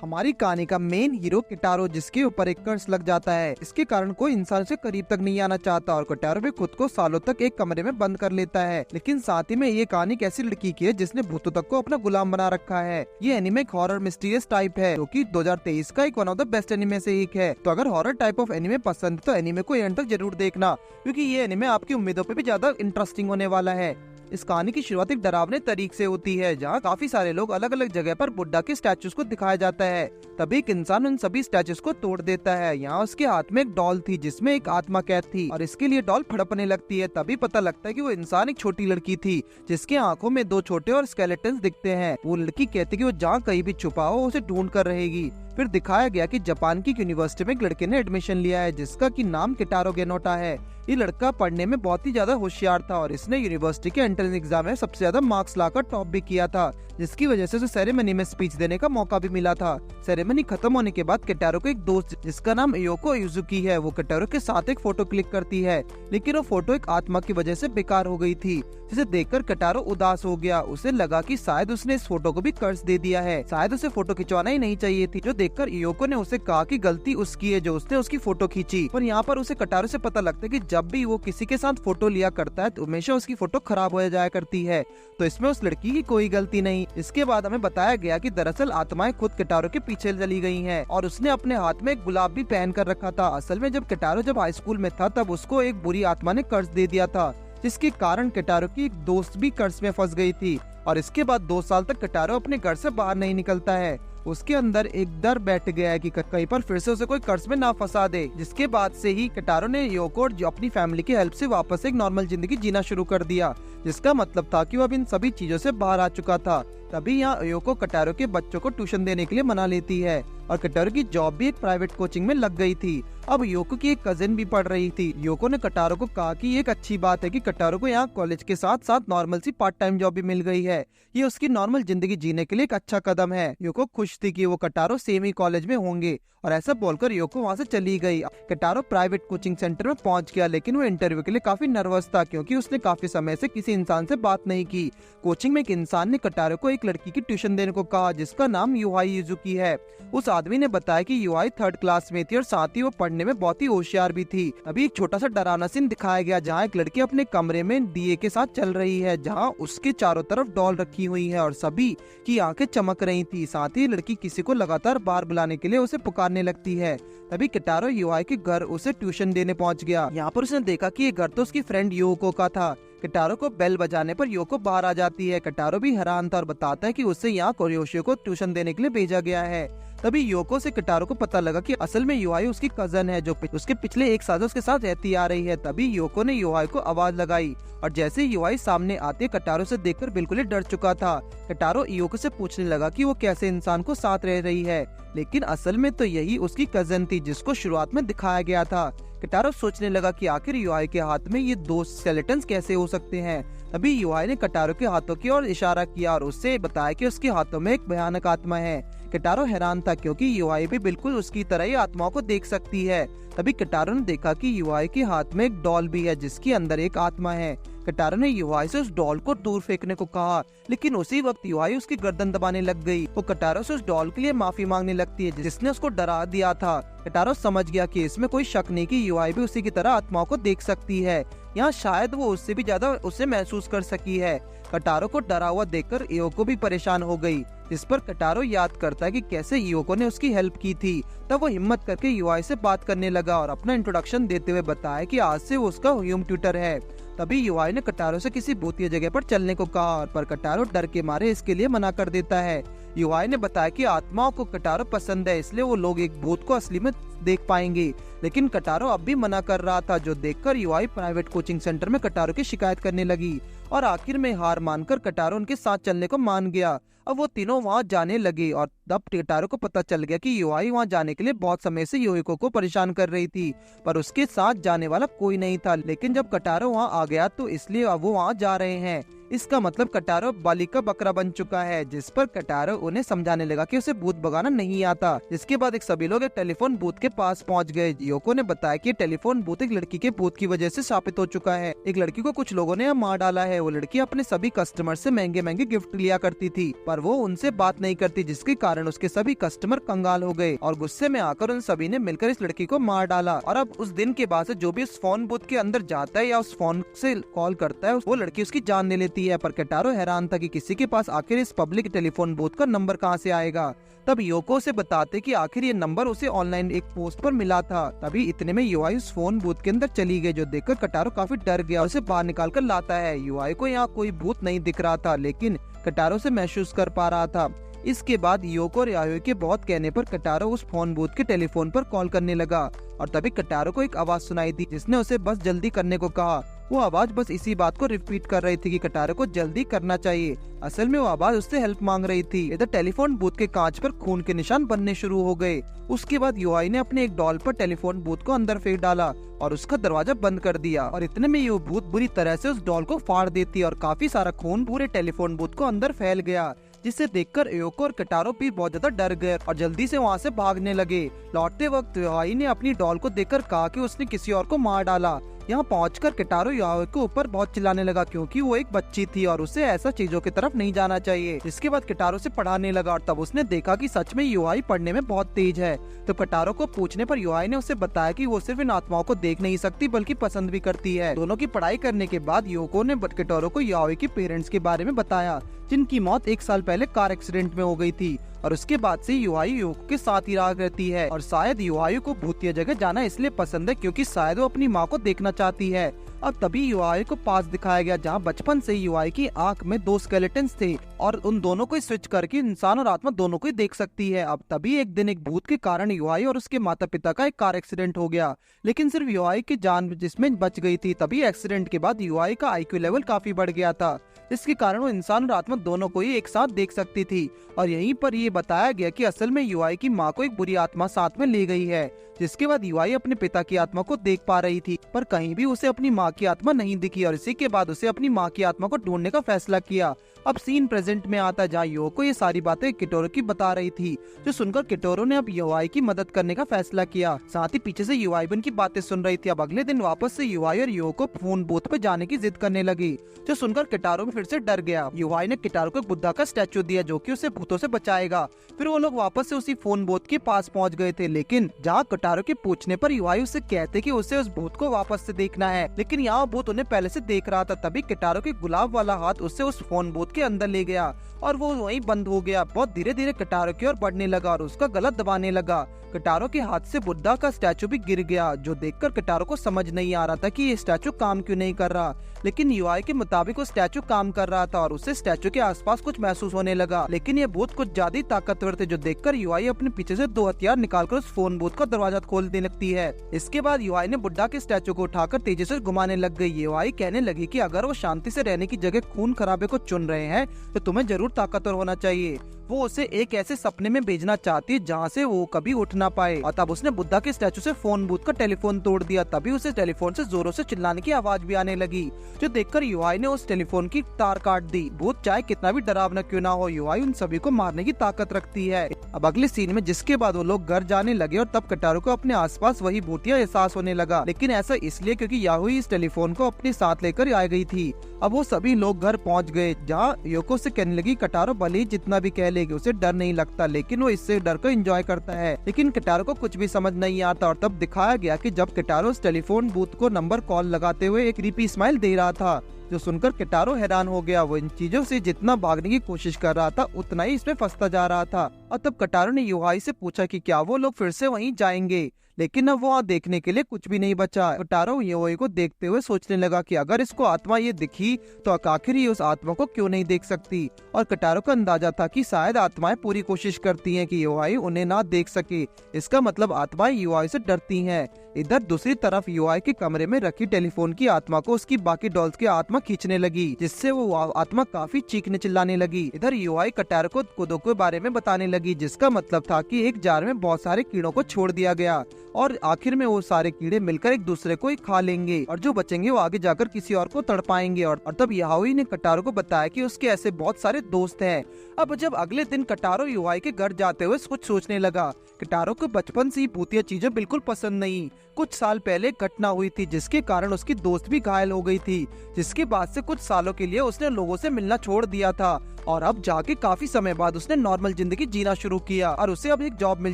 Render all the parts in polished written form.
हमारी कहानी का मेन हीरो किटारो, जिसके ऊपर एक कर्ज लग जाता है। इसके कारण कोई इंसान से करीब तक नहीं आना चाहता और किटारो भी खुद को सालों तक एक कमरे में बंद कर लेता है। लेकिन साथ ही में ये कहानी एक ऐसी लड़की की है जिसने भूतों तक को अपना गुलाम बना रखा है। ये एनिमे एक हॉरर मिस्टीरियस टाइप है जो कि 2023 का एक one of the best anime से एक है। तो अगर हॉरर टाइप ऑफ एनिमे पसंद है तो एनिमे को एंड तक जरूर देखना, क्योंकि ये एनिमे आपकी उम्मीदों पे भी ज्यादा इंटरेस्टिंग होने वाला है। इस कहानी की शुरुआत एक डरावने तरीके से होती है, जहाँ काफी सारे लोग अलग अलग जगह पर बुद्धा के स्टैचूज को दिखाया जाता है। तभी एक इंसान उन सभी स्टैचूज को तोड़ देता है। यहाँ उसके हाथ में एक डॉल थी जिसमें एक आत्मा कैद थी और इसके लिए डॉल फड़पने लगती है। तभी पता लगता है कि वो इंसान एक छोटी लड़की थी जिसके आंखों में दो छोटे और स्केलेटन दिखते हैं। वो लड़की कहती है कि वो जहाँ कहीं भी छुपा हो उसे ढूंढ कर रहेगी। फिर दिखाया गया कि जापान की यूनिवर्सिटी में एक लड़के ने एडमिशन लिया है जिसका की नाम किटारो गेनोटा है। ये लड़का पढ़ने में बहुत ही ज्यादा होशियार था और इसने यूनिवर्सिटी के एंट्रेंस एग्जाम में सबसे ज्यादा मार्क्स लाकर टॉप भी किया था, जिसकी वजह से उसे सेरेमनी में स्पीच देने का मौका भी मिला था। सेरेमनी खत्म होने के बाद किटारो को एक दोस्त जिसका नाम एयोको युजुकी है, वो किटारो के साथ एक फोटो क्लिक करती है, लेकिन वो फोटो एक आत्मा की वजह से बेकार हो गई थी, जिसे देखकर किटारो उदास हो गया। उसे लगा कि शायद उसने इस फोटो को भी कर्ज दे दिया है, शायद उसे फोटो खिंचवाना ही नहीं चाहिए थी। जो देखकर एयोको ने उसे कहा कि गलती उसकी है जो उसने उसकी फोटो खींची। पर यहाँ पर उसे किटारो से पता लगता है कि जब भी वो किसी के साथ फोटो लिया करता है तो हमेशा उसकी फोटो खराब हो जाया करती है, तो इसमें उस लड़की की कोई गलती नहीं। इसके बाद हमें बताया गया कि दरअसल आत्माएं खुद किटारो के पीछे चली गई हैं और उसने अपने हाथ में एक गुलाब भी पहन कर रखा था। असल में जब किटारो हाई स्कूल में था तब उसको एक बुरी आत्मा ने कर्ज दे दिया था, जिसके कारण किटारो की एक दोस्त भी कर्ज में फंस गई थी और इसके बाद 2 साल तक किटारो अपने घर से बाहर नहीं निकलता है। उसके अंदर एक डर बैठ गया है कि कहीं पर फिर से उसे कोई कर्ज में ना फंसा दे। जिसके बाद से ही किटारो ने योको और अपनी फैमिली की हेल्प से वापस एक नॉर्मल जिंदगी जीना शुरू कर दिया, जिसका मतलब था कि वो अब इन सभी चीजों से बाहर आ चुका था। तभी यहाँ योको किटारो के बच्चों को ट्यूशन देने के लिए मना लेती है और किटारो की जॉब भी एक प्राइवेट कोचिंग में लग गई थी। अब योको की एक कजिन भी पढ़ रही थी। योको ने किटारो को कहा कि ये एक अच्छी बात है कि किटारो को यहाँ कॉलेज के साथ साथ नॉर्मल सी पार्ट टाइम जॉब भी मिल गई है, ये उसकी नॉर्मल जिंदगी जीने के लिए एक अच्छा कदम है। योको खुश थी कि वो किटारो सेम ही कॉलेज में होंगे और ऐसा बोलकर योको वहाँ से चली गई। किटारो प्राइवेट कोचिंग सेंटर में पहुँच गया, लेकिन वो इंटरव्यू के लिए काफी नर्वस था क्योंकि उसने काफी समय से किसी इंसान से बात नहीं की। कोचिंग में एक इंसान ने किटारो को एक लड़की की ट्यूशन देने को कहा जिसका नाम युहाई युजुकी है। उस आदमी ने बताया कि युहाई 3rd क्लास में थी और साथ ही वो पढ़ने में बहुत ही होशियार भी थी। अभी एक छोटा सा डरावना सीन दिखाया गया जहाँ एक लड़की अपने कमरे में दिए के साथ चल रही है, जहाँ उसके चारों तरफ डॉल रखी हुई है और सभी की आंखें चमक रही थी। साथ ही लड़की किसी को लगातार बाहर बुलाने के लिए उसे पुकारने लगती है। तभी किटारो युहाई के घर उसे ट्यूशन देने पहुंच गया। यहाँ पर उसने देखा कि ये घर तो उसकी फ्रेंड योको का था। किटारो को बेल बजाने पर योको बाहर आ जाती है। किटारो भी हैरान था और बताता है कि उसे यहाँ कोरियोशियो को ट्यूशन देने के लिए भेजा गया है। तभी योको से किटारो को पता लगा कि असल में युहाई उसकी कजन है जो उसके पिछले 1 साल से उसके साथ रहती आ रही है। तभी योको ने युहाई को आवाज लगाई और जैसे युहाई सामने आते किटारो से देखकर बिल्कुल ही डर चुका था। किटारो योको से पूछने लगा कि वो कैसे इंसान को साथ रह रही है, लेकिन असल में तो यही उसकी कजन थी जिसको शुरुआत में दिखाया गया था। किटारो सोचने लगा कि आखिर युहाई के हाथ में ये 2 स्केलेटन्स कैसे हो सकते हैं। तभी युहाई ने किटारो के हाथों की ओर इशारा किया और उससे बताया कि उसके हाथों में एक भयानक आत्मा है। किटारो हैरान था क्योंकि युहाई भी बिल्कुल उसकी तरह ही आत्माओं को देख सकती है। तभी किटारो ने देखा कि युहाई के हाथ में एक डॉल भी है जिसके अंदर एक आत्मा है। किटारो ने युहाई से उस डॉल को दूर फेंकने को कहा, लेकिन उसी वक्त युहाई उसकी गर्दन दबाने लग गई। वो किटारो से उस डॉल के लिए माफी मांगने लगती है जिसने उसको डरा दिया था। किटारो समझ गया कि इसमें कोई शक नहीं कि युहाई भी उसी की तरह आत्माओं को देख सकती है। यहाँ शायद वो उससे भी ज्यादा उसे महसूस कर सकी है। किटारो को डरा हुआ देखकर योको भी परेशान हो गई, जिस पर किटारो याद करता है कि कैसे योको ने उसकी हेल्प की थी। तब वो हिम्मत करके युहाई से बात करने लगा और अपना इंट्रोडक्शन देते हुए बताया कि आज से वो उसका होम ट्यूटर है। तभी युहाई ने किटारो से किसी भूतिया जगह पर चलने को कहा, पर किटारो डर के मारे इसके लिए मना कर देता है। युहाई ने बताया कि आत्माओं को किटारो पसंद है, इसलिए वो लोग एक भूत को असली में देख पाएंगे, लेकिन किटारो अब भी मना कर रहा था, जो देखकर युहाई प्राइवेट कोचिंग सेंटर में किटारो की शिकायत करने लगी और आखिर में हार मानकर किटारो उनके साथ चलने को मान गया। अब वो तीनों वहाँ जाने लगे और तब किटारो को पता चल गया कि युहाई वहाँ जाने के लिए बहुत समय से योको को परेशान कर रही थी, पर उसके साथ जाने वाला कोई नहीं था। लेकिन जब किटारो वहाँ आ गया तो इसलिए अब वो वहाँ जा रहे हैं। इसका मतलब किटारो बाली का बकरा बन चुका है, जिस पर किटारो उन्हें समझाने लगा कि उसे भूत भगाना नहीं आता। जिसके बाद सभी लोग एक टेलीफोन बूथ के पास पहुंच गए। योको ने बताया कि टेलीफोन बूथ एक लड़की के भूत की वजह से स्थापित हो चुका है। एक लड़की को कुछ लोगों ने मार डाला है। वो लड़की अपने सभी कस्टमर से महंगे महंगे गिफ्ट लिया करती थी, पर पर वो उनसे बात नहीं करती, जिसके कारण उसके सभी कस्टमर कंगाल हो गए और गुस्से में आकर उन सभी ने मिलकर इस लड़की को मार डाला। और अब उस दिन के बाद से जो भी उस फोन बूथ के अंदर जाता है या उस फोन से कॉल करता है, वो लड़की उसकी जान ले लेती है। पर केटारो हैरान था कि किसी के पास आखिर इस पब्लिक टेलीफोन बूथ का नंबर कहाँ से आएगा। तब योको से बताते कि आखिर ये नंबर उसे ऑनलाइन एक पोस्ट पर मिला था। तभी इतने में यूआई उस फोन बूथ के अंदर चली गई, जो देखकर केटारो काफी डर गया और उसे बाहर निकाल कर लाता है। यूआई को यहाँ कोई भूत नहीं दिख रहा था, लेकिन केटारो से महसूस कर पा रहा था। इसके बाद योको और यायोई के बहुत कहने पर केटारो उस फोन बूथ के टेलीफोन पर कॉल करने लगा और तभी केटारो को एक आवाज सुनाई दी, जिसने उसे बस जल्दी करने को कहा। वो आवाज बस इसी बात को रिपीट कर रही थी कि केटारो को जल्दी करना चाहिए। असल में वो आवाज उससे हेल्प मांग रही थी। इधर टेलीफोन बूथ के कांच पर खून के निशान बनने शुरू हो गए। उसके बाद यूआई ने अपने एक डॉल पर टेलीफोन बूथ को अंदर फेंक डाला और उसका दरवाजा बंद कर दिया। और इतने में ये भूत बुरी तरह से उस डॉल को फाड़ देती और काफी सारा खून पूरे टेलीफोन बूथ को अंदर फैल गया, जिसे देखकर योको और केटारो भी बहुत ज्यादा डर गए और जल्दी से वहाँ से भागने लगे। लौटते वक्त यूआई ने अपनी डॉल को देखकर कहा कि उसने किसी और को मार डाला। यहाँ पहुंचकर केटारो यूआई के ऊपर बहुत चिल्लाने लगा, क्योंकि वो एक बच्ची थी और उसे ऐसा चीजों की तरफ नहीं जाना चाहिए। जिसके बाद केटारो से पढ़ाने लगा और तब उसने देखा कि सच में यूआई पढ़ने में बहुत तेज है। तो केटारो को पूछने पर यूआई ने उसे बताया कि वो सिर्फ इन आत्माओं को देख नहीं सकती बल्कि पसंद भी करती है। दोनों की पढ़ाई करने के बाद योको ने केटारो को यूआई के पेरेंट्स के बारे में बताया, जिनकी मौत 1 साल पहले कार एक्सीडेंट में हो गई थी और उसके बाद से यूआई योको के साथ ही रहा करती है। और शायद यूआई को भूतिया जगह जाना इसलिए पसंद है क्योंकि शायद वो अपनी माँ को देखना चाहती है। अब तभी यूआई को पास दिखाया गया, जहाँ बचपन से यूआई की आंख में 2 स्केलेटन्स थे और उन दोनों को स्विच करके इंसान और आत्मा दोनों को ही देख सकती है। अब तभी एक दिन एक भूत के कारण यूआई और उसके माता पिता का एक कार एक्सीडेंट हो गया, लेकिन सिर्फ यूआई की जान जिसमें बच गई थी। तभी एक्सीडेंट के बाद यूआई का आईक्यू लेवल काफी बढ़ गया था, जिसके कारण वो इंसान और आत्मा दोनों को ही एक साथ देख सकती थी। और यहीं पर ये बताया गया कि असल में यूआई की माँ को एक बुरी आत्मा साथ में ले गई है, जिसके बाद यूआई अपने पिता की आत्मा को देख पा रही थी, पर कहीं भी उसे अपनी माँ की आत्मा नहीं दिखी और इसी के बाद उसे अपनी माँ की आत्मा को ढूंढने का फैसला किया। अब सीन प्रेजेंट में आता है, जहाँ योको ये सारी बातें केटोरो की बता रही थी, जो सुनकर केटोरो ने अब यूआई की मदद करने का फैसला किया। साथ ही पीछे से यूआई भी उनकी बातें सुन रही थी। अब अगले दिन वापस से यूआई और योको फोन बूथ पे जाने की जिद करने लगी, जो सुनकर केटारो भी फिर से डर गया। यूआई ने केटारो को एक बुद्धा का स्टैचू दिया, जो कि उसे भूतों से बचाएगा। फिर वो लोग वापस से उसी फोन बूथ के पास पहुंच गए थे, लेकिन जहाँ केटारो के पूछने पर यूआई उसे कहते कि उसे उस भूत को वापस से देखना है, लेकिन यहाँ भूत उन्हें पहले से देख रहा था। तभी केटारो के गुलाब वाला हाथ उससे उस फोन बूथ के अंदर ले गया और वो वहीं बंद हो गया। बहुत धीरे धीरे केटारो की ओर बढ़ने लगा और उसका गला दबाने लगा। केटारो के हाथ से बुद्धा का स्टैचू भी गिर गया, जो देखकर केटारो को समझ नहीं आ रहा था कि ये स्टैचू काम क्यों नहीं कर रहा। लेकिन यूआई के मुताबिक वो स्टैचू काम कर रहा था और उसे स्टैचू के आसपास कुछ महसूस होने लगा। लेकिन ये भूत कुछ ज्यादा ही ताकतवर थे, जो देखकर यूआई अपने पीछे से 2 हथियार निकालकर उस फोन बूथ का दरवाजा खोलने लगती है। इसके बाद यूआई ने बुद्धा के स्टैचू को उठाकर तेजी से घुमाने लग गई। यूआई कहने लगी कि अगर वो शांति से रहने की जगह खून खराबे को चुन रहे हैं तो तुम्हें जरूर ताकतवर होना चाहिए। वो उसे एक ऐसे सपने में भेजना चाहती है जहाँ से वो कभी उठ ना पाए। और तब उसने बुद्धा के स्टैचू से फोन बूथ का टेलीफोन तोड़ दिया। तभी उसे टेलीफोन से जोरों से चिल्लाने की आवाज भी आने लगी, जो देखकर यूआई ने उस टेलीफोन की तार काट दी। भूत चाहे कितना भी डरावना क्यों ना हो, यूआई उन सभी को मारने की ताकत रखती है। अब अगले सीन में जिसके बाद वो लोग घर जाने लगे और तब केटारो को अपने आसपास वही भूतिया एहसास होने लगा, लेकिन ऐसा इसलिए क्योंकि याहुई इस टेलीफोन को अपने साथ लेकर आ गई थी। अब वो सभी लोग घर पहुंच गए, जहाँ योको से कहने लगी केटारो भले ही जितना भी कह लेगी उसे डर नहीं लगता, लेकिन वो इससे डर को एंजॉय करता है। लेकिन केटारो को कुछ भी समझ नहीं आता और तब दिखाया गया कि जब केटारो उस टेलीफोन बूथ को नंबर कॉल लगाते हुए एक क्रीपी स्माइल दे रहा था, जो सुनकर केटारो हैरान हो गया। वो इन चीजों से जितना भागने की कोशिश कर रहा था उतना ही इसमें फंसता जा रहा था। और तब केटारो ने यूआई से पूछा कि क्या वो लोग फिर से वहीं जाएंगे, लेकिन अब वहाँ देखने के लिए कुछ भी नहीं बचा। केटारो यूआई को देखते हुए सोचने लगा कि अगर इसको आत्मा ये दिखी तो आखिर ये उस आत्मा को क्यों नहीं देख सकती। और केटारो को अंदाजा था कि शायद आत्माएं पूरी कोशिश करती हैं कि यूआई उन्हें ना देख सके। इसका मतलब आत्माएं यूआई से डरती हैं। इधर दूसरी तरफ यूआई के कमरे में रखी टेलीफोन की आत्मा को उसकी बाकी डॉल्स की आत्मा खींचने लगी, जिससे वो आत्मा काफी चीखने चिल्लाने लगी। इधर यूआई केटारो को कोदो के बारे में बताने लगी, जिसका मतलब था कि एक जार में बहुत सारे कीड़ों को छोड़ दिया गया और आखिर में वो सारे कीड़े मिलकर एक दूसरे को ही खा लेंगे और जो बचेंगे वो आगे जाकर किसी और को तड़पाएंगे। और तब याहुई ने केटारो को बताया कि उसके ऐसे बहुत सारे दोस्त हैं। अब जब अगले दिन केटारो यूआई के घर जाते हुए कुछ सोचने लगा। केटारो को बचपन से ही भूतिया चीजें बिल्कुल पसंद नहीं। कुछ साल पहले घटना हुई थी जिसके कारण उसकी दोस्त भी घायल हो गई थी, जिसके बाद से कुछ सालों के लिए उसने लोगों से मिलना छोड़ दिया था और अब जाके काफी समय बाद उसने नॉर्मल जिंदगी जीना शुरू किया और उसे अब एक जॉब मिल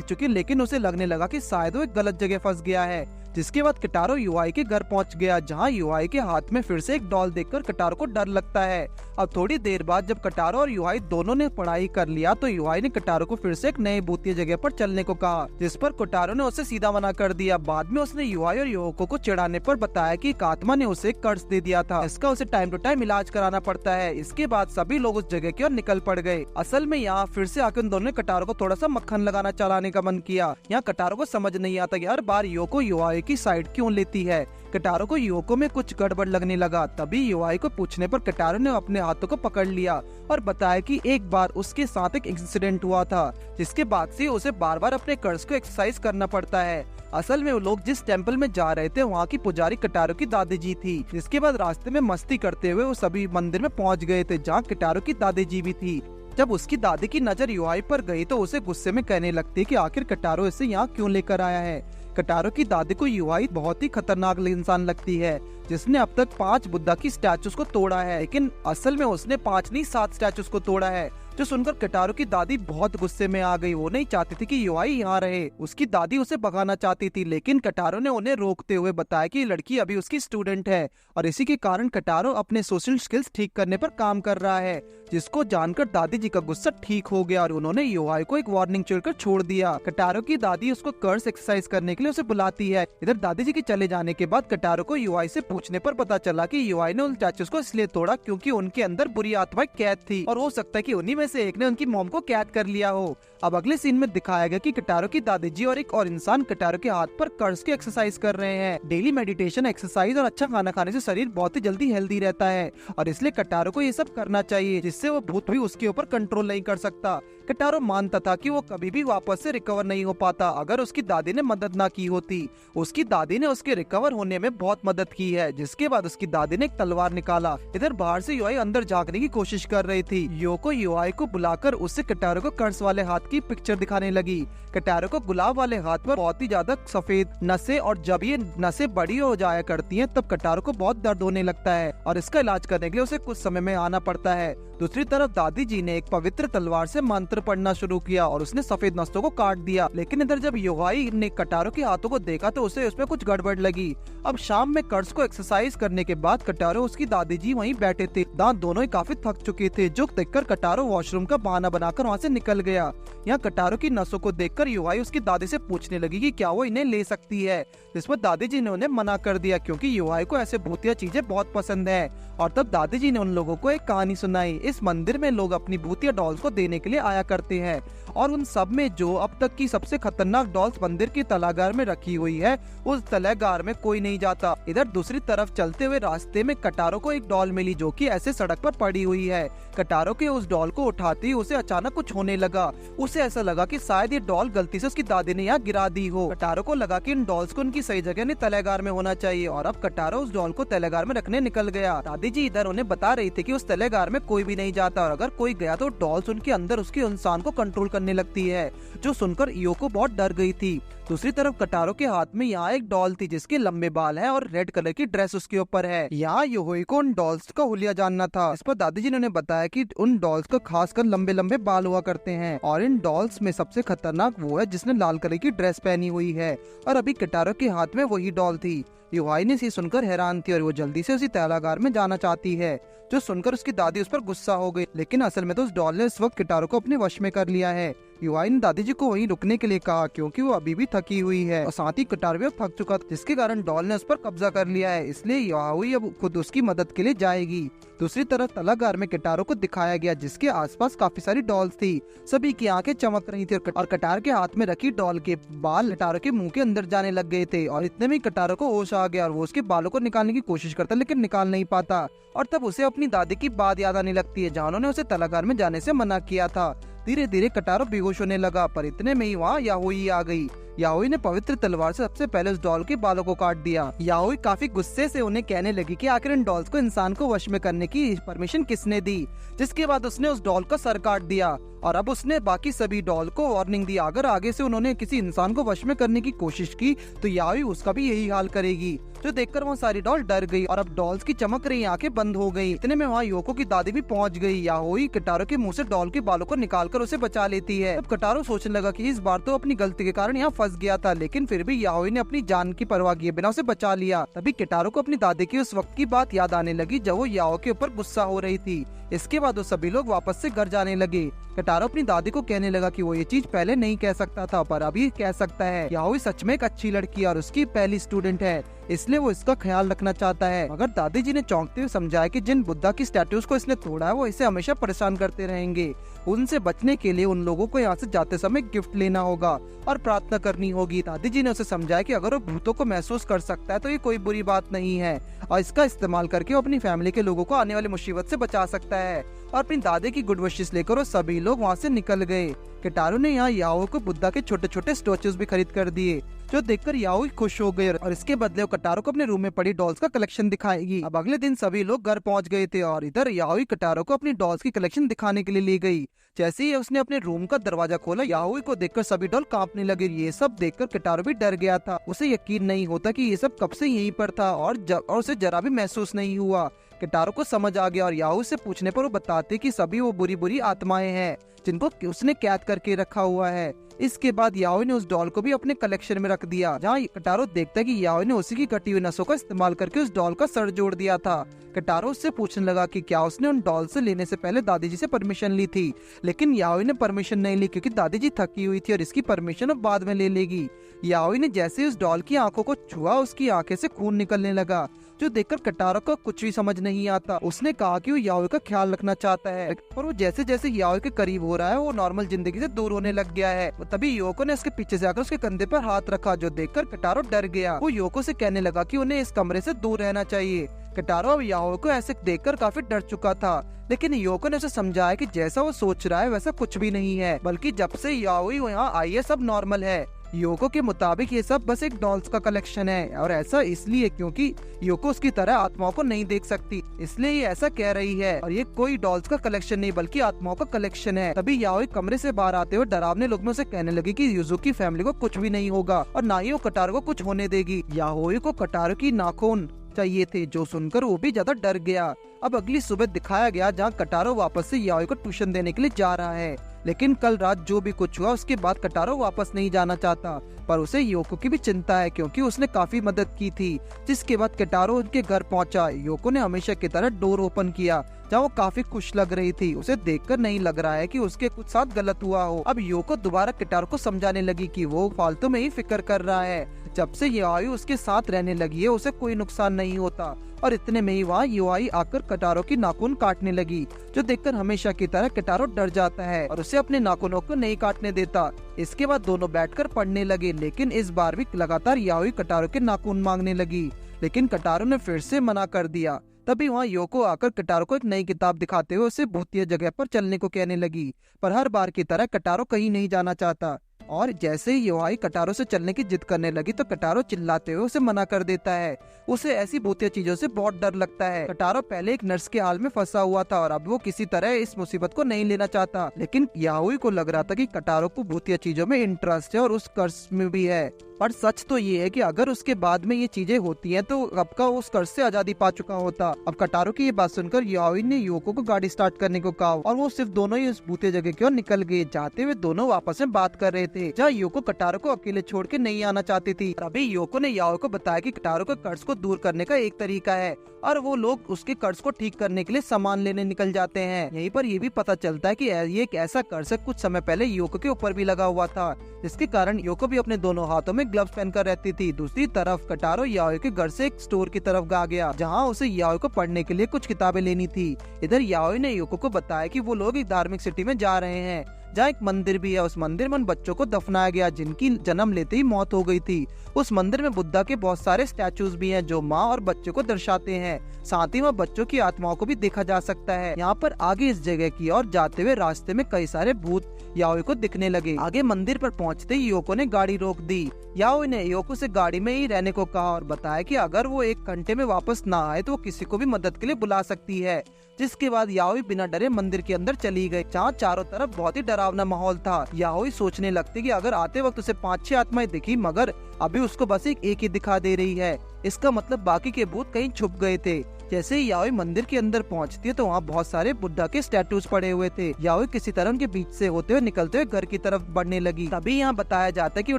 चुकी, लेकिन उसे लगने लगा कि शायद वो एक गलत जगह फंस गया है। जिसके बाद किटारो युआई के घर पहुंच गया, जहां युआई के हाथ में फिर से एक डॉल देखकर किटारो को डर लगता है। अब थोड़ी देर बाद जब किटारो और युआई दोनों ने पढ़ाई कर लिया तो युआई ने किटारो को फिर से एक नए भूतिया जगह पर चलने को कहा, जिस पर किटारो ने उसे सीधा मना कर दिया। बाद में उसने युआई और योको को चिढ़ाने पर बताया कि एक आत्मा ने उसे एक कर्ज दे दिया था, इसका उसे टाइम टू टाइम इलाज कराना पड़ता है। इसके बाद सभी लोग उस जगह की ओर निकल पड़ गए। असल में यहाँ फिर से आकर उन दोनों ने किटारो को थोड़ा सा मक्खन लगाना चलाने का मन किया। यहाँ किटारो को समझ नहीं आता कि हर बार योको युआई की साइड क्यों लेती है। किटारो को योको में कुछ गड़बड़ लगने लगा। तभी युआई को पूछने पर किटारो ने अपने हाथों को पकड़ लिया और बताया कि एक बार उसके साथ एक इंसिडेंट हुआ था, जिसके बाद से उसे बार बार अपने कर्ज को एक्सरसाइज करना पड़ता है। असल में वो लोग जिस टेम्पल में जा रहे थे वहाँ की पुजारी किटारो की दादी जी थी। जिसके बाद रास्ते में मस्ती करते हुए वो सभी मंदिर में पहुँच गए थे, जहाँ किटारो की दादी जी भी थी। जब उसकी दादी की नजर युआई पर गई तो उसे गुस्से में कहने लगती कि आखिर किटारो इसे यहाँ क्यों लेकर आया है। किटारो की दादी को युआई बहुत ही खतरनाक इंसान लगती है, जिसने अब तक 5 बुद्धा की स्टैचूज को तोड़ा है, लेकिन असल में उसने 5 नहीं 7 स्टैचूज को तोड़ा है। जो सुनकर किटारो की दादी बहुत गुस्से में आ गई। वो नहीं चाहती थी कि युआई यहाँ रहे। उसकी दादी उसे भगाना चाहती थी, लेकिन किटारो ने उन्हें रोकते हुए बताया कि ये लड़की अभी उसकी स्टूडेंट है और इसी के कारण किटारो अपने सोशल स्किल्स ठीक करने पर काम कर रहा है। जिसको जानकर दादी जी का गुस्सा ठीक हो गया और उन्होंने युआई को एक वार्निंग चिढ़कर छोड़ दिया। किटारो की दादी उसको कर्स एक्सरसाइज करने के लिए उसे बुलाती है। इधर दादी जी के चले जाने के बाद किटारो को युआई से पूछने पर पता चला कि युआई ने उन स्टैचूज को इसलिए तोड़ा क्योंकि उनके अंदर बुरी आत्माएं कैद थी और हो सकता है कि उन्हीं में से एक ने उनकी मॉम को कैद कर लिया हो। अब अगले सीन में दिखाया गया कि किटारो की दादी जी और एक और इंसान किटारो के हाथ पर कर्ज की एक्सरसाइज कर रहे हैं। डेली मेडिटेशन, एक्सरसाइज और अच्छा खाना खाने से शरीर बहुत ही जल्दी हेल्दी रहता है और इसलिए किटारो को ये सब करना चाहिए, जिससे वो भूत भी उसके ऊपर कंट्रोल नहीं कर सकता। किटारो मानता था कि वो कभी भी वापस से रिकवर नहीं हो पाता अगर उसकी दादी ने मदद ना की होती। उसकी दादी ने उसके रिकवर होने में बहुत मदद की है। जिसके बाद उसकी दादी ने एक तलवार निकाला। इधर बाहर से युआई अंदर झांकने की कोशिश कर रही थी। योको युआई को बुलाकर उससे किटारो को कर्ज वाले हाथ की पिक्चर दिखाने लगी। किटारो को गुलाब वाले हाथ पर बहुत ही ज्यादा सफेद नसें, और जब ये नसें बड़ी हो जाया करती हैं तब किटारो को बहुत दर्द होने लगता है और इसका इलाज करने के लिए उसे कुछ समय में आना पड़ता है। दूसरी तरफ दादी जी ने एक पवित्र तलवार से मंत्र पढ़ना शुरू किया और उसने सफेद नसों को काट दिया। लेकिन इधर जब युआई ने किटारो के हाथों को देखा तो उसे उसमें कुछ गड़बड़ लगी। अब शाम में कर्ज को एक्सरसाइज करने के बाद किटारो उसकी दादी जी वहीं बैठे थे। दांत दोनों ही काफी थक चुके थे, जो देखकर किटारो वॉशरूम का बहाना बनाकर वहाँ से निकल गया। यहाँ किटारो की नसों को देखकर युआई उसकी दादी से पूछने लगी कि क्या वो इन्हें ले सकती है, जिस पर दादी जी ने उन्हें मना कर दिया क्योंकि युआई को ऐसे भूतिया चीजें बहुत पसंद है। और तब दादी जी ने उन लोगों को एक कहानी सुनाई। इस मंदिर में लोग अपनी भूतिया डॉल्स को देने के लिए आया करते हैं और उन सब में जो अब तक की सबसे खतरनाक डॉल्स मंदिर की तलागार में रखी हुई है, उस तलागार में कोई नहीं जाता। इधर दूसरी तरफ चलते हुए रास्ते में किटारो को एक डॉल मिली जो कि ऐसे सड़क पर पड़ी हुई है। किटारो के उस डॉल को उठाते ही उसे अचानक कुछ होने लगा। उसे ऐसा लगा कि शायद ये डॉल गलती से उसकी दादी ने यहाँ गिरा दी हो। किटारो को लगा कि इन डॉल्स को उनकी सही जगह नहीं तलागार में होना चाहिए और अब किटारो उस डॉल को तलागार में रखने निकल गया। दादी जी इधर उन्हें बता रही थी कि उस तलागार में कोई भी नहीं जाता और अगर कोई गया तो डॉल्स उनके अंदर उसके इंसान को कंट्रोल करने लगती है, जो सुनकर योको बहुत डर गई थी। दूसरी तरफ किटारो के हाथ में यहाँ एक डॉल थी जिसके लंबे बाल हैं और रेड कलर की ड्रेस उसके ऊपर है। यहाँ युआई को उन डॉल्स का हुलिया जानना था। इस पर दादी जी ने उन्हें बताया कि उन डॉल्स का खासकर लंबे लंबे बाल हुआ करते हैं और इन डॉल्स में सबसे खतरनाक वो है जिसने लाल कलर की ड्रेस पहनी हुई है और अभी किटारो के हाथ में वही डॉल थी। युआई ने इसे सुनकर हैरान थी और वो जल्दी से उसी तैलागार में जाना चाहती है, जो सुनकर उसकी दादी उस पर गुस्सा हो गई। लेकिन असल में तो उस डॉल ने इस वक्त किटारो को अपने वश में कर लिया है। युआई ने दादी जी को वहीं रुकने के लिए कहा क्योंकि वो अभी भी थकी हुई है और साथ ही किटारो भी थक चुका था, जिसके कारण डॉल ने उस पर कब्जा कर लिया है। इसलिए युआई अब खुद उसकी मदद के लिए जाएगी। दूसरी तरफ तलागार में किटारो को दिखाया गया जिसके आसपास काफी सारी डॉल्स थी। सभी की आंखें चमक रही थी और किटारो के हाथ में रखी डॉल के बाल किटारो के मुंह के अंदर जाने लग गए थे और इतने में किटारो को होश आ गया और वो उसके बालों को निकालने की कोशिश करता लेकिन निकाल नहीं पाता। और तब उसे अपनी दादी की बात याद आने लगती है जहाँ उन्होंने उसे तलागार में जाने से मना किया था। धीरे धीरे किटारो बेहोश होने लगा, पर इतने में ही वहाँ याओई आ गई। याओई ने पवित्र तलवार से सबसे पहले उस डॉल के बालों को काट दिया। याओई काफी गुस्से से उन्हें कहने लगी कि आखिर इन डॉल्स को इंसान को वश में करने की परमिशन किसने दी, जिसके बाद उसने उस डॉल का सर काट दिया और अब उसने बाकी सभी डॉल को वार्निंग दी अगर आगे से उन्होंने किसी इंसान को वश में करने की कोशिश की तो याओई उसका भी यही हाल करेगी। जो देखकर वो सारी डॉल डर गई और अब डॉल्स की चमक रही आंखें बंद हो गई। इतने में वहाँ योको की दादी भी पहुँच गई। याओई कटारो के मुंह से डॉल के बालों को निकालकर उसे बचा लेती है। अब कटारो सोचने लगा कि इस बार तो अपनी गलती के कारण यहाँ फंस गया था, लेकिन फिर भी याओई ने अपनी जान की परवाह किए बिना उसे बचा लिया। तभी कटारो को अपनी दादी की उस वक्त की बात याद आने लगी जब वो याओ के ऊपर गुस्सा हो रही थी। इसके बाद वो सभी लोग वापस से घर जाने लगे। कटारो अपनी दादी को कहने लगा कि वो ये चीज पहले नहीं कह सकता था पर अभी कह सकता है। याओई सच में एक अच्छी लड़की और उसकी पहली स्टूडेंट है, इसलिए वो इसका ख्याल रखना चाहता है। मगर दादी जी ने चौंकते हुए समझाया कि जिन बुद्धा की स्टैट्यूज को इसने तोड़ा है वो इसे हमेशा परेशान करते रहेंगे। उनसे बचने के लिए उन लोगों को यहाँ से जाते समय गिफ्ट लेना होगा और प्रार्थना करनी होगी। दादी जी ने उसे समझाया कि अगर वो भूतों को महसूस कर सकता है तो ये कोई बुरी बात नहीं है और इसका इस्तेमाल करके वो अपनी फैमिली के लोगों को आने वाली मुसीबत से बचा सकता है। और अपनी दादी की गुड विशेस लेकर वो सभी लोग वहाँ से निकल गए। किटारू ने यहाँ याओ को बुद्धा के छोटे छोटे स्टैचूज भी खरीद कर दिए, जो देखकर याओ खुश हो गए और इसके बदले वो कटारो को अपने रूम में पड़ी डॉल्स का कलेक्शन दिखाएगी। अब अगले दिन सभी लोग घर पहुंच गए थे और इधर याओ कटारो को अपनी डॉल्स की कलेक्शन दिखाने के लिए ले गई। जैसे ही उसने अपने रूम का दरवाजा खोला, याओ को देखकर सभी डॉल कांपने लगे। ये सब देखकर कटारो भी डर गया था। उसे यकीन नहीं होता कि ये सब कब से यहीं पर था और उसे जरा भी महसूस नहीं हुआ। किटारो को समझ आ गया और याओ से पूछने पर वो बताते कि सभी वो बुरी बुरी आत्माएं हैं जिनको उसने कैद करके रखा हुआ है। इसके बाद याओ ने उस डॉल को भी अपने कलेक्शन में रख दिया, जहाँ कटारो देखता है कि याओ ने उसी की कटी हुई नसों का इस्तेमाल करके उस डॉल का सर जोड़ दिया था। कटारो उससे पूछने लगा कि क्या उसने उन डॉल से लेने से पहले दादी जी से परमिशन ली थी, लेकिन याओ ने परमिशन नहीं ली क्योंकि दादी जी थकी हुई थी और इसकी परमिशन अब बाद में ले लेगी। याओ ने जैसे उस डॉल की आंखों को छुआ, उसकी आंखें से खून निकलने लगा, जो देखकर कटारो को कुछ भी समझ नहीं आता। उसने कहा कि वो याओ का ख्याल रखना चाहता है और वो जैसे जैसे याओ के करीब हो रहा है वो नॉर्मल जिंदगी से दूर होने लग गया है। तभी योको ने उसके पीछे से आकर उसके कंधे पर हाथ रखा, जो देखकर कटारो डर गया। वो योको से कहने लगा कि उन्हें इस कमरे से दूर रहना चाहिए। कटारो अब याओ को ऐसे देखकर काफी डर चुका था, लेकिन योको ने उसे समझाया कि जैसा वो सोच रहा है वैसा कुछ भी नहीं है, बल्कि जब से याओ यहाँ आई है सब नॉर्मल है। योको के मुताबिक ये सब बस एक डॉल्स का कलेक्शन है और ऐसा इसलिए क्योंकि योको उसकी तरह आत्माओं को नहीं देख सकती, इसलिए ये ऐसा कह रही है और ये कोई डॉल्स का कलेक्शन नहीं बल्कि आत्माओं का कलेक्शन है। तभी याओ कमरे से बाहर आते हुए डरावने लोग में उसे कहने लगी कि युजुकी फैमिली को कुछ भी नहीं होगा और ना ही वो कटारो को कुछ होने देगी। याओ को कटारो की नाखून चाहिए थे, जो सुनकर वो भी ज्यादा डर गया। अब अगली सुबह दिखाया गया जहाँ कटारो वापस से याओ को ट्यूशन देने के लिए जा रहा है, लेकिन कल रात जो भी कुछ हुआ उसके बाद कटारो वापस नहीं जाना चाहता, पर उसे योको की भी चिंता है क्योंकि उसने काफी मदद की थी। जिसके बाद कटारो उनके घर पहुंचा। योको ने हमेशा की तरह डोर ओपन किया, जहाँ वो काफी खुश लग रही थी। उसे देखकर नहीं लग रहा है कि उसके कुछ साथ गलत हुआ हो। अब योको दोबारा कटारो को समझाने लगी कि वो फालतू में ही फिक्र कर रहा है। जब से याओ उसके साथ रहने लगी है उसे कोई नुकसान नहीं होता। और इतने में ही वहाँ याओ आकर कटारो की नाखून काटने लगी, जो देखकर हमेशा की तरह कटारो डर जाता है और उसे अपने नाखूनों को नहीं काटने देता। इसके बाद दोनों बैठकर पढ़ने लगे, लेकिन इस बार भी लगातार याओ कटारो के नाखून मांगने लगी, लेकिन कटारो ने फिर से मना कर दिया। तभी वहाँ योको आकर कटारो को एक नई किताब दिखाते हुए उसे भूतिया जगह पर चलने को कहने लगी, पर हर बार की तरह कटारो कहीं नहीं जाना चाहता। और जैसे ही योआई कटारो से चलने की जिद करने लगी तो कटारो चिल्लाते हुए उसे मना कर देता है। उसे ऐसी भूतिया चीजों से बहुत डर लगता है। कटारो पहले एक नर्स के हाल में फंसा हुआ था और अब वो किसी तरह इस मुसीबत को नहीं लेना चाहता, लेकिन याओई को लग रहा था कि कटारो को भूतिया चीजों में इंटरेस्ट है और उस कर्ज में भी है। पर सच तो ये है कि अगर उसके बाद में ये चीजें होती हैं तो अब का उस कर्ज से आजादी पा चुका होता। अब कटारो की ये बात सुनकर याओई ने योको को गाड़ी स्टार्ट करने को कहा और वो सिर्फ दोनों ही उस भूतिया जगह की ओर निकल गए। जाते हुए दोनों आपस में बात कर रहे थे, जहाँ योको कटारो को अकेले छोड़ के नहीं आना चाहती थी। अभी योको ने याओ को बताया कि कटारो के कर्ज को दूर करने का एक तरीका है और वो लोग उसके कर्ज को ठीक करने के लिए सामान लेने निकल जाते हैं। यहीं पर ये भी पता चलता है कि ये एक ऐसा कर्ज है कुछ समय पहले योको के ऊपर भी लगा हुआ था, जिसके कारण योको भी अपने दोनों हाथों में ग्लव्स पहनकर रहती थी। दूसरी तरफ कटारो याओ के घर से एक स्टोर की तरफ आ गया, जहाँ उसे याओ को पढ़ने के लिए कुछ किताबें लेनी थी। इधर याओ ने योको को बताया कि वो लोग एक धार्मिक सिटी में जा रहे हैं, जहाँ एक मंदिर भी है। उस मंदिर में उन बच्चों को दफनाया गया जिनकी जन्म लेते ही मौत हो गई थी। उस मंदिर में बुद्धा के बहुत सारे स्टैचूज भी हैं जो माँ और बच्चों को दर्शाते हैं। साथ ही वहाँ बच्चों की आत्माओं को भी देखा जा सकता है। यहाँ पर आगे इस जगह की ओर जाते हुए रास्ते में कई सारे भूत याओई को दिखने लगे। आगे मंदिर पर पहुंचते ही योको ने गाड़ी रोक दी। याओई ने योको से गाड़ी में ही रहने को कहा और बताया कि अगर वो 1 घंटे में वापस ना आए तो वो किसी को भी मदद के लिए बुला सकती है। जिसके बाद याओई बिना डरे मंदिर के अंदर चली गई, जहाँ चारों तरफ बहुत ही डरावना माहौल था। याओई सोचने लगती कि अगर आते वक्त उसे 5-6 आत्माएं दिखी, मगर अभी उसको बस एक ही दिखा दे रही है। इसका मतलब बाकी के भूत कहीं छुप गए थे। जैसे ही याओई मंदिर के अंदर पहुंचती है तो वहाँ बहुत सारे बुद्धा के स्टैटूज पड़े हुए थे। याओई किसी तरह उनके बीच से होते हुए निकलते हुए घर की तरफ बढ़ने लगी। तभी यहाँ बताया जाता है कि वो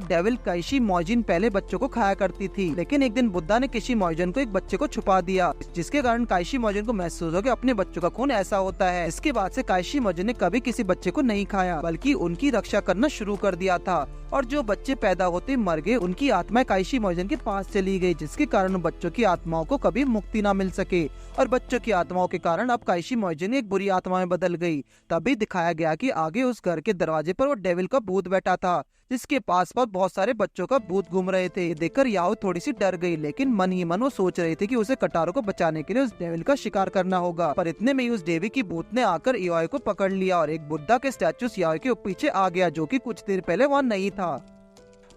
डेविल काइशी मोजिन पहले बच्चों को खाया करती थी, लेकिन एक दिन बुद्धा ने किशी मोजिन को एक बच्चे को छुपा दिया, जिसके कारण काइशी मोजिन को महसूस हो कि अपने बच्चों का खून ऐसा होता है। इसके बाद से काइशी मोजिन ने कभी किसी बच्चे को नहीं खाया, बल्कि उनकी रक्षा करना शुरू कर दिया था। और जो बच्चे पैदा होते मर गए, उनकी आत्माएं काइशी मोजिन के पास चली गई, जिसके कारण बच्चों की आत्माओं को कभी मुक्ति न मिल सके। और बच्चों की आत्माओं के कारण अब काइशी मोजिन एक बुरी आत्मा में बदल गई। तभी दिखाया गया कि आगे उस घर के दरवाजे पर वो डेविल का भूत बैठा था, जिसके पास पर बहुत सारे बच्चों का भूत घूम रहे थे। देखकर याओ थोड़ी सी डर गई, लेकिन मन ही मन वो सोच रही थी कि उसे कटारो को बचाने के लिए उस डेविल का शिकार करना होगा। पर इतने में ही उस देवी की भूत ने आकर याओ को पकड़ लिया और एक बुद्धा के स्टैचू याओ के पीछे आ गया, जो कि कुछ देर पहले वहाँ नहीं था।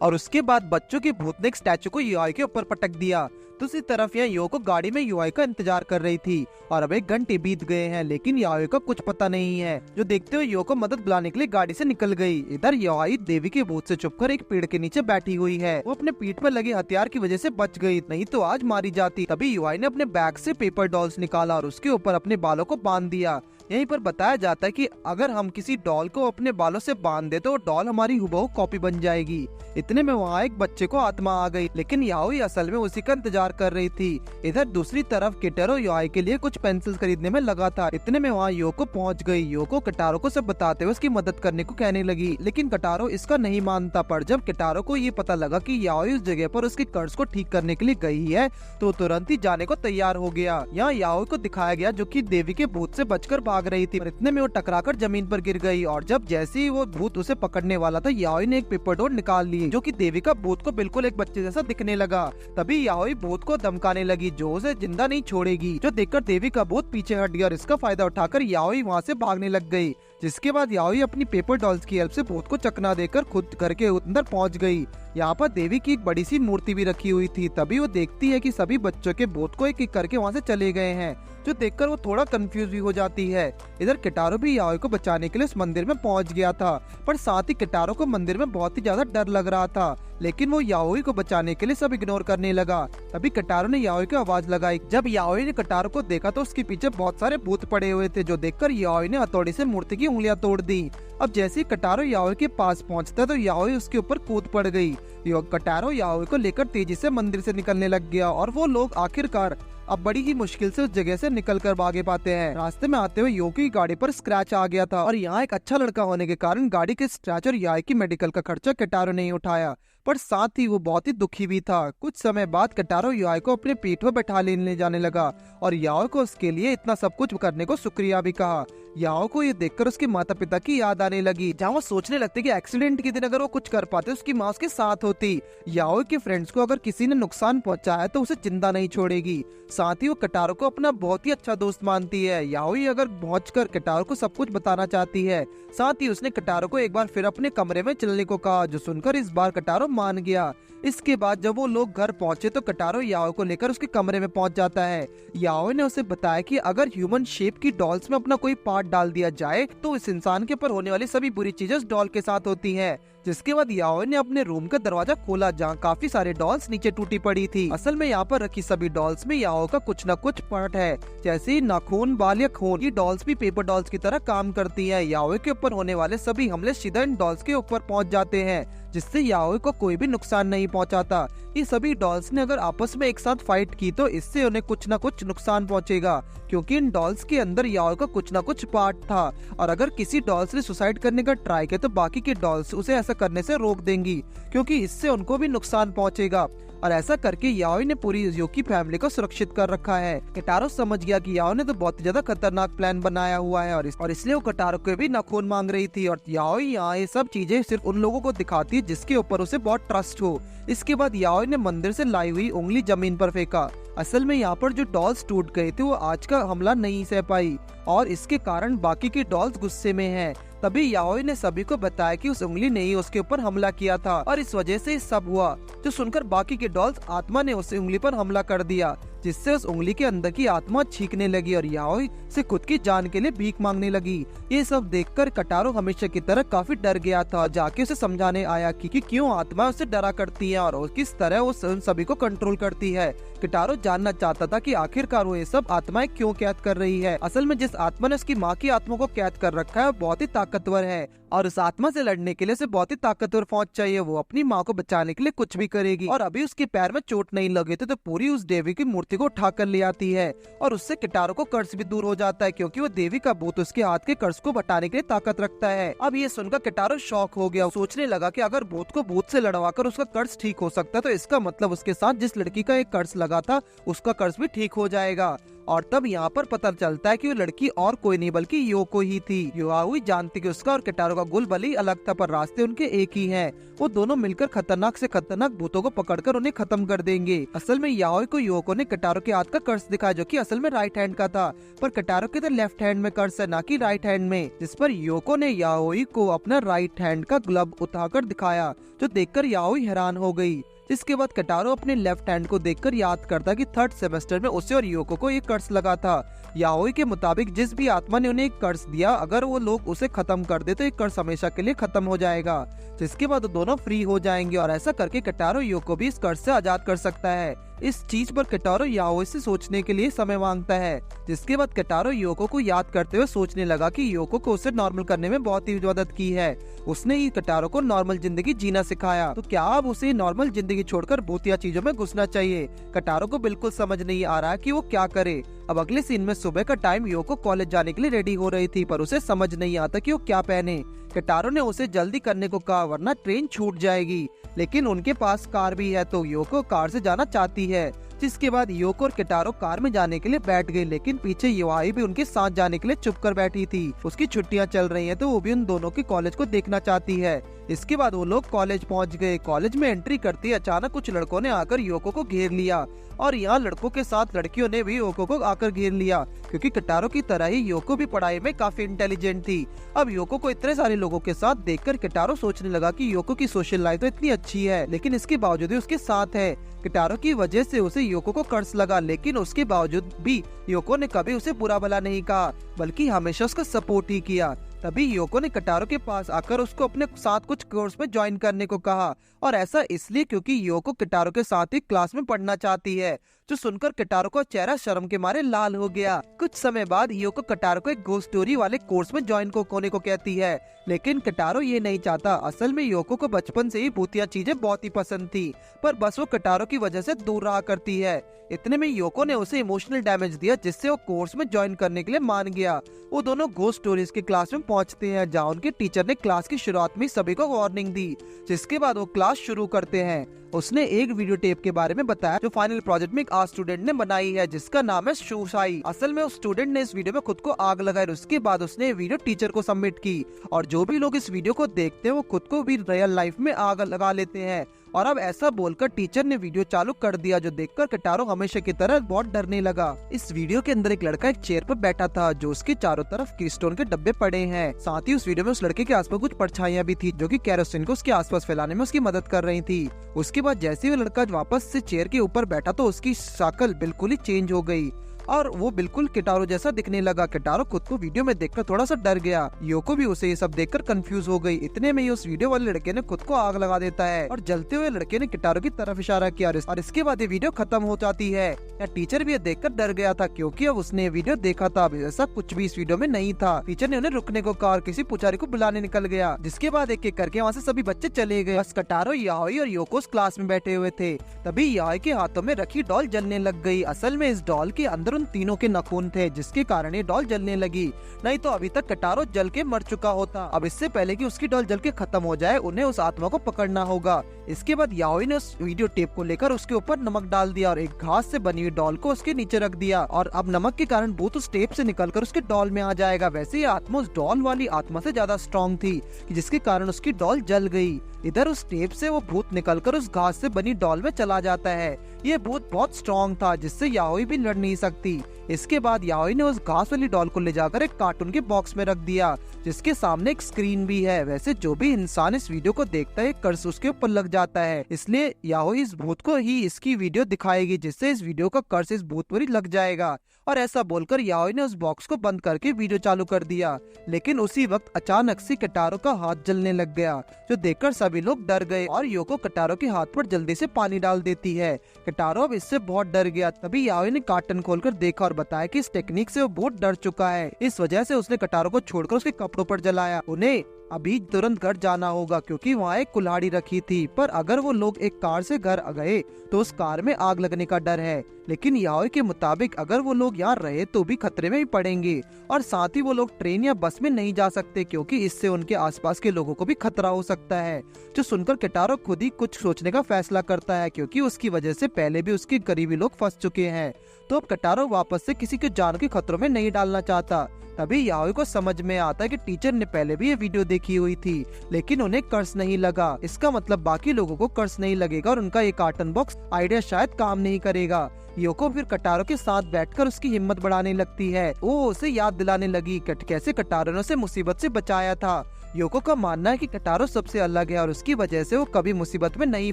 और उसके बाद बच्चों की भूत ने एक स्टैचू को यूआई के ऊपर पटक दिया। दूसरी तरफ यहाँ योको गाड़ी में यूआई का इंतजार कर रही थी और अब 1 घंटे बीत गए हैं, लेकिन यूआई का कुछ पता नहीं है। जो देखते हुए योको मदद बुलाने के लिए गाड़ी से निकल गई। इधर यूआई देवी के भूत से छुपकर एक पेड़ के नीचे बैठी हुई है। वो अपने पीठ पर लगे हथियार की वजह से बच गई, नहीं तो आज मारी जाती। तभी यूआई ने अपने बैग से पेपर डॉल्स निकाला और उसके ऊपर अपने बालों को बांध दिया। यहीं पर बताया जाता है कि अगर हम किसी डॉल को अपने बालों से बांध दे तो डॉल हमारी हुबहू कॉपी बन जाएगी। इतने में वहाँ एक बच्चे को आत्मा आ गई, लेकिन याओई असल में उसी का इंतजार कर रही थी। इधर दूसरी तरफ किटारो याओई के लिए कुछ पेंसिल्स खरीदने में लगा था। इतने में वहाँ योको पहुँच गई। योको किटारो को सब बताते हुए उसकी मदद करने को कहने लगी, लेकिन किटारो इसका नहीं मानता। पर जब किटारो को ये पता लगा कि याओई उस जगह पर उसके कर्ज को ठीक करने के लिए गई है, तो तुरंत ही जाने को तैयार हो गया। यहाँ याओई को दिखाया गया जो कि देवी के भूत से बचकर भाग रही थी। इतने में वो टकराकर जमीन पर गिर गई और जब जैसे ही वो भूत उसे पकड़ने वाला था, याओई ने एक पेपर डॉल निकाल ली, जो कि देवी का भूत को बिल्कुल एक बच्चे जैसा दिखने लगा। तभी याओई भूत को धमकाने लगी जो उसे जिंदा नहीं छोड़ेगी, जो देखकर देवी का भूत पीछे हट गया और इसका फायदा उठाकर याओई वहाँ से भागने लग गई। जिसके बाद याओई अपनी पेपर डॉल्स की हेल्प से भूत को चकना देकर खुद घर के अंदर पहुँच गई। यहाँ पर देवी की एक बड़ी सी मूर्ति भी रखी हुई थी। तभी वो देखती है कि सभी बच्चों के भूत को एक एक करके वहाँ से चले गए हैं, जो देखकर वो थोड़ा कंफ्यूज भी हो जाती है। इधर किटारो भी याओई को बचाने के लिए उस मंदिर में पहुंच गया था, पर साथ ही किटारो को मंदिर में बहुत ही ज्यादा डर लग रहा था, लेकिन वो याओई को बचाने के लिए सब इग्नोर करने लगा। तभी किटारो ने याओई की आवाज लगाई। जब याओई ने किटारो को देखा तो उसके पीछे बहुत सारे भूत पड़े हुए थे, जो देखकर याओई ने हथौड़ी से मूर्ति की उंगलियां तोड़ दी। अब जैसे ही किटारो याओई के पास पहुंचता तो याओई उसके ऊपर कूद पड़ गई। किटारो याओई को लेकर तेजी से मंदिर से निकलने लग गया और वो लोग आखिरकार अब बड़ी ही मुश्किल से उस जगह से निकल कर भागे पाते हैं। रास्ते में आते हुए योकी की गाड़ी पर स्क्रैच आ गया था और यहाँ एक अच्छा लड़का होने के कारण गाड़ी के स्क्रैच और याई की मेडिकल का खर्चा किटारो ने ही उठाया, पर साथ ही वो बहुत ही दुखी भी था। कुछ समय बाद किटारो याई को अपने पीठ पर बैठा लेने जाने लगा और याओ को उसके लिए इतना सब कुछ करने को शुक्रिया भी कहा। याओ को ये देखकर उसके माता पिता की याद आने लगी, जहाँ वो सोचने लगते कि एक्सीडेंट के दिन अगर वो कुछ कर पाते उसकी माँ उसके साथ होती। याओ के फ्रेंड्स को अगर किसी ने नुकसान पहुंचाया तो उसे जिंदा नहीं छोड़ेगी। साथ ही वो किटारो को अपना बहुत ही अच्छा दोस्त मानती है। याओई अगर पहुंचकर किटारो को सब कुछ बताना चाहती है। साथ ही उसने किटारो को एक बार फिर अपने कमरे में चलने को कहा, जो सुनकर इस बार किटारो मान गया। इसके बाद जब वो लोग घर पहुंचे तो किटारो याओ को लेकर उसके कमरे में पहुंच जाता है। याओ ने उसे बताया कि अगर ह्यूमन शेप की डॉल्स में अपना कोई पार्ट डाल दिया जाए तो इस इंसान के ऊपर होने वाली सभी बुरी चीजें उस डॉल के साथ होती हैं। जिसके बाद याओ ने अपने रूम का दरवाजा खोला, जहाँ काफी सारे डॉल्स नीचे टूटी पड़ी थी। असल में यहाँ पर रखी सभी डॉल्स में याओ का कुछ न कुछ पार्ट है, जैसे नाखून, बाल या खून। ये डॉल्स भी पेपर डॉल्स की तरह काम करती है। याओ के ऊपर होने वाले सभी हमले सीधा इन डॉल्स के ऊपर पहुँच जाते हैं, जिससे याओ को कोई भी नुकसान नहीं पहुंचाता। ये सभी डॉल्स ने अगर आपस में एक साथ फाइट की तो इससे उन्हें कुछ न कुछ नुकसान पहुंचेगा, क्योंकि इन डॉल्स के अंदर याओ का कुछ न कुछ पार्ट था। और अगर किसी डॉल्स ने सुसाइड करने का ट्राई किया तो बाकी के डॉल्स उसे ऐसा करने से रोक देंगी, क्योंकि इससे उनको भी नुकसान पहुंचेगा। और ऐसा करके याओई ने पूरी योकी फैमिली को सुरक्षित कर रखा है। किटारो समझ गया कि याओ ने तो बहुत ज्यादा खतरनाक प्लान बनाया हुआ है और इसलिए वो किटारो को भी नाखून मांग रही थी। और याओई यहाँ ये सब चीजें सिर्फ उन लोगों को दिखाती है जिसके ऊपर उसे बहुत ट्रस्ट हो। इसके बाद याओई ने मंदिर से लाई हुई उंगली जमीन पर फेंका असल में यहाँ पर जो डॉल्स टूट गए थे वो आज का हमला नहीं सह पाई और इसके कारण बाकी के डॉल्स गुस्से में हैं। तभी याओई ने सभी को बताया कि उस उंगली ने ही उसके ऊपर हमला किया था और इस वजह से सब हुआ। जो सुनकर बाकी के डॉल्स आत्मा ने उस उंगली पर हमला कर दिया, जिससे उस उंगली के अंदर की आत्मा छींकने लगी और याओई से खुद की जान के लिए भीख मांगने लगी। ये सब देखकर कटारो हमेशा की तरह काफी डर गया था। जाके उसे समझाने आया कि क्यों आत्मा उसे डरा करती है और किस तरह वो उन सभी को कंट्रोल करती है। कटारो जानना चाहता था कि आखिरकार वो ये सब आत्माएं क्यों कैद कर रही है। असल में जिस आत्मा ने उसकी माँ की आत्मा को कैद कर रखा है वो बहुत ही ताकतवर है और उस आत्मा से लड़ने के लिए उसे बहुत ही ताकतवर फौज चाहिए। वो अपनी माँ को बचाने के लिए कुछ भी करेगी और अभी उसके पैर में चोट नहीं लगे थे तो पूरी उस देवी की मूर्ति को उठा कर ले आती है और उससे किटारो को कर्ज भी दूर हो जाता है, क्योंकि वो देवी का भूत उसके हाथ के कर्ज को बटाने के लिए ताकत रखता है। अब ये सुनकर किटारो शॉक हो गया। सोचने लगा कि अगर भूत को भूत से लड़वाकर उसका कर्ज ठीक हो सकता है तो इसका मतलब उसके साथ जिस लड़की का एक कर्ज लगा था उसका कर्ज भी ठीक हो जाएगा। और तब यहाँ पर पता चलता है कि वो लड़की और कोई नहीं बल्कि योको ही थी। याओई जानती कि उसका और किटारो का गोल भले ही अलग था पर रास्ते उनके एक ही हैं। वो दोनों मिलकर खतरनाक से खतरनाक भूतों को पकड़कर उन्हें खत्म कर देंगे। असल में याओई को योको ने किटारो के हाथ का कर्ज दिखाया जो कि असल में राइट हैंड का था, पर किटारो के तो लेफ्ट हैंड में कर्ज है ना कि राइट हैंड में, जिस पर योको ने याओई को अपना राइट हैंड का ग्लव उठाकर दिखाया जो देखकर याओई हैरान हो गई। जिसके बाद किटारो अपने लेफ्ट हैंड को देखकर याद करता कि 3rd सेमेस्टर में उसे और योको को एक कर्ज लगा था। याओई के मुताबिक जिस भी आत्मा ने उन्हें एक कर्ज दिया अगर वो लोग उसे खत्म कर दे तो एक कर्ज हमेशा के लिए खत्म हो जाएगा, जिसके बाद वो दोनों फ्री हो जाएंगे और ऐसा करके किटारो योको भी इस कर्ज से आजाद कर सकता है। इस चीज पर किटारो याओई से सोचने के लिए समय मांगता है, जिसके बाद किटारो योको को याद करते हुए सोचने लगा कि योको को उसे नॉर्मल करने में बहुत ही मदद की है। उसने ही किटारो को नॉर्मल जिंदगी जीना सिखाया, तो क्या अब उसे नॉर्मल जिंदगी छोड़कर भूतिया चीजों में घुसना चाहिए? किटारो को बिल्कुल समझ नहीं आ रहा कि वो क्या करे। अब अगले सीन में सुबह का टाइम योको कॉलेज जाने के लिए रेडी हो रही थी पर उसे समझ नहीं आता कि वो क्या पहने। किटारो ने उसे जल्दी करने को कहा वरना ट्रेन छूट जाएगी, लेकिन उनके पास कार भी है तो योको कार से जाना चाहती है। जिसके बाद योको और किटारो कार में जाने के लिए बैठ गए, लेकिन पीछे याओई भी उनके साथ जाने के लिए चुप कर बैठी थी। उसकी छुट्टियां चल रही हैं तो वो भी उन दोनों के कॉलेज को देखना चाहती है। इसके बाद वो लोग कॉलेज पहुंच गए। कॉलेज में एंट्री करते ही अचानक कुछ लड़कों ने आकर योको को घेर लिया और यहाँ लड़कों के साथ लड़कियों ने भी योको को आकर घेर लिया, क्योंकि किटारो की तरह ही योको भी पढ़ाई में काफी इंटेलिजेंट थी। अब योको को इतने सारे लोगों के साथ देखकर किटारो सोचने लगा कि योको की सोशल लाइफ तो इतनी अच्छी है लेकिन इसके बावजूद भी उसके साथ है। किटारो की वजह से उसे योको को कर्ज लगा, लेकिन उसके बावजूद भी योको ने कभी उसे बुरा भला नहीं कहा बल्कि हमेशा उसका सपोर्ट ही किया। तभी योको ने किटारो के पास आकर उसको अपने साथ कुछ कोर्स में ज्वाइन करने को कहा और ऐसा इसलिए क्योंकि योको किटारो के साथ ही क्लास में पढ़ना चाहती है। जो सुनकर किटारो का चेहरा शर्म के मारे लाल हो गया। कुछ समय बाद योको किटारो को एक घोस्ट स्टोरी वाले कोर्स में ज्वाइन होने को कहती है, लेकिन किटारो ये नहीं चाहता। असल में योको को बचपन से ही भूतिया चीजें बहुत ही पसंद थी, पर बस वो किटारो की वजह से दूर रहा करती है। इतने में योको ने उसे इमोशनल डैमेज दिया जिससे वो कोर्स में ज्वाइन करने के लिए मान गया। वो दोनों घोस्ट स्टोरीज के क्लास में पहुंचते हैं जहाँ उनके टीचर ने क्लास की शुरुआत में सभी को वार्निंग दी, जिसके बाद वो क्लास शुरू करते हैं। उसने एक वीडियो टेप के बारे में बताया जो फाइनल प्रोजेक्ट में एक आर्ट स्टूडेंट ने बनाई है जिसका नाम है शूसाई। असल में उस स्टूडेंट ने इस वीडियो में खुद को आग लगाई। उसके बाद उसने वीडियो टीचर को सबमिट की और जो भी लोग इस वीडियो को देखते हैं वो खुद को भी रियल लाइफ में आग लगा लेते हैं। और अब ऐसा बोलकर टीचर ने वीडियो चालू कर दिया जो देखकर किटारो हमेशा की तरह बहुत डरने लगा। इस वीडियो के अंदर एक लड़का एक चेयर पर बैठा था जो उसके चारों तरफ कीस्टोन के डब्बे पड़े हैं। साथ ही उस वीडियो में उस लड़के के आसपास कुछ परछाइयां भी थी जो कि केरोसिन को उसके आसपास फैलाने में उसकी मदद कर रही थी। उसके बाद जैसे ही वो लड़का वापस से चेयर के ऊपर बैठा तो उसकी शक्ल बिल्कुल ही चेंज हो गई और वो बिल्कुल किटारो जैसा दिखने लगा। किटारो खुद को वीडियो में देखकर थोड़ा सा डर गया। योको भी उसे ये सब देखकर कंफ्यूज हो गई। इतने में ही उस वीडियो वाले लड़के ने खुद को आग लगा देता है और जलते हुए लड़के ने किटारो की तरफ इशारा किया और इसके बाद ये वीडियो खत्म हो जाती है। या टीचर भी ये देखकर डर गया था क्योंकि अब उसने वीडियो देखा था। ऐसा कुछ भी इस वीडियो में नहीं था। टीचर ने उन्हें रुकने को कहा और किसी पुजारी को बुलाने निकल गया, जिसके बाद एक एक करके वहाँ से सभी बच्चे चले गए। बस किटारो, याओई और योको क्लास में बैठे हुए थे। तभी याओई के हाथों में रखी डॉल जलने लग गई। असल में इस डॉल के अंदर उन तीनों के नखून थे जिसके कारण ये डॉल जलने लगी, नहीं तो अभी तक किटारो जल के मर चुका होता। अब इससे पहले कि उसकी डॉल जल के खत्म हो जाए उन्हें उस आत्मा को पकड़ना होगा। इसके बाद याओई ने उस वीडियो टेप को लेकर उसके ऊपर नमक डाल दिया और एक घास से बनी हुई डॉल को उसके नीचे रख दिया और अब नमक के कारण भूत उस टेप से निकलकर उसके डॉल में आ जाएगा। वैसे ये आत्मा उस डॉल वाली आत्मा से ज्यादा स्ट्रॉन्ग थी जिसके कारण उसकी डॉल जल गई। इधर उस टेप से वो भूत निकलकर उस घास से बनी डॉल में चला जाता है। ये भूत बहुत स्ट्रॉन्ग था जिससे याओई भी लड़ नहीं सकती। इसके बाद याओई ने उस घास वाली डॉल को ले जाकर एक कार्टून के बॉक्स में रख दिया जिसके सामने एक स्क्रीन भी है। वैसे जो भी इंसान इस वीडियो को देखता है कर्स उसके ऊपर लग जाता है, इसलिए याओई इस भूत को ही इसकी वीडियो दिखाएगी जिससे इस वीडियो का कर्स इस भूत पर ही लग जाएगा। और ऐसा बोलकर याओई ने उस बॉक्स को बंद करके वीडियो चालू कर दिया। लेकिन उसी वक्त अचानक से कटारो का हाथ जलने लग गया जो देखकर सभी लोग डर गए और योको कटारो के हाथ पर जल्दी से पानी डाल देती है। कटारो अब इससे बहुत डर गया। तभी याओई ने कार्टन खोलकर देखा और बताया कि इस टेक्निक से वो बहुत डर चुका है। इस वजह से उसने कटारो को छोड़कर उसके कपड़ों पर जलाया। उन्हें अभी तुरंत घर जाना होगा क्योंकि वहाँ एक कुल्हाड़ी रखी थी, पर अगर वो लोग एक कार से घर गए तो उस कार में आग लगने का डर है। लेकिन याओई के मुताबिक अगर वो लोग यहाँ रहे तो भी खतरे में ही पड़ेंगे और साथ ही वो लोग ट्रेन या बस में नहीं जा सकते क्योंकि इससे उनके आसपास के लोगों को भी खतरा हो सकता है। जो सुनकर केटारो खुद ही कुछ सोचने का फैसला करता है क्योंकि उसकी वजह से पहले भी उसके करीबी लोग फंस चुके हैं। तो अब केटारो वापस से किसी के जान के खतरों में नहीं डालना चाहता। तभी याओई को समझ में आता है कि टीचर ने पहले भी ये वीडियो देखी हुई थी लेकिन उन्हें कर्स नहीं लगा। इसका मतलब बाकी लोगों को कर्स नहीं लगेगा और उनका ये कार्टन बॉक्स आइडिया शायद काम नहीं करेगा। योको फिर कटारो के साथ बैठकर उसकी हिम्मत बढ़ाने लगती है। वो उसे याद दिलाने लगी कैसे कटारो ने उसे मुसीबत से बचाया था। योको का मानना है कि कटारो सबसे अलग है और उसकी वजह से वो कभी मुसीबत में नहीं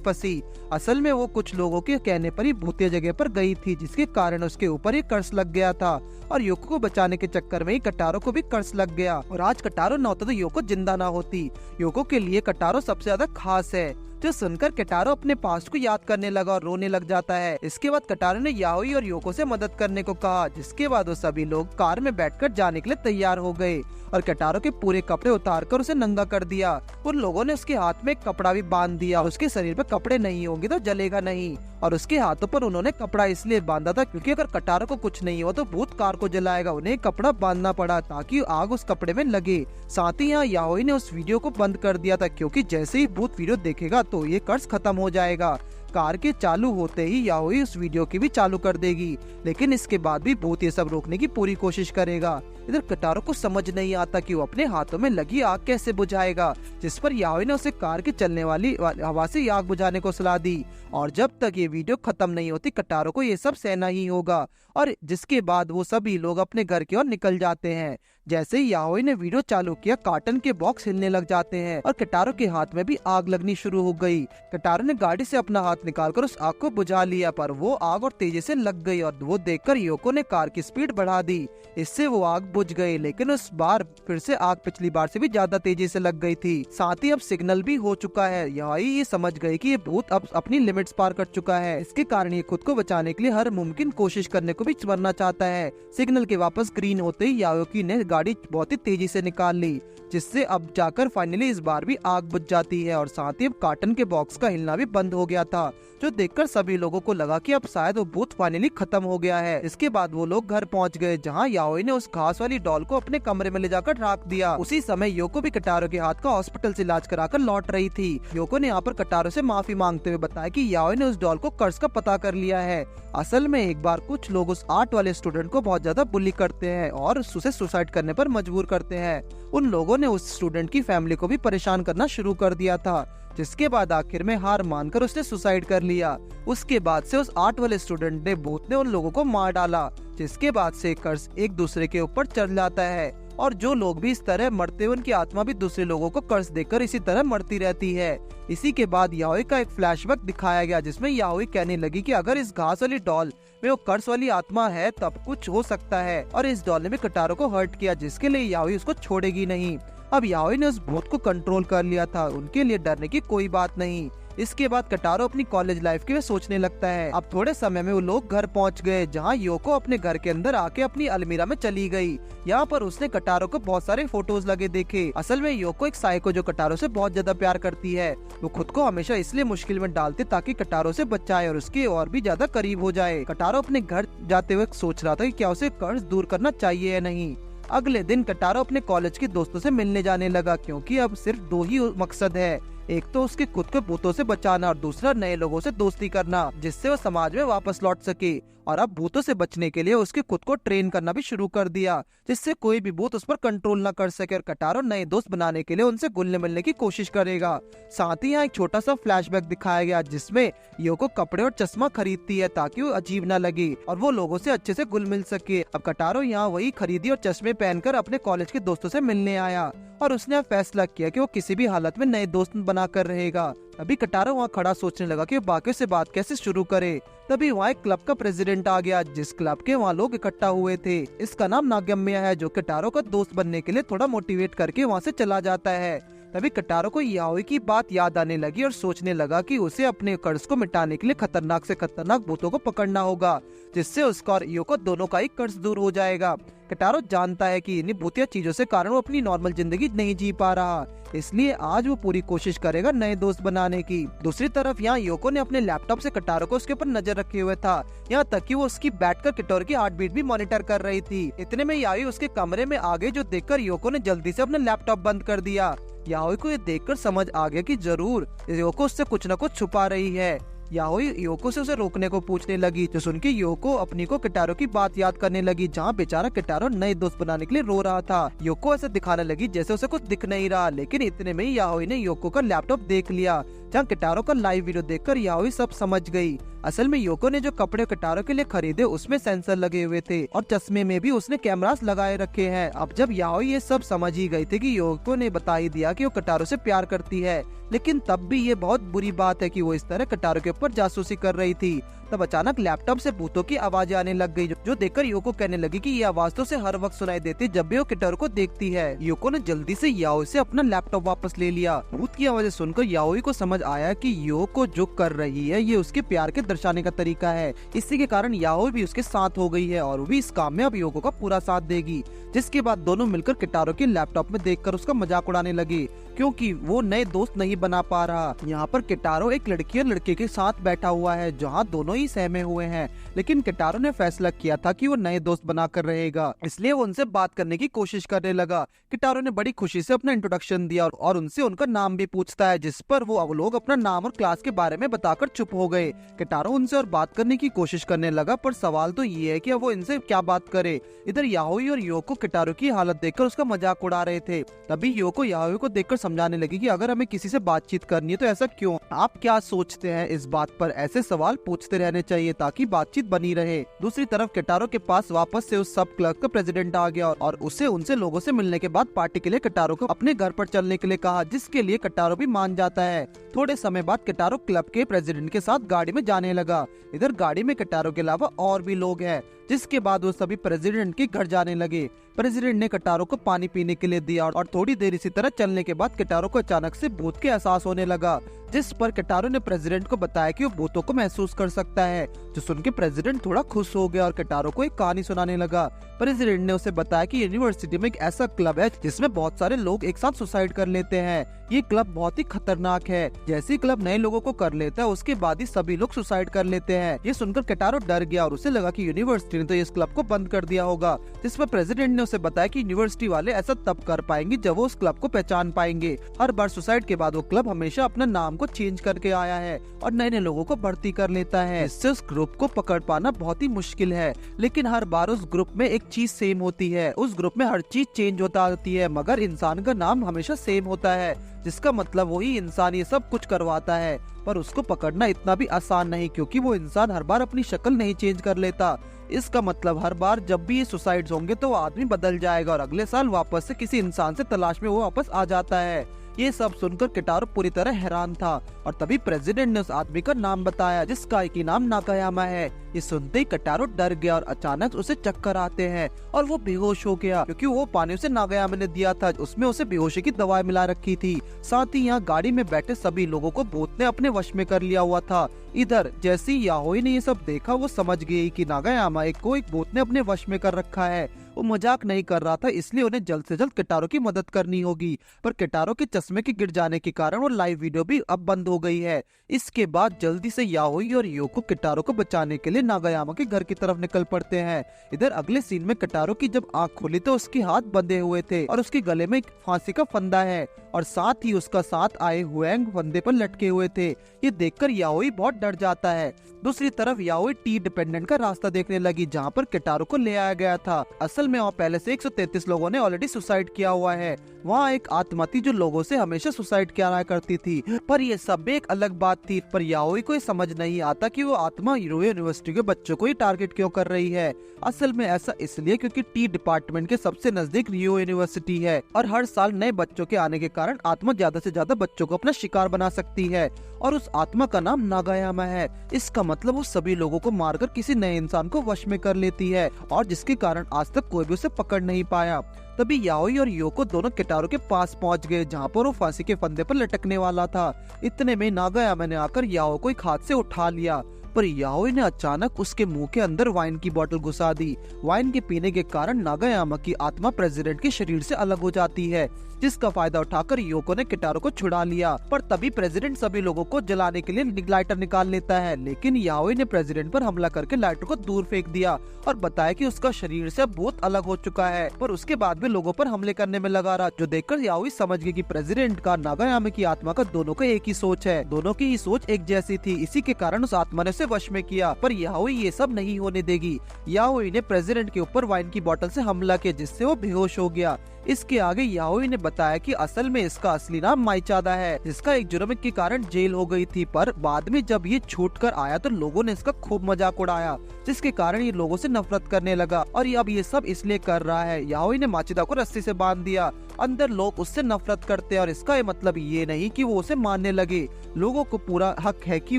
फंसी। असल में वो कुछ लोगों के कहने पर ही भूतिया जगह पर गई थी जिसके कारण उसके ऊपर ही कर्स लग गया था और योको को बचाने के चक्कर में ही कटारो को भी कर्स लग गया। और आज कटारो न होता तो योको जिंदा ना होती। योको के लिए कटारो सबसे ज्यादा खास है। जो सुनकर कटारो अपने पास्ट को याद करने लगा और रोने लग जाता है। इसके बाद कटारो ने याओई और योको से मदद करने को कहा जिसके बाद वो सभी लोग कार में बैठकर जाने के लिए तैयार हो गए और कटारो के पूरे कपड़े उतारकर उसे नंगा कर दिया। उन लोगों ने उसके हाथ में एक कपड़ा भी बांध दिया। उसके शरीर पे कपड़े नहीं होंगे तो जलेगा नहीं और उसके हाथों पर उन्होंने कपड़ा इसलिए बांधा था क्योंकि अगर कटारो को कुछ नहीं हुआ तो भूत कार को जलाएगा। उन्हें कपड़ा बांधना पड़ा ताकि आग उस कपड़े में लगे। साथ ही यहाँ याओई ने उस वीडियो को बंद कर दिया था क्योंकि जैसे ही भूत वीडियो देखेगा तो ये कर्स खत्म हो जाएगा। कार के चालू होते ही याओई उस वीडियो की भी चालू कर देगी लेकिन इसके बाद भी भूत ये सब रोकने की पूरी कोशिश करेगा। इधर कटारो को समझ नहीं आता कि वो अपने हाथों में लगी आग कैसे बुझाएगा, जिस पर याओई ने उसे कार के चलने वाली हवा से आग बुझाने को सलाह दी। और जब तक ये वीडियो खत्म नहीं होती कटारो को ये सब सहना ही होगा और जिसके बाद वो सभी लोग अपने घर की ओर निकल जाते हैं। जैसे ही याओई ने वीडियो चालू किया कार्टन के बॉक्स हिलने लग जाते हैं और कटारो के हाथ में भी आग लगनी शुरू हो गई। कटारो ने गाड़ी से अपना हाथ निकालकर उस आग को बुझा लिया पर वो आग और तेजी से लग गई और वो देखकर योको ने कार की स्पीड बढ़ा दी। इससे वो आग बुझ गई लेकिन उस बार फिर से आग पिछली बार से भी ज्यादा तेजी से लग गई थी। साथ ही अब सिग्नल भी हो चुका है। याओई ये समझ गई कि ये भूत अब अपनी लिमिट्स पार कर चुका है। इसके कारण ये खुद को बचाने के लिए हर मुमकिन कोशिश करने को भी मरना चाहता है। सिग्नल के वापस ग्रीन होते ही याओकी ने गाड़ी बहुत ही तेजी से निकाल ली जिससे अब जाकर फाइनली इस बार भी आग बुझ जाती है और साथ ही अब कार्टन के बॉक्स का हिलना भी बंद हो गया था जो देखकर सभी लोगों को लगा कि अब शायद वो भूत फाइनली खत्म हो गया है। इसके बाद वो लोग घर पहुंच गए जहां याओई ने उस घास वाली डॉल को अपने कमरे में ले जाकर रख दिया। उसी समय योको भी कटारो के हाथ का हॉस्पिटल से इलाज कराकर लौट रही थी। योको ने यहाँ पर कटारो से माफी मांगते हुए बताया कि याओई ने उस डॉल को कर्स का पता कर लिया है। असल में एक बार कुछ लोग उस आर्ट वाले स्टूडेंट को बहुत ज्यादा बुली करते हैं और उसे सुसाइड करने पर मजबूर करते हैं। उन लोगों ने उस स्टूडेंट की फैमिली को भी परेशान करना शुरू कर दिया था जिसके बाद आखिर में हार मानकर उसने सुसाइड कर लिया। उसके बाद से उस आर्ट वाले स्टूडेंट ने भूत ने उन लोगों को मार डाला जिसके बाद से कर्स एक दूसरे के ऊपर चढ़ जाता है और जो लोग भी इस तरह मरते हैं उनकी आत्मा भी दूसरे लोगों को कर्स देकर इसी तरह मरती रहती है। इसी के बाद याओई का एक फ्लैशबैक दिखाया गया जिसमें याओई कहने लगी कि अगर इस घास वाली डॉल में वो कर्स वाली आत्मा है तब कुछ हो सकता है और इस डॉल ने भी कटारो को हर्ट किया जिसके लिए याओई उसको छोड़ेगी नहीं। अब याओई ने उस भूत को कंट्रोल कर लिया था, उनके लिए डरने की कोई बात नहीं। इसके बाद कटारो अपनी कॉलेज लाइफ के लिए सोचने लगता है। अब थोड़े समय में वो लोग घर पहुंच गए जहां योको अपने घर के अंदर आके अपनी अलमीरा में चली गई। यहाँ पर उसने कटारो को बहुत सारे फोटोज लगे देखे। असल में योको एक साइको जो कटारो से बहुत ज्यादा प्यार करती है। वो खुद को हमेशा इसलिए मुश्किल में डालती ताकि कटारो से बचाए और उसके और भी ज्यादा करीब हो जाए। कटारो अपने घर जाते हुए सोच रहा था कि क्या उसे कर्ज दूर करना चाहिए या नहीं। अगले दिन कटारो अपने कॉलेज के दोस्तों से मिलने जाने लगा क्योंकि अब सिर्फ दो ही मकसद है, एक तो उसके खुद को भूतों से बचाना और दूसरा नए लोगों से दोस्ती करना जिससे वो समाज में वापस लौट सके। और अब भूतों से बचने के लिए उसके खुद को ट्रेन करना भी शुरू कर दिया जिससे कोई भी भूत उस पर कंट्रोल न कर सके। और कटारो नए दोस्त बनाने के लिए उनसे घुलने मिलने की कोशिश करेगा। साथ ही यहाँ एक छोटा सा फ्लैशबैक दिखाया गया जिसमें योको कपड़े और चश्मा खरीदती है ताकि वो अजीब न लगे और वो लोगों से अच्छे से घुल मिल सके। अब कटारो यहाँ वही खरीदी और चश्मे पहनकर अपने कॉलेज के दोस्तों से मिलने आया और उसने फैसला किया कि वो किसी भी हालत में नए दोस्त बनाकर रहेगा। अभी कटारो वहाँ खड़ा सोचने लगा कि वो बाकियों से बात कैसे शुरू करे। तभी वहाँ एक क्लब का प्रेसिडेंट आ गया जिस क्लब के वहाँ लोग इकट्ठा हुए थे। इसका नाम नागम्य है जो कटारो का दोस्त बनने के लिए थोड़ा मोटिवेट करके वहाँ से चला जाता है। तभी कटारो को याओई की बात याद आने लगी और सोचने लगा कि उसे अपने कर्ज को मिटाने के लिए खतरनाक से खतरनाक भूतों को पकड़ना होगा जिससे उसका और योको दोनों का ही कर्ज दूर हो जाएगा। कटारो जानता है कि इन्हीं भूतिया चीजों से कारण वो अपनी नॉर्मल जिंदगी नहीं जी पा रहा, इसलिए आज वो पूरी कोशिश करेगा नए दोस्त बनाने की। दूसरी तरफ यहाँ योको ने अपने लैपटॉप से कटारो को उसके ऊपर नजर रखे हुए था, यहाँ तक कि वो उसकी बैठकर कटारो की हार्ट बीट भी मॉनिटर कर रही थी। इतने में याओई उसके कमरे में आ गई जो देखकर योको ने जल्दी से अपना लैपटॉप बंद कर दिया। याओई को ये देखकर समझ आ गया कि जरूर योको उससे कुछ न कुछ छुपा रही है। याओई योको से उसे रोकने को पूछने लगी जो सुन के योको अपनी को किटारो की बात याद करने लगी जहाँ बेचारा किटारो नए दोस्त बनाने के लिए रो रहा था। योको ऐसे दिखाने लगी जैसे उसे कुछ दिख नहीं रहा, लेकिन इतने में ही याओई ने योको का लैपटॉप देख लिया जहाँ किटारो का लाइव वीडियो देखकर याओई सब समझ गई। असल में योको ने जो कपड़े किटारो के लिए खरीदे उसमें सेंसर लगे हुए थे और चश्मे में भी उसने कैमरास लगाए रखे हैं। अब जब याओई ये सब समझ ही गई थी कि योको ने बता ही दिया कि वो किटारो से प्यार करती है, लेकिन तब भी ये बहुत बुरी बात है कि वो इस तरह किटारो के ऊपर जासूसी कर रही थी। तब अचानक लैपटॉप से भूतों की आवाजें आने लग गई जो देखकर योको कहने लगी कि ये आवाज तो उसे हर वक्त सुनाई देती जब भी वो किटारो को देखती है। योको ने जल्दी से याओई से अपना लैपटॉप वापस ले लिया। भूत की आवाजें सुनकर याओई को समझ आया कि योको जो कर रही है ये उसके प्यार के दर्शाने का तरीका है। इसी के कारण याओई भी उसके साथ हो गई है और वो भी इस काम में अब योको का पूरा साथ देगी। जिसके बाद दोनों मिलकर किटारो के लैपटॉप में देखकर उसका मजाक उड़ाने लगे क्योंकि वो नए दोस्त नहीं बना पा रहा। यहाँ पर किटारो एक लड़की और लड़के के साथ बैठा हुआ है जहाँ दोनों ही सहमे हुए हैं, लेकिन किटारो ने फैसला किया था कि वो नए दोस्त बनाकर रहेगा, इसलिए वो उनसे बात करने की कोशिश करने लगा। किटारो ने बड़ी खुशी से अपना इंट्रोडक्शन दिया और उनसे उनका नाम भी पूछता है, जिस पर वो लोग अपना नाम और क्लास के बारे में बताकर चुप हो गए। किटारो उनसे और बात करने की कोशिश करने लगा, पर सवाल तो ये है कि अब वो इनसे क्या बात करे। इधर याओई और योको किटारो की हालत देखकर उसका मजाक उड़ा रहे थे। तभी योको याओई को देखकर समझाने लगी कि अगर हमें किसी से बातचीत करनी है तो ऐसा क्यों, आप क्या सोचते हैं इस बात पर, ऐसे सवाल पूछते रहने चाहिए ताकि बातचीत बनी रहे। दूसरी तरफ किटारो के पास वापस से उस सब क्लब का प्रेसिडेंट आ गया और उसे उनसे लोगों से मिलने के बाद पार्टी के लिए किटारो को अपने घर पर चलने के लिए कहा, जिसके लिए किटारो भी मान जाता है। थोड़े समय बाद किटारो क्लब के प्रेसिडेंट के साथ गाड़ी में जाने लगा। इधर गाड़ी में किटारो के अलावा और भी लोग हैं, जिसके बाद वो सभी प्रेसिडेंट के घर जाने लगे। प्रेसिडेंट ने किटारो को पानी पीने के लिए दिया और थोड़ी देर इसी तरह चलने के बाद किटारो को अचानक से भूत के एहसास होने लगा, जिस पर किटारो ने प्रेसिडेंट को बताया कि वो भूतों को महसूस कर सकता है। जो सुन के प्रेसिडेंट थोड़ा खुश हो गया और किटारो को एक कहानी सुनाने लगा। प्रेसिडेंट ने उसे बताया कि यूनिवर्सिटी में एक ऐसा क्लब है जिसमें बहुत सारे लोग एक साथ सुसाइड कर लेते हैं। ये क्लब बहुत ही खतरनाक है, जैसे ही क्लब नए लोगों को कर लेता है उसके बाद ही सभी लोग सुसाइड कर लेते हैं। ये सुनकर किटारो डर गया और उसे लगा कि यूनिवर्सिटी ने तो इस क्लब को बंद कर दिया होगा, जिस पर प्रेसिडेंट ने उसे बताया कि यूनिवर्सिटी वाले ऐसा तब कर पाएंगे जब वो उस क्लब को पहचान पाएंगे। हर बार सुसाइड के बाद वो क्लब हमेशा अपना नाम को चेंज करके आया है और नए नए लोगों को भर्ती कर लेता है। इससे उस ग्रुप को पकड़ पाना बहुत ही मुश्किल है, लेकिन हर बार उस ग्रुप में एक चीज सेम होती है। उस ग्रुप में हर चीज चेंज होता रहती है मगर इंसान का नाम हमेशा सेम होता है, जिसका मतलब वही इंसान ये सब कुछ करवाता है। पर उसको पकड़ना इतना भी आसान नहीं क्योंकि वो इंसान हर बार अपनी शक्ल नहीं चेंज कर लेता। इसका मतलब हर बार जब भी ये सुसाइड्स होंगे तो वो आदमी बदल जाएगा और अगले साल वापस से किसी इंसान से तलाश में वो वापस आ जाता है। ये सब सुनकर किटारो पूरी तरह हैरान था और तभी प्रेसिडेंट ने उस आदमी का नाम बताया जिसका की नाम नाकायामा है। ये सुनते ही किटारो डर गया और अचानक उसे चक्कर आते हैं और वो बेहोश हो गया क्योंकि वो पानी उसे नाकायामा ने दिया था, उसमें उसे बेहोशी की दवाई मिला रखी थी। साथ ही यहाँ गाड़ी में बैठे सभी लोगों को भूत ने अपने वश में कर लिया हुआ था। इधर जैसे ही याओई ने ये सब देखा वो समझ गई कि नागायामा को एक भूत ने अपने वश में कर रखा है। वो मजाक नहीं कर रहा था, इसलिए उन्हें जल्द से जल्द किटारो की मदद करनी होगी। पर किटारो के चश्मे के गिर जाने के कारण वो लाइव वीडियो भी अब बंद हो गई है। इसके बाद जल्दी से याओई और योको किटारो को बचाने के लिए लिए नागायामा के घर की तरफ निकल पड़ते हैं। इधर अगले सीन में किटारो की जब आंख खुली तो उसके हाथ बंधे हुए थे और उसके गले में एक फांसी का फंदा है और साथ ही उसका साथ आए हुएंग फंदे पर लटके हुए थे। ये देखकर याओई बहुत डर जाता है। दूसरी तरफ याओई टी डिपेंडेंट का रास्ता देखने लगी जहाँ पर किटारो को ले आया गया था। असल में वहाँ पहले से 133 लोगों ने ऑलरेडी सुसाइड किया हुआ है। वहाँ एक आत्मा थी जो लोगों से हमेशा सुसाइड किया करती थी, पर ये सब एक अलग बात थी। पर याओई को ये समझ नहीं आता कि वो आत्मा यूरो यूनिवर्सिटी के बच्चों को ही टारगेट क्यों कर रही है। असल में ऐसा इसलिए क्योंकि टी डिपार्टमेंट के सबसे नजदीक रियो यूनिवर्सिटी है और हर साल नए बच्चों के आने के कारण आत्मा ज्यादा से ज्यादा बच्चों को अपना शिकार बना सकती है और उस आत्मा का नाम नागायामा है। इसका मतलब वो सभी लोगों को मारकर किसी नए इंसान को वश में कर लेती है और जिसके कारण आज तक कोई भी उसे पकड़ नहीं पाया। तभी याओई और योको दोनों किटारो के पास पहुंच गए जहां पर वो फांसी के फंदे पर लटकने वाला था। इतने में नागायामा ने आकर याओ को एक हाथ से उठा लिया, पर याओई ने अचानक उसके मुंह के अंदर वाइन की बोतल घुसा दी। वाइन के पीने के कारण नागायामा की आत्मा प्रेसिडेंट के शरीर से अलग हो जाती है, जिसका फायदा उठाकर योको ने किटारो को छुड़ा लिया। पर तभी प्रेसिडेंट सभी लोगों को जलाने के लिए लाइटर निकाल लेता है, लेकिन याओई ने प्रेसिडेंट पर हमला करके लाइटर को दूर फेंक दिया और बताया कि उसका शरीर से अब बहुत अलग हो चुका है। पर उसके बाद भी लोगों पर हमले करने में लगा रहा, जो देखकर याओई समझ गई कि प्रेसिडेंट का नागायामा की आत्मा का दोनों का एक ही सोच है। दोनों की ही सोच एक जैसी थी, इसी के कारण उस आत्मा ने उसे वश में किया। पर याओई ये सब नहीं होने देगी। याओई ने प्रेसिडेंट के ऊपर वाइन की बोतल से हमला किया, जिससे वो बेहोश हो गया। इसके आगे याओई ने बताया कि असल में इसका असली नाम माइचादा है, जिसका एक जुर्म के कारण जेल हो गई थी। पर बाद में जब ये छूट कर आया तो लोगों ने इसका खूब मजाक उड़ाया, जिसके कारण ये लोगों से नफरत करने लगा और ये अब ये सब इसलिए कर रहा है। याओई ने माचिदा को रस्सी से बांध दिया। अंदर लोग उससे नफरत करते हैं और इसका ये मतलब ये नहीं कि वो उसे मारने लगे। लोगों को पूरा हक है कि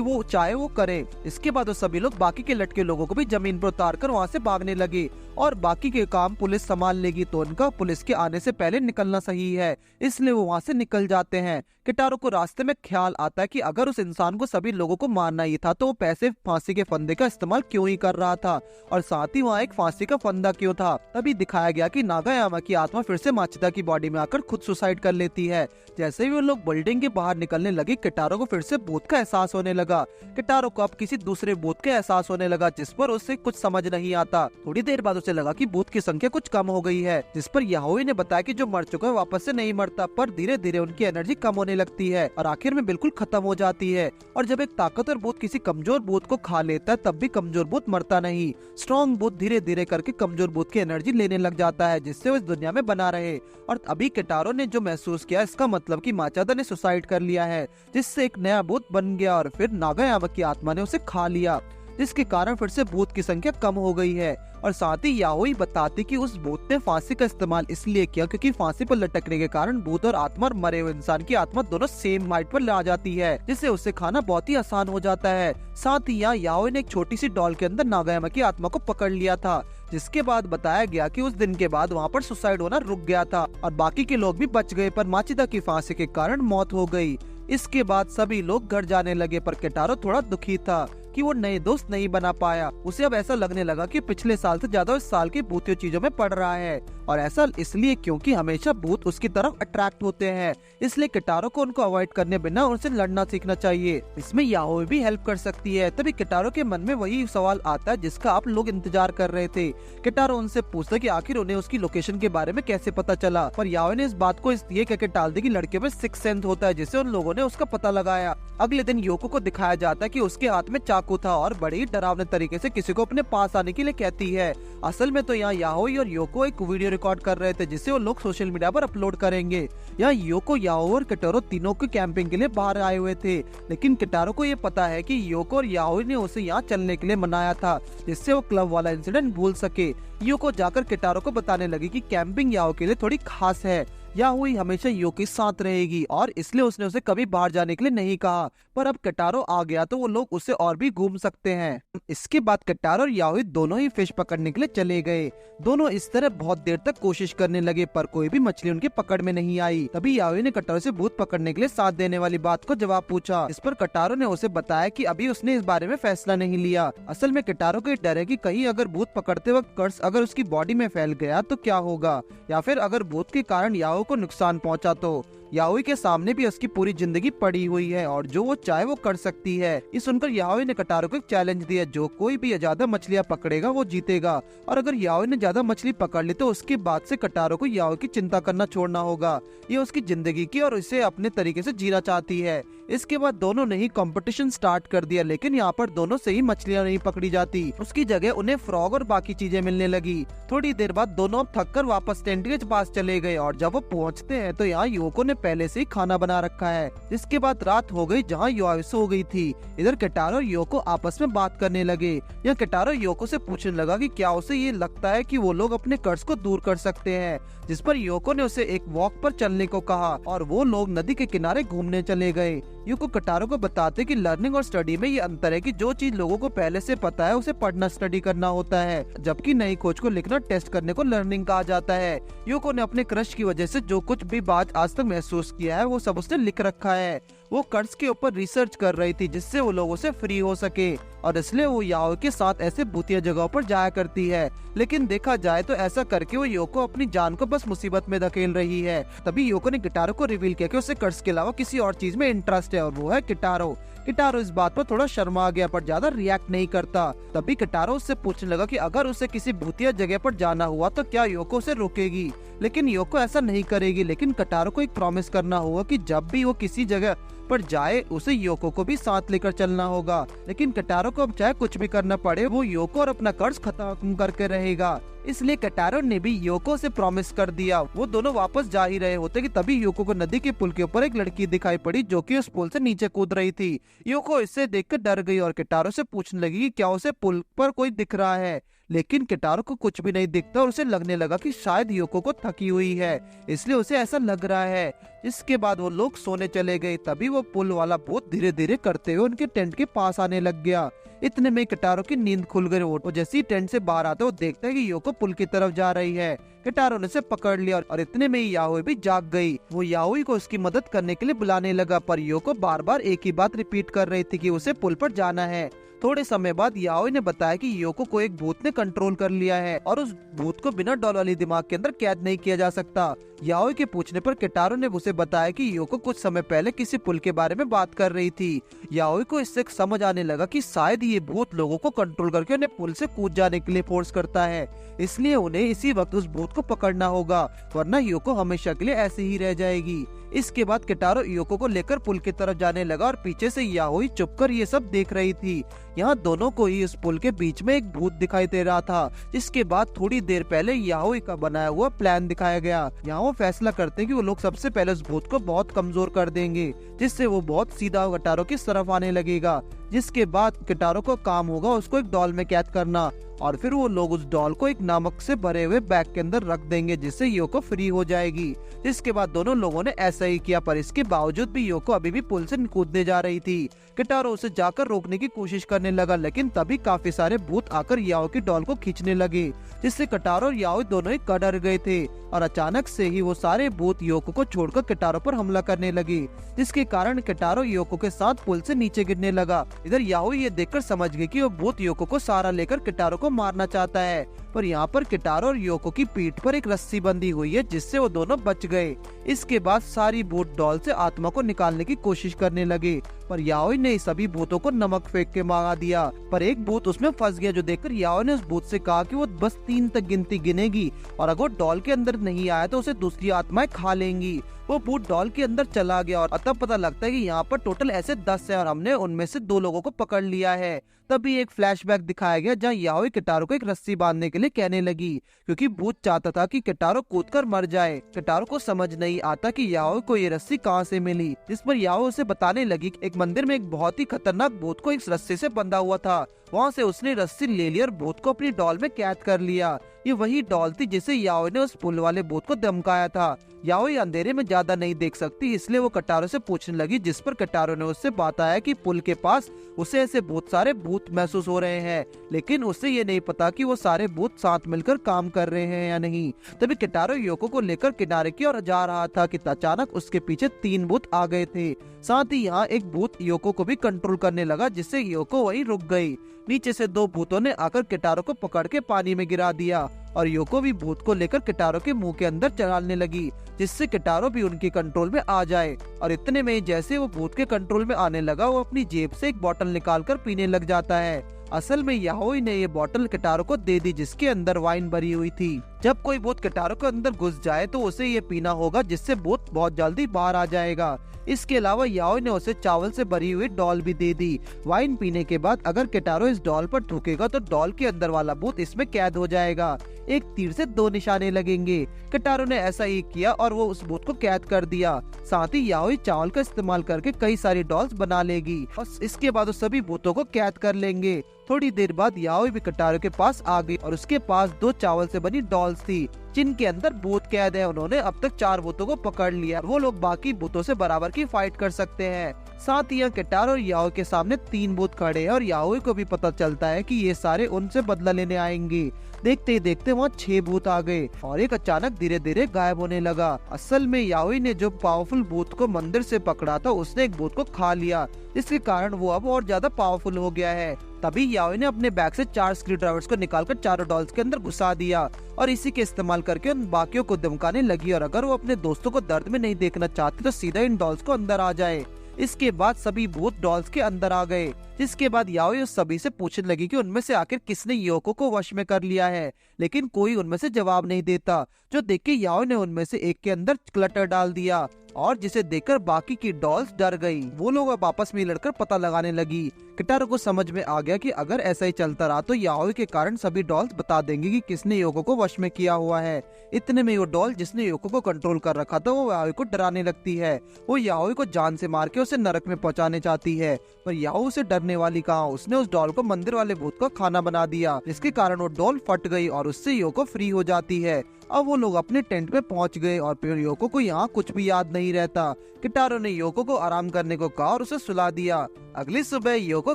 वो चाहे वो करे। इसके बाद वो सभी लोग बाकी के लटके लोगों को भी जमीन पर उतार कर वहाँ से भागने लगे और बाकी के काम पुलिस संभाल लेगी, तो उनका पुलिस के आने से पहले निकलना सही है, इसलिए वो वहाँ से निकल जाते हैं। किटारो को रास्ते में ख्याल आता है कि अगर उस इंसान को सभी लोगों को मारना ही था तो वो पैसे फांसी के फंदे का इस्तेमाल क्यों ही कर रहा था और साथ ही वहाँ एक फांसी का फंदा क्यों था। तभी दिखाया गया कि नागायामा की आत्मा फिर से माचिदा की बॉडी में आकर खुद सुसाइड कर लेती है। जैसे ही वो लोग बिल्डिंग के बाहर निकलने लगे, किटारो को फिर से भूत का एहसास होने लगा। किटारो को अब किसी दूसरे भूत का एहसास होने लगा, जिस पर उसे कुछ समझ नहीं आता। थोड़ी देर बाद उसे लगा कि भूत की संख्या कुछ कम हो गई है, जिस पर याओई ने बताया कि जो मर चुका है वापस से नहीं मरता, पर धीरे धीरे उनकी एनर्जी कम होने लगती है और आखिर में बिल्कुल खत्म हो जाती है। और जब एक ताकतवर भूत किसी कमजोर भूत को खा लेता है तब भी कमजोर भूत मरता नहीं। स्ट्रॉन्ग भूत धीरे धीरे करके कमजोर भूत की एनर्जी लेने लग जाता है, जिससे वो इस दुनिया में बना रहे। और अभी किटारो ने जो महसूस किया, इसका मतलब कि माचादा ने सुसाइड कर लिया है, जिससे एक नया भूत बन गया और फिर नागायामा की आत्मा ने उसे खा लिया, जिसके कारण फिर से भूत की संख्या कम हो गई है। और साथ ही याओई बताती कि उस भूत ने फांसी का इस्तेमाल इसलिए किया क्योंकि फांसी पर लटकने के कारण भूत और आत्मा और मरे हुए इंसान की आत्मा दोनों सेम हाइट पर आ जाती है, जिससे उसे खाना बहुत ही आसान हो जाता है। साथ ही यहाँ याओई ने एक छोटी सी डॉल के अंदर नागायामा की आत्मा को पकड़ लिया था, जिसके बाद बताया गया कि उस दिन के बाद वहाँ पर सुसाइड होना रुक गया था और बाकी के लोग भी बच गए, पर माचिदा की फांसी के कारण मौत हो गई। इसके बाद सभी लोग घर जाने लगे, पर किटारो थोड़ा दुखी था कि वो नए दोस्त नहीं बना पाया। उसे अब ऐसा लगने लगा कि पिछले साल से ज्यादा इस साल की भूतियों चीजों में पड़ रहा है, और ऐसा इसलिए क्योंकि हमेशा भूत उसकी तरफ अट्रैक्ट होते हैं। इसलिए किटारो को उनको अवॉइड करने बिना उनसे लड़ना सीखना चाहिए। इसमें याओई भी हेल्प कर सकती है। तभी किटारो के मन में वही सवाल आता है जिसका आप लोग इंतजार कर रहे थे। किटारो उनसे पूछता कि आखिर उन्हें उसकी लोकेशन के बारे में कैसे पता चला, पर याओई ने इस बात को ये कहकर टाल दी कि लड़के में सिक्स सेंस होता है, जिससे उन लोगों ने उसका पता लगाया। अगले दिन योको को दिखाया जाता है कि उसके हाथ में चाकू था और बड़ी ही डरावने तरीके से किसी को अपने पास आने के लिए कहती है। असल में तो यहाँ याओई और योको एक वीडियो रिकॉर्ड कर रहे थे, जिसे वो लोग सोशल मीडिया पर अपलोड करेंगे। यहाँ योको, याओ और किटारो तीनों को कैंपिंग के लिए बाहर आए हुए थे, लेकिन किटारो को ये पता है कि योको और याओई ने उसे यहाँ चलने के लिए मनाया था, जिससे वो क्लब वाला इंसिडेंट भूल सके। योको जाकर किटारो को बताने लगी कि कैंपिंग याओ के लिए थोड़ी खास है, याओई हमेशा यो के साथ रहेगी और इसलिए उसने उसे कभी बाहर जाने के लिए नहीं कहा। पर अब किटारो आ गया तो वो लोग उसे और भी घूम सकते हैं। इसके बाद किटारो और याओई दोनों ही फिश पकड़ने के लिए चले गए। दोनों इस तरह बहुत देर तक कोशिश करने लगे, पर कोई भी मछली उनके पकड़ में नहीं आई। तभी याओई ने किटारो से भूत पकड़ने के लिए साथ देने वाली बात को जवाब पूछा। इस पर किटारो ने उसे बताया कि अभी उसने इस बारे में फैसला नहीं लिया। असल में किटारो को डर है कि कहीं अगर भूत पकड़ते वक्त कर्स अगर उसकी बॉडी में फैल गया तो क्या होगा, या फिर अगर भूत के कारण याओ को नुकसान पहुंचा तो। याओई के सामने भी उसकी पूरी जिंदगी पड़ी हुई है और जो वो चाहे वो कर सकती है। ये सुनकर याओई ने कटारो को एक चैलेंज दिया, जो कोई भी ज्यादा मछलियां पकड़ेगा वो जीतेगा, और अगर याओई ने ज्यादा मछली पकड़ ली तो उसके बाद से कटारो को याओई की चिंता करना छोड़ना होगा। ये उसकी जिंदगी की और इसे अपने तरीके से जीना चाहती है। इसके बाद दोनों ने ही कंपटीशन स्टार्ट कर दिया, लेकिन यहाँ पर दोनों से ही मछलियां नहीं पकड़ी जाती, उसकी जगह उन्हें फ्रॉग और बाकी चीजें मिलने लगी। थोड़ी देर बाद दोनों अब थककर वापस टेंट के पास चले गए और जब वो पहुँचते हैं तो यहाँ योको ने पहले से ही खाना बना रखा है। जिसके बाद रात हो गई जहाँ याओई सो गई थी। इधर केटारो और योको आपस में बात करने लगे। यहाँ केटारो योको से पूछने लगा कि क्या उसे ये लगता है कि वो लोग अपने कर्ज को दूर कर सकते हैं, जिस पर योको ने उसे एक वॉक पर चलने को कहा और वो लोग नदी के किनारे घूमने चले गए। योको कटारो को बताते कि लर्निंग और स्टडी में ये अंतर है कि जो चीज लोगों को पहले से पता है उसे पढ़ना स्टडी करना होता है, जबकि नई खोज को लिखना टेस्ट करने को लर्निंग कहा जाता है। योको ने अपने क्रश की वजह से जो कुछ भी बात आज तक महसूस किया है वो सब उसने लिख रखा है। वो कर्ज के ऊपर रिसर्च कर रही थी जिससे वो लोगों से फ्री हो सके, और इसलिए वो याओ के साथ ऐसे भूतिया जगहों पर जाया करती है। लेकिन देखा जाए तो ऐसा करके वो योको अपनी जान को बस मुसीबत में धकेल रही है। तभी योको ने गिटारो को रिवील किया कि उसे कर्ज के अलावा किसी और चीज में इंटरेस्ट है और वो है गिटारो। गिटारो इस बात पर थोड़ा शर्मा गया पर ज्यादा रिएक्ट नहीं करता। तभी गिटारो उससे पूछने लगा कि अगर उसे किसी भूतिया जगह पर जाना हुआ तो क्या योको उसे रोकेगी, लेकिन योको ऐसा नहीं करेगी। लेकिन गिटारो को एक प्रॉमिस करना होगा कि जब भी वो किसी जगह पर जाए उसे योको को भी साथ लेकर चलना होगा। लेकिन कटारो को अब चाहे कुछ भी करना पड़े वो योको और अपना कर्ज खत्म करके रहेगा। इसलिए कटारो ने भी योको से प्रॉमिस कर दिया। वो दोनों वापस जा ही रहे होते कि तभी योको को नदी के पुल के ऊपर एक लड़की दिखाई पड़ी जो कि उस पुल से नीचे कूद रही थी। योको इससे देखकर डर गई और कटारो से पूछने लगी कि क्या उसे पुल पर कोई दिख रहा है, लेकिन कटारो को कुछ भी नहीं दिखता और उसे लगने लगा कि शायद योको को थकी हुई है, इसलिए उसे ऐसा लग रहा है। इसके बाद वो लोग सोने चले गए। तभी वो पुल वाला भूत धीरे धीरे करते हुए उनके टेंट के पास आने लग गया। इतने में कटारो की नींद खुल गई। वो जैसे ही टेंट से बाहर आते वो देखते हैं कि योको पुल की तरफ जा रही है। कटारो ने उसे पकड़ लिया और इतने में ही याओई भी जाग गई। वो याओई को उसकी मदद करने के लिए बुलाने लगा, पर योको बार बार एक ही बात रिपीट कर रही थी कि उसे पुल पर जाना है। थोड़े समय बाद याओई ने बताया कि योको को एक भूत ने कंट्रोल कर लिया है और उस भूत को बिना डॉल वाली दिमाग के अंदर कैद नहीं किया जा सकता। याओई के पूछने पर केटारो ने उसे बताया कि योको कुछ समय पहले किसी पुल के बारे में बात कर रही थी। याओई को इससे समझ आने लगा कि शायद ये भूत लोगों को कंट्रोल करके उन्हें पुल से कूद जाने के लिए फोर्स करता है, इसलिए उन्हें इसी वक्त उस भूत को पकड़ना होगा, वरना योको हमेशा के लिए ऐसे ही रह जाएगी। इसके बाद केटारो योको को लेकर पुल की तरफ जाने लगा और पीछे से याओई चुपकर ये सब देख रही थी। यहाँ दोनों को ही इस पुल के बीच में एक भूत दिखाई दे रहा था, जिसके बाद थोड़ी देर पहले याओई का बनाया हुआ प्लान दिखाया गया। यहाँ वो फैसला करते हैं कि वो लोग सबसे पहले उस भूत को बहुत कमजोर कर देंगे, जिससे वो बहुत सीधा कटारो की तरफ आने लगेगा। जिसके बाद कटारो को काम होगा उसको एक डॉल में कैद करना और फिर वो लोग उस डॉल को एक नमक से भरे हुए बैग के अंदर रख देंगे, जिससे योको फ्री हो जाएगी। जिसके बाद दोनों लोगों ने ऐसा ही किया, पर इसके बावजूद भी योको अभी भी पुल से कूदने जा रही थी। कटारो उसे जाकर रोकने की कोशिश करने लगा, लेकिन तभी काफी सारे भूत आकर याओ की डॉल को खींचने लगे, जिससे कटारो और याओ दोनों ही डर गए थे और अचानक से ही वो सारे भूत योको को छोड़कर कटारो पर हमला करने लगे, जिसके कारण कटारो योको के साथ पुल से नीचे गिरने लगा। इधर याओ ये देखकर समझ गई कि वो भूत योको को सहारा लेकर कटारो को मारना चाहता है, पर यहाँ पर कटारो और योको की पीठ पर एक रस्सी बंधी हुई है, जिससे वो दोनों बच गए। इसके बाद सारी भूत डॉल से आत्मा को निकालने की कोशिश करने लगे, पर याओई ने सभी भूतों को नमक फेंक के मारा दिया, पर एक भूत उसमें फंस गया, जो देखकर याओई ने उस भूत से कहा कि वो बस 3 तक गिनती गिनेगी और अगर डॉल के अंदर नहीं आया तो उसे दूसरी आत्माएं खा लेंगी। वो भूत डॉल के अंदर चला गया और तब पता लगता है कि यहाँ पर टोटल ऐसे 10 है और हमने उनमें से 2 लोगों को पकड़ लिया है। तभी एक फ्लैशबैक दिखाया गया जहाँ याओई कटारो को एक रस्सी बांधने के लिए कहने लगी, क्योंकि भूत चाहता था कि कटारो कूदकर मर जाए। कटारो को समझ नहीं आता कि याओई को ये रस्सी कहाँ से मिली, जिस पर याओई उसे बताने लगी कि एक मंदिर में एक बहुत ही खतरनाक भूत को इस रस्सी से बंधा हुआ था, वहाँ से उसने रस्सी ले ली और भूत को अपनी डॉल में कैद कर लिया। ये वही डॉल थी जिसे याओई ने उस पुल वाले भूत को धमकाया था। याओई अंधेरे में ज्यादा नहीं देख सकती, इसलिए वो कटारो से पूछने लगी, जिस पर कटारो ने उससे बताया कि पुल के पास उसे ऐसे बहुत सारे भूत महसूस हो रहे हैं, लेकिन उसे ये नहीं पता कि वो सारे भूत साथ मिलकर काम कर रहे हैं या नहीं। तभी कटारो योको को लेकर किनारे की ओर जा रहा था कि अचानक उसके पीछे 3 भूत आ गए थे। साथ ही यहाँ एक भूत योको को भी कंट्रोल करने लगा, जिससे योको वहीं रुक गई। नीचे से दो भूतों ने आकर किटारो को पकड़ के पानी में गिरा दिया और योको भी भूत को लेकर किटारो के मुंह के अंदर चलाने लगी, जिससे किटारो भी उनकी कंट्रोल में आ जाए। और इतने में जैसे वो भूत के कंट्रोल में आने लगा, वो अपनी जेब से एक बोतल निकालकर पीने लग जाता है। असल में याओई ने ये बोतल किटारो को दे दी, जिसके अंदर वाइन भरी हुई थी। जब कोई भूत किटारो के अंदर घुस जाए तो उसे ये पीना होगा, जिससे भूत बहुत जल्दी बाहर आ जाएगा। इसके अलावा याओई ने उसे चावल से भरी हुई डॉल भी दे दी। वाइन पीने के बाद अगर किटारो इस डॉल पर थूकेगा तो डॉल के अंदर वाला भूत इसमें कैद हो जाएगा। एक तीर से दो निशाने लगेंगे। किटारो ने ऐसा ही किया और वो उस भूत को कैद कर दिया। साथ ही याओई चावल का इस्तेमाल करके कई सारी डॉल्स बना लेगी और इसके बाद वो सभी भूतों को कैद कर लेंगे। थोड़ी देर बाद याओई भी किटारो के पास आ गई और उसके पास दो चावल से बनी डॉल्स थी, जिनके अंदर भूत कैद है। उन्होंने अब तक 4 भूतों को पकड़ लिया। वो लोग बाकी भूतों से बराबर की फाइट कर सकते हैं। साथ ही यहाँ किटारो और याओई के सामने 3 भूत खड़े हैं और याओई को भी पता चलता है कि ये सारे उनसे बदला लेने आएंगे। देखते ही देखते वहाँ 6 भूत आ गए और एक अचानक धीरे धीरे गायब होने लगा। असल में याओई ने जो पावरफुल भूत को मंदिर से पकड़ा था, उसने एक भूत को खा लिया, जिसके कारण वो अब और ज्यादा पावरफुल हो गया है। तभी याओई ने अपने बैग से 4 स्क्रू ड्राइवर्स को निकालकर चारों डॉल्स के अंदर घुसा दिया और इसी के इस्तेमाल करके उन बाकियों को धमकाने लगी। और अगर वो अपने दोस्तों को दर्द में नहीं देखना चाहती तो सीधा इन डॉल्स को अंदर आ जाए। इसके बाद सभी भूत डॉल्स के अंदर आ गए, जिसके बाद याओई उस सभी से पूछने लगी कि उनमें से आखिर किसने योको को वश में कर लिया है, लेकिन कोई उनमें से जवाब नहीं देता। जो देख के याओई ने उनमें से एक के अंदर क्लटर डाल दिया और जिसे देखकर बाकी की डॉल्स डर गई। वो लोग अब आपस में लड़कर पता लगाने लगी। किटारो को समझ में आ गया कि अगर ऐसा ही चलता रहा तो याओई के कारण सभी डॉल्स बता देंगे कि किसने योको को वश में किया हुआ है। इतने में वो डॉल जिसने योको को कंट्रोल कर रखा था, वो याओई को डराने लगती है। वो याओई को जान से मार के उसे नरक में पहुंचाने चाहती है, पर याओई उसे डरने वाली कहा। उसने उस डॉल को मंदिर वाले भूत का खाना बना दिया, जिसके कारण वो डॉल फट गई और उससे योको फ्री हो जाती है। अब वो लोग अपने टेंट में पहुंच गए और फिर योको को यहाँ कुछ भी याद नहीं रहता। किटारो ने योको को आराम करने को कहा और उसे सुला दिया। अगली सुबह योको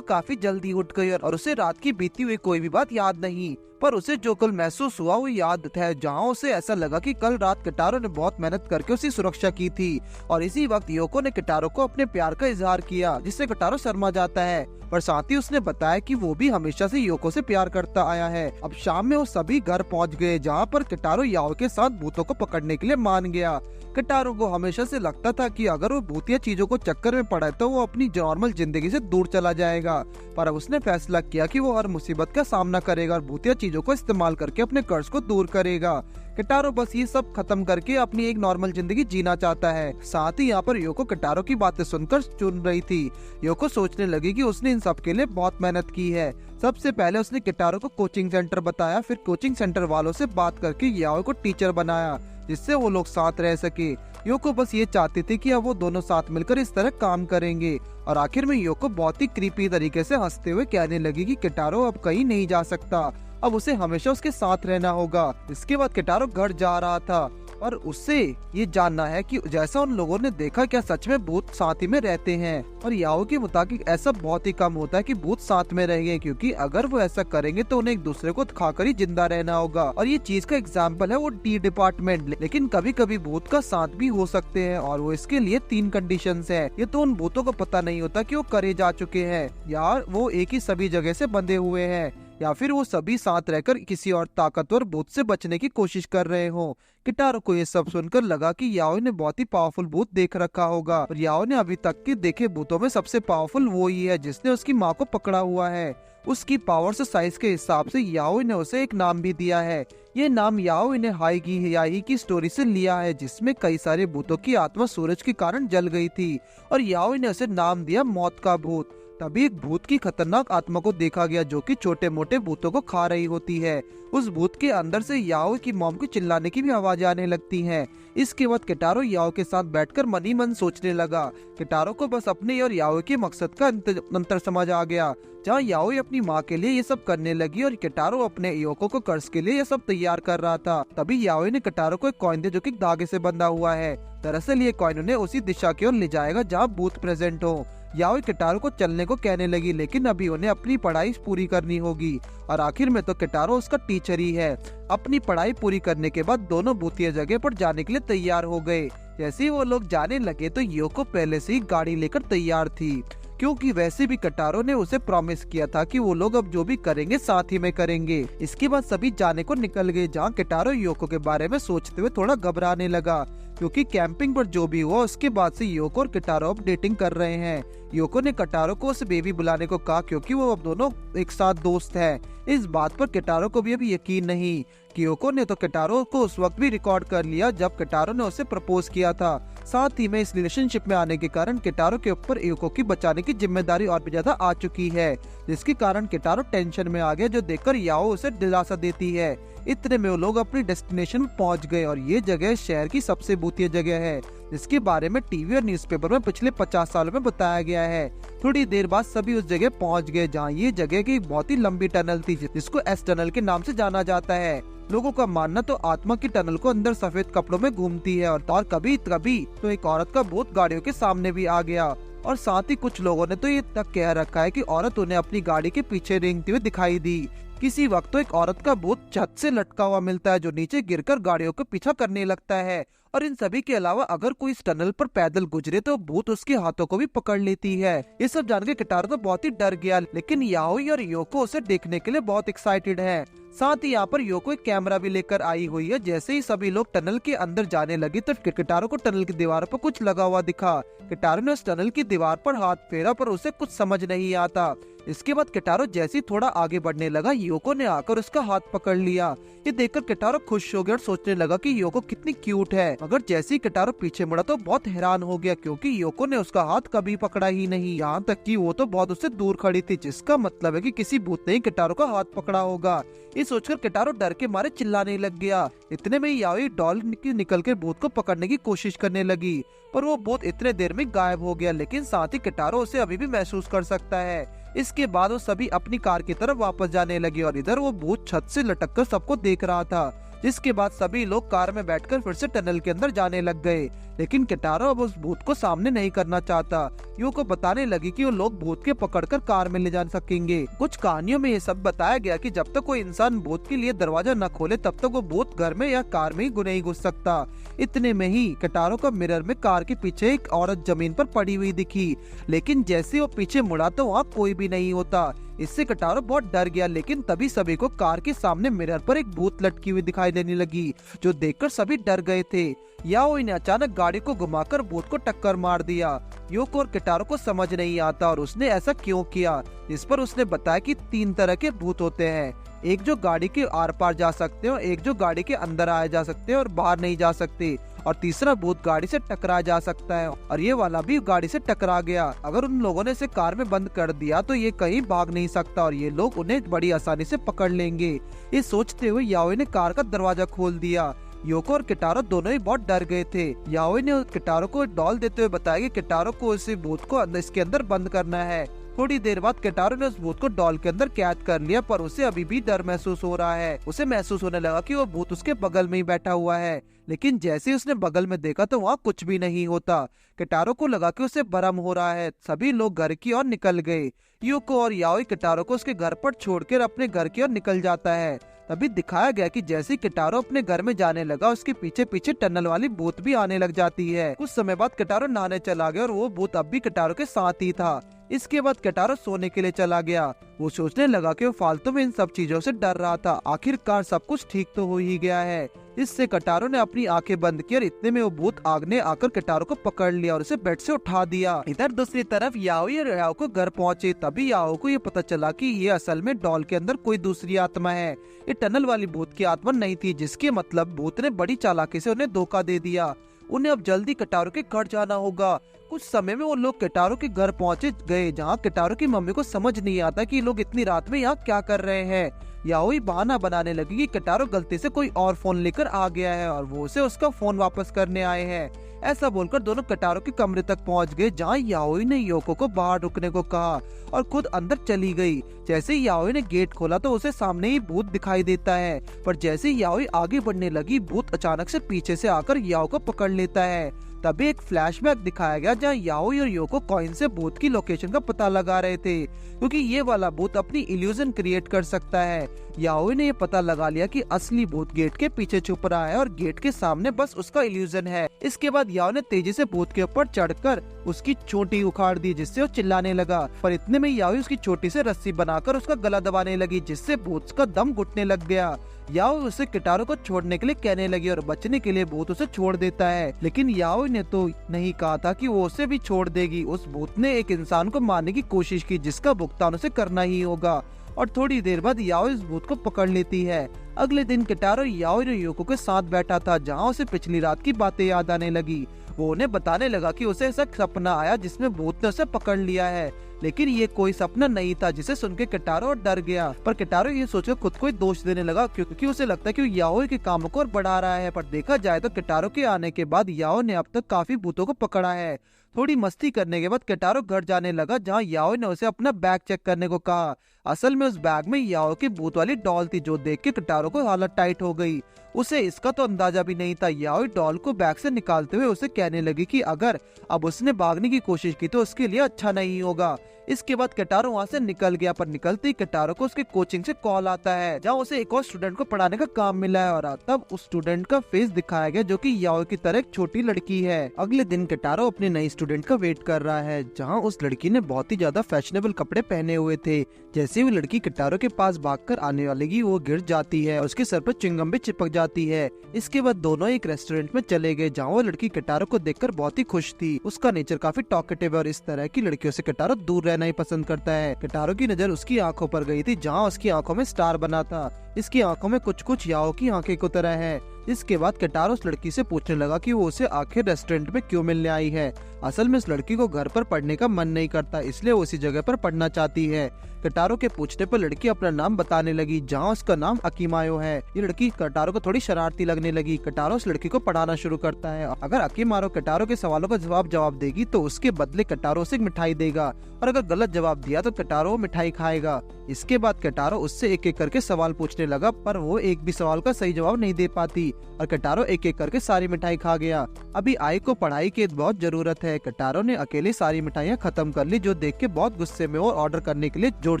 काफी जल्दी उठ गई और उसे रात की बीती हुई कोई भी बात याद नहीं, पर उसे जो कल महसूस हुआ वो याद है, जहाँ उसे ऐसा लगा कि कल रात किटारो ने बहुत मेहनत करके उसकी सुरक्षा की थी। और इसी वक्त योको ने किटारो को अपने प्यार का इजहार किया, जिससे किटारो शर्मा जाता है, पर साथ ही उसने बताया कि वो भी हमेशा से योको से प्यार करता आया है। अब शाम में वो सभी घर पहुंच गए, जहाँ पर किटारो याओई के साथ भूतों को पकड़ने के लिए मान गया। किटारो को हमेशा से लगता था कि अगर वो भूतिया चीजों को चक्कर में पड़ा तो वो अपनी नॉर्मल जिंदगी से दूर चला जाएगा, पर अब उसने फैसला किया कि वो हर मुसीबत का सामना करेगा और भूतिया चीजों को इस्तेमाल करके अपने कर्ज को दूर करेगा। किटारो बस ये सब खत्म करके अपनी एक नॉर्मल जिंदगी जीना चाहता है। साथ ही यहाँ पर योको किटारो की बातें सुनकर चुन रही थी। योको सोचने लगी कि उसने इन सब के लिए बहुत मेहनत की है। सबसे पहले उसने किटारो को कोचिंग सेंटर बताया, फिर कोचिंग सेंटर वालों से बात करके याओई को टीचर बनाया, जिससे वो लोग साथ रह सके। योको बस ये चाहती थी कि अब वो दोनों साथ मिलकर इस तरह काम करेंगे। और आखिर में योको बहुत ही क्रीपी तरीके से हंसते हुए कहने लगी कि किटारो अब कहीं नहीं जा सकता, अब उसे हमेशा उसके साथ रहना होगा। इसके बाद किटारो घर जा रहा था और उससे ये जानना है कि जैसा उन लोगों ने देखा, क्या सच में भूत साथ ही में रहते हैं। और याओ के मुताबिक ऐसा बहुत ही कम होता है कि भूत साथ में रहेंगे, क्योंकि अगर वो ऐसा करेंगे तो उन्हें एक दूसरे को खाकर ही जिंदा रहना होगा। और ये चीज का एग्जाम्पल है वो डी डिपार्टमेंट। लेकिन कभी कभी भूत का साथ भी हो सकते हैं और वो इसके लिए 3 कंडीशंस है। ये तो उन भूतों को पता नहीं होता कि वो करे जा चुके हैं, या वो एक ही सभी जगह से बंधे हुए हैं, या फिर वो सभी साथ रहकर किसी और ताकतवर भूत से बचने की कोशिश कर रहे हो। किटारो को ये सब सुनकर लगा कि याओ ने बहुत ही पावरफुल भूत देख रखा होगा, और याओ ने अभी तक के देखे भूतों में सबसे पावरफुल वो ही है जिसने उसकी माँ को पकड़ा हुआ है। उसकी पावर से साइज के हिसाब से याओ ने उसे एक नाम भी दिया है। ये नाम याओ ने हाई की स्टोरी से लिया है, जिसमें कई सारे भूतों की आत्मा सूरज के कारण जल गई थी, और याओ ने उसे नाम दिया मौत का भूत। तभी एक भूत की खतरनाक आत्मा को देखा गया जो कि छोटे मोटे भूतों को खा रही होती है। उस भूत के अंदर से याओ की मॉम को चिल्लाने की भी आवाज आने लगती है। इसके बाद किटारो याओ के साथ बैठकर मन ही मन सोचने लगा। किटारो को बस अपने और याओ के मकसद का अंतर समझ आ गया। जहाँ याओ अपनी माँ के लिए ये सब करने लगी और किटारो अपने योको को कर्ज के लिए ये सब तैयार कर रहा था, तभी याओ ने किटारो को एक कॉइन दिया जो कि धागे से बंधा हुआ है। दरअसल ये कॉइन उन्हें उसी दिशा की ओर ले जाएगा जहाँ भूत प्रेजेंट हो। याओ किटारो को चलने को कहने लगी, लेकिन अभी उन्हें अपनी पढ़ाई पूरी करनी होगी, और आखिर में तो किटारो उसका टीचर ही है। अपनी पढ़ाई पूरी करने के बाद दोनों भूतिया जगह पर जाने के लिए तैयार हो गए। जैसे ही वो लोग जाने लगे तो योको पहले से ही गाड़ी लेकर तैयार थी। क्योंकि वैसे भी कटारो ने उसे प्रॉमिस किया था कि वो लोग अब जो भी करेंगे साथ ही में करेंगे। इसके बाद सभी जाने को निकल गए, जहाँ कटारो योको के बारे में सोचते हुए थोड़ा घबराने लगा, क्योंकि कैंपिंग पर जो भी हुआ उसके बाद से योको और कटारो अब डेटिंग कर रहे हैं। योको ने कटारो को उसे बेबी बुलाने को कहा, क्योंकि वो अब दोनों एक साथ दोस्त हैं। इस बात पर कटारो को भी अभी यकीन नहीं। योको ने तो कटारो को उस वक्त भी रिकॉर्ड कर लिया जब कटारो ने उसे प्रपोज किया था। साथ ही में इस रिलेशनशिप में आने के कारण कटारो के ऊपर योको की बचाने की जिम्मेदारी और भी ज्यादा आ चुकी है, जिसके कारण कटारो टेंशन में आ गया, जो देखकर याओ उसे दिलासा देती है। इतने में वो लोग अपनी डेस्टिनेशन पहुंच गए और ये जगह शहर की सबसे भूतिया जगह है, जिसके बारे में टीवी और न्यूज़पेपर में पिछले 50 सालों में बताया गया है। थोड़ी देर बाद सभी उस जगह पहुंच गए, जहां ये जगह की बहुत ही लंबी टनल थी, जिसको एस टनल के नाम से जाना जाता है। लोगों का मानना तो आत्मा की टनल को अंदर सफेद कपड़ों में घूमती है, और कभी कभी तो एक औरत का भूत गाड़ियों के सामने भी आ गया। और साथ ही कुछ लोगों ने तो ये तक कह रखा है कि औरत उन्हें अपनी गाड़ी के पीछे रेंगती हुई दिखाई दी। किसी वक्त तो एक औरत का भूत छत से लटका हुआ मिलता है, जो नीचे गिरकर गाड़ियों का पीछा करने लगता है। और इन सभी के अलावा अगर कोई इस टनल पर पैदल गुजरे तो भूत उसके हाथों को भी पकड़ लेती है। ये सब जानकर कटारो तो बहुत ही डर गया, लेकिन याओई और योको उसे देखने के लिए बहुत एक्साइटेड है। साथ ही यहाँ पर योको एक कैमरा भी लेकर आई हुई है। जैसे ही सभी लोग टनल के अंदर जाने लगे तो कटारो को टनल की दीवार पर कुछ लगा हुआ दिखा। कटारो ने उस टनल की दीवार पर हाथ फेरा, पर उसे कुछ समझ नहीं आता। इसके बाद कटारो जैसे ही थोड़ा आगे बढ़ने लगा, योको ने आकर उसका हाथ पकड़ लिया। ये देखकर कटारो खुश हो गया और सोचने लगा कि योको कितनी क्यूट है। मगर जैसे ही कटारो पीछे मुड़ा तो बहुत हैरान हो गया, क्योंकि योको ने उसका हाथ कभी पकड़ा ही नहीं। यहाँ तक कि वो तो बहुत उससे दूर खड़ी थी, जिसका मतलब है कि किसी भूत ने ही कटारो का हाथ पकड़ा होगा। ये सोचकर कटारो डर के मारे चिल्लाने लग गया। इतने में याओई डॉल निकल कर भूत को पकड़ने की कोशिश करने लगी, पर वो भूत इतने देर में गायब हो गया। लेकिन साथ ही कटारो उसे अभी भी महसूस कर सकता है। इसके बाद वो सभी अपनी कार की तरफ वापस जाने लगे, और इधर वो भूत छत से लटककर सबको देख रहा था। जिसके बाद सभी लोग कार में बैठकर फिर से टनल के अंदर जाने लग गए। लेकिन कटारो अब उस भूत को सामने नहीं करना चाहता। योको बताने लगी कि वो लोग भूत के पकड़कर कार में ले जा सकेंगे। कुछ कहानियों में ये सब बताया गया कि जब तक कोई इंसान भूत के लिए दरवाजा न खोले तब तक वो भूत घर में या कार में ही नहीं घुस सकता। इतने में ही कटारो का मिरर में कार के पीछे एक औरत जमीन पर पड़ी हुई दिखी, लेकिन जैसे वो पीछे मुड़ा तो वहाँ कोई भी नहीं होता। इससे कटारो बहुत डर गया, लेकिन तभी सभी को कार के सामने मिरर पर एक भूत लटकी हुई दिखाई देने लगी, जो देखकर सभी डर गए थे। याओई ने अचानक गाड़ी को घुमाकर भूत को टक्कर मार दिया। योको और कटारो को समझ नहीं आता और उसने ऐसा क्यों किया। इस पर उसने बताया कि 3 तरह के भूत होते हैं, एक जो गाड़ी के आर पार जा सकते हो, एक जो गाड़ी के अंदर आए जा सकते हैं और बाहर नहीं जा सकते, और तीसरा भूत गाड़ी से टकरा जा सकता है। और ये वाला भी गाड़ी से टकरा गया। अगर उन लोगों ने इसे कार में बंद कर दिया तो ये कहीं भाग नहीं सकता और ये लोग उन्हें बड़ी आसानी से पकड़ लेंगे। ये सोचते हुए याओई ने कार का दरवाजा खोल दिया। योको और कटारो दोनों ही बहुत डर गए थे। याओई ने कटारो को डॉल देते हुए बताया कि कटारो को इस भूत को इसके अंदर बंद करना है। थोड़ी देर बाद कटारो ने उस भूत को डॉल के अंदर कैद कर लिया, पर उसे अभी भी डर महसूस हो रहा है। उसे महसूस होने लगा कि वो भूत उसके बगल में ही बैठा हुआ है, लेकिन जैसे ही उसने बगल में देखा तो वहाँ कुछ भी नहीं होता। कटारो को लगा कि उसे भ्रम हो रहा है। सभी लोग घर की ओर निकल गए। योको और याओई कटारो को उसके घर पर छोड़कर अपने घर की ओर निकल जाता है। तभी दिखाया गया कि जैसे ही कटारो अपने घर में जाने लगा, उसके पीछे पीछे टनल वाली भूत भी आने लग जाती है। कुछ समय बाद कटारो नहाने चला गया और वो भूत अब भी कटारो के साथ ही था। इसके बाद कटारो सोने के लिए चला गया। वो सोचने लगा कि वो फालतू में इन सब चीजों से डर रहा था। आखिरकार सब कुछ ठीक तो हो ही गया है। इससे कटारो ने अपनी आंखें बंद की और इतने में वो भूत आग ने आकर कटारो को पकड़ लिया और उसे बेड से उठा दिया। इधर दूसरी तरफ याओई और याओ को घर पहुंचे। तभी याओ को ये पता चला कि ये असल में डॉल के अंदर कोई दूसरी आत्मा है। ये टनल वाली भूत की आत्मा नहीं थी, जिसके मतलब भूत ने बड़ी चालाकी से उन्हें धोखा दे दिया। उन्हें अब जल्दी कटारो के घर जाना होगा। कुछ समय में वो लोग कटारो के घर पहुंचे गए, जहाँ कटारो की मम्मी को समझ नहीं आता कि लोग इतनी रात में यहाँ क्या कर रहे हैं। याओई बहाना बनाने लगी कि कटारो गलती से कोई और फोन लेकर आ गया है और वो उसे उसका फोन वापस करने आए हैं। ऐसा बोलकर दोनों कटारो के कमरे तक पहुंच गए, जहाँ याओई ने योको को बाहर रुकने को कहा और खुद अंदर चली गई। जैसे ही याओई ने गेट खोला तो उसे सामने ही भूत दिखाई देता है, पर जैसे ही याओई आगे बढ़ने लगी, भूत अचानक से पीछे से आकर याओ को पकड़ लेता है। तभी एक फ्लैशबैक दिखाया गया जहाँ याओई और योको कॉइन से भूत की लोकेशन का पता लगा रहे थे, क्योंकि ये वाला भूत अपनी इल्यूजन क्रिएट कर सकता है। याओई ने ये पता लगा लिया कि असली भूत गेट के पीछे छुप रहा है और गेट के सामने बस उसका इल्यूजन है। इसके बाद याओ ने तेजी से भूत के ऊपर चढ़कर उसकी चोटी उखाड़ दी, जिससे वो चिल्लाने लगा। पर इतने में याओई उसकी चोटी से रस्सी बनाकर उसका गला दबाने लगी, जिससे भूत का दम घुटने लग गया। याओई उसे किटारो को छोड़ने के लिए कहने लगी और बचने के लिए भूत उसे छोड़ देता है, लेकिन याओई ने तो नहीं कहा था कि वो उसे भी छोड़ देगी। उस भूत ने एक इंसान को मारने की कोशिश की, जिसका भुगतान उसे करना ही होगा, और थोड़ी देर बाद याओई इस भूत को पकड़ लेती है। अगले दिन किटारो याओई और योको के साथ बैठा था, जहाँ उसे पिछली रात की बातें याद आने लगी। वो उन्हें बताने लगा कि उसे ऐसा सपना आया जिसमें भूत ने उसे पकड़ लिया है, लेकिन ये कोई सपना नहीं था, जिसे सुन के किटारो डर गया। पर किटारो ये सोचकर खुद को ही दोष देने लगा, क्योंकि उसे लगता है कि वो याओई के कामों को और बढ़ा रहा है। पर देखा जाए तो किटारो के आने के बाद याओई ने अब तक काफी भूतों को पकड़ा है। थोड़ी मस्ती करने के बाद किटारो घर जाने लगा, जहाँ याओई ने उसे अपना बैग चेक करने को कहा। असल में उस बैग में याओई की भूत वाली डॉल थी, जो देख के किटारो को हालत टाइट हो गई। उसे इसका तो अंदाजा भी नहीं था। याओई डॉल को बैग से निकालते हुए उसे कहने लगी कि अगर अब उसने भागने की कोशिश की तो उसके लिए अच्छा नहीं होगा। इसके बाद किटारो वहाँ से निकल गया, पर निकलते ही किटारो को उसके कोचिंग से कॉल आता है, जहाँ उसे एक और स्टूडेंट को पढ़ाने का काम मिला है, और तब उस स्टूडेंट का फेस दिखाया गया, जो कि याओई की तरह एक छोटी लड़की है। अगले दिन किटारो अपने नई स्टूडेंट का वेट कर रहा है, जहाँ उस लड़की ने बहुत ही ज्यादा फैशनेबल कपड़े पहने हुए थे। जैसे वो लड़की किटारो के पास भागकर आने वाली की, वो गिर जाती है, उसके सर पर चिंगम भी चिपक जाती है। इसके बाद दोनों एक रेस्टोरेंट में चले गए, जहाँ वो लड़की किटारो को देखकर बहुत ही खुश थी। उसका नेचर काफी टॉकेटिव है और इस तरह की लड़कियों से किटारो दूर रहना ही पसंद करता है। किटारो की नजर उसकी आंखों पर गई थी, जहाँ उसकी आंखों में स्टार बना था। इसकी आंखों में कुछ कुछ याओ की आंखें की तरह है। इसके बाद किटारो उस लड़की से पूछने लगा कि वो उसे आखिर रेस्टोरेंट में क्यों मिलने आई है। असल में इस लड़की को घर पर पढ़ने का मन नहीं करता, इसलिए वो उसी जगह पर पढ़ना चाहती है। किटारो के पूछने पर लड़की अपना नाम बताने लगी, जहाँ उसका नाम अकीमायो है। ये लड़की किटारो को थोड़ी शरारती लगने लगी। किटारो उस लड़की को पढ़ाना शुरू करता है। अगर अकीमायो किटारो के सवालों का जवाब देगी तो उसके बदले किटारो उसे मिठाई देगा, और अगर गलत जवाब दिया तो किटारो मिठाई खाएगा। इसके बाद किटारो उससे एक एक करके सवाल पूछने लगा, पर वो एक भी सवाल का सही जवाब नहीं दे पाती, और किटारो एक एक करके सारी मिठाई खा गया। अभी आई को पढ़ाई की बहुत जरूरत है। किटारो ने अकेले सारी मिठाइयाँ खत्म कर ली, जो देख के बहुत गुस्से में और ऑर्डर करने के लिए जोर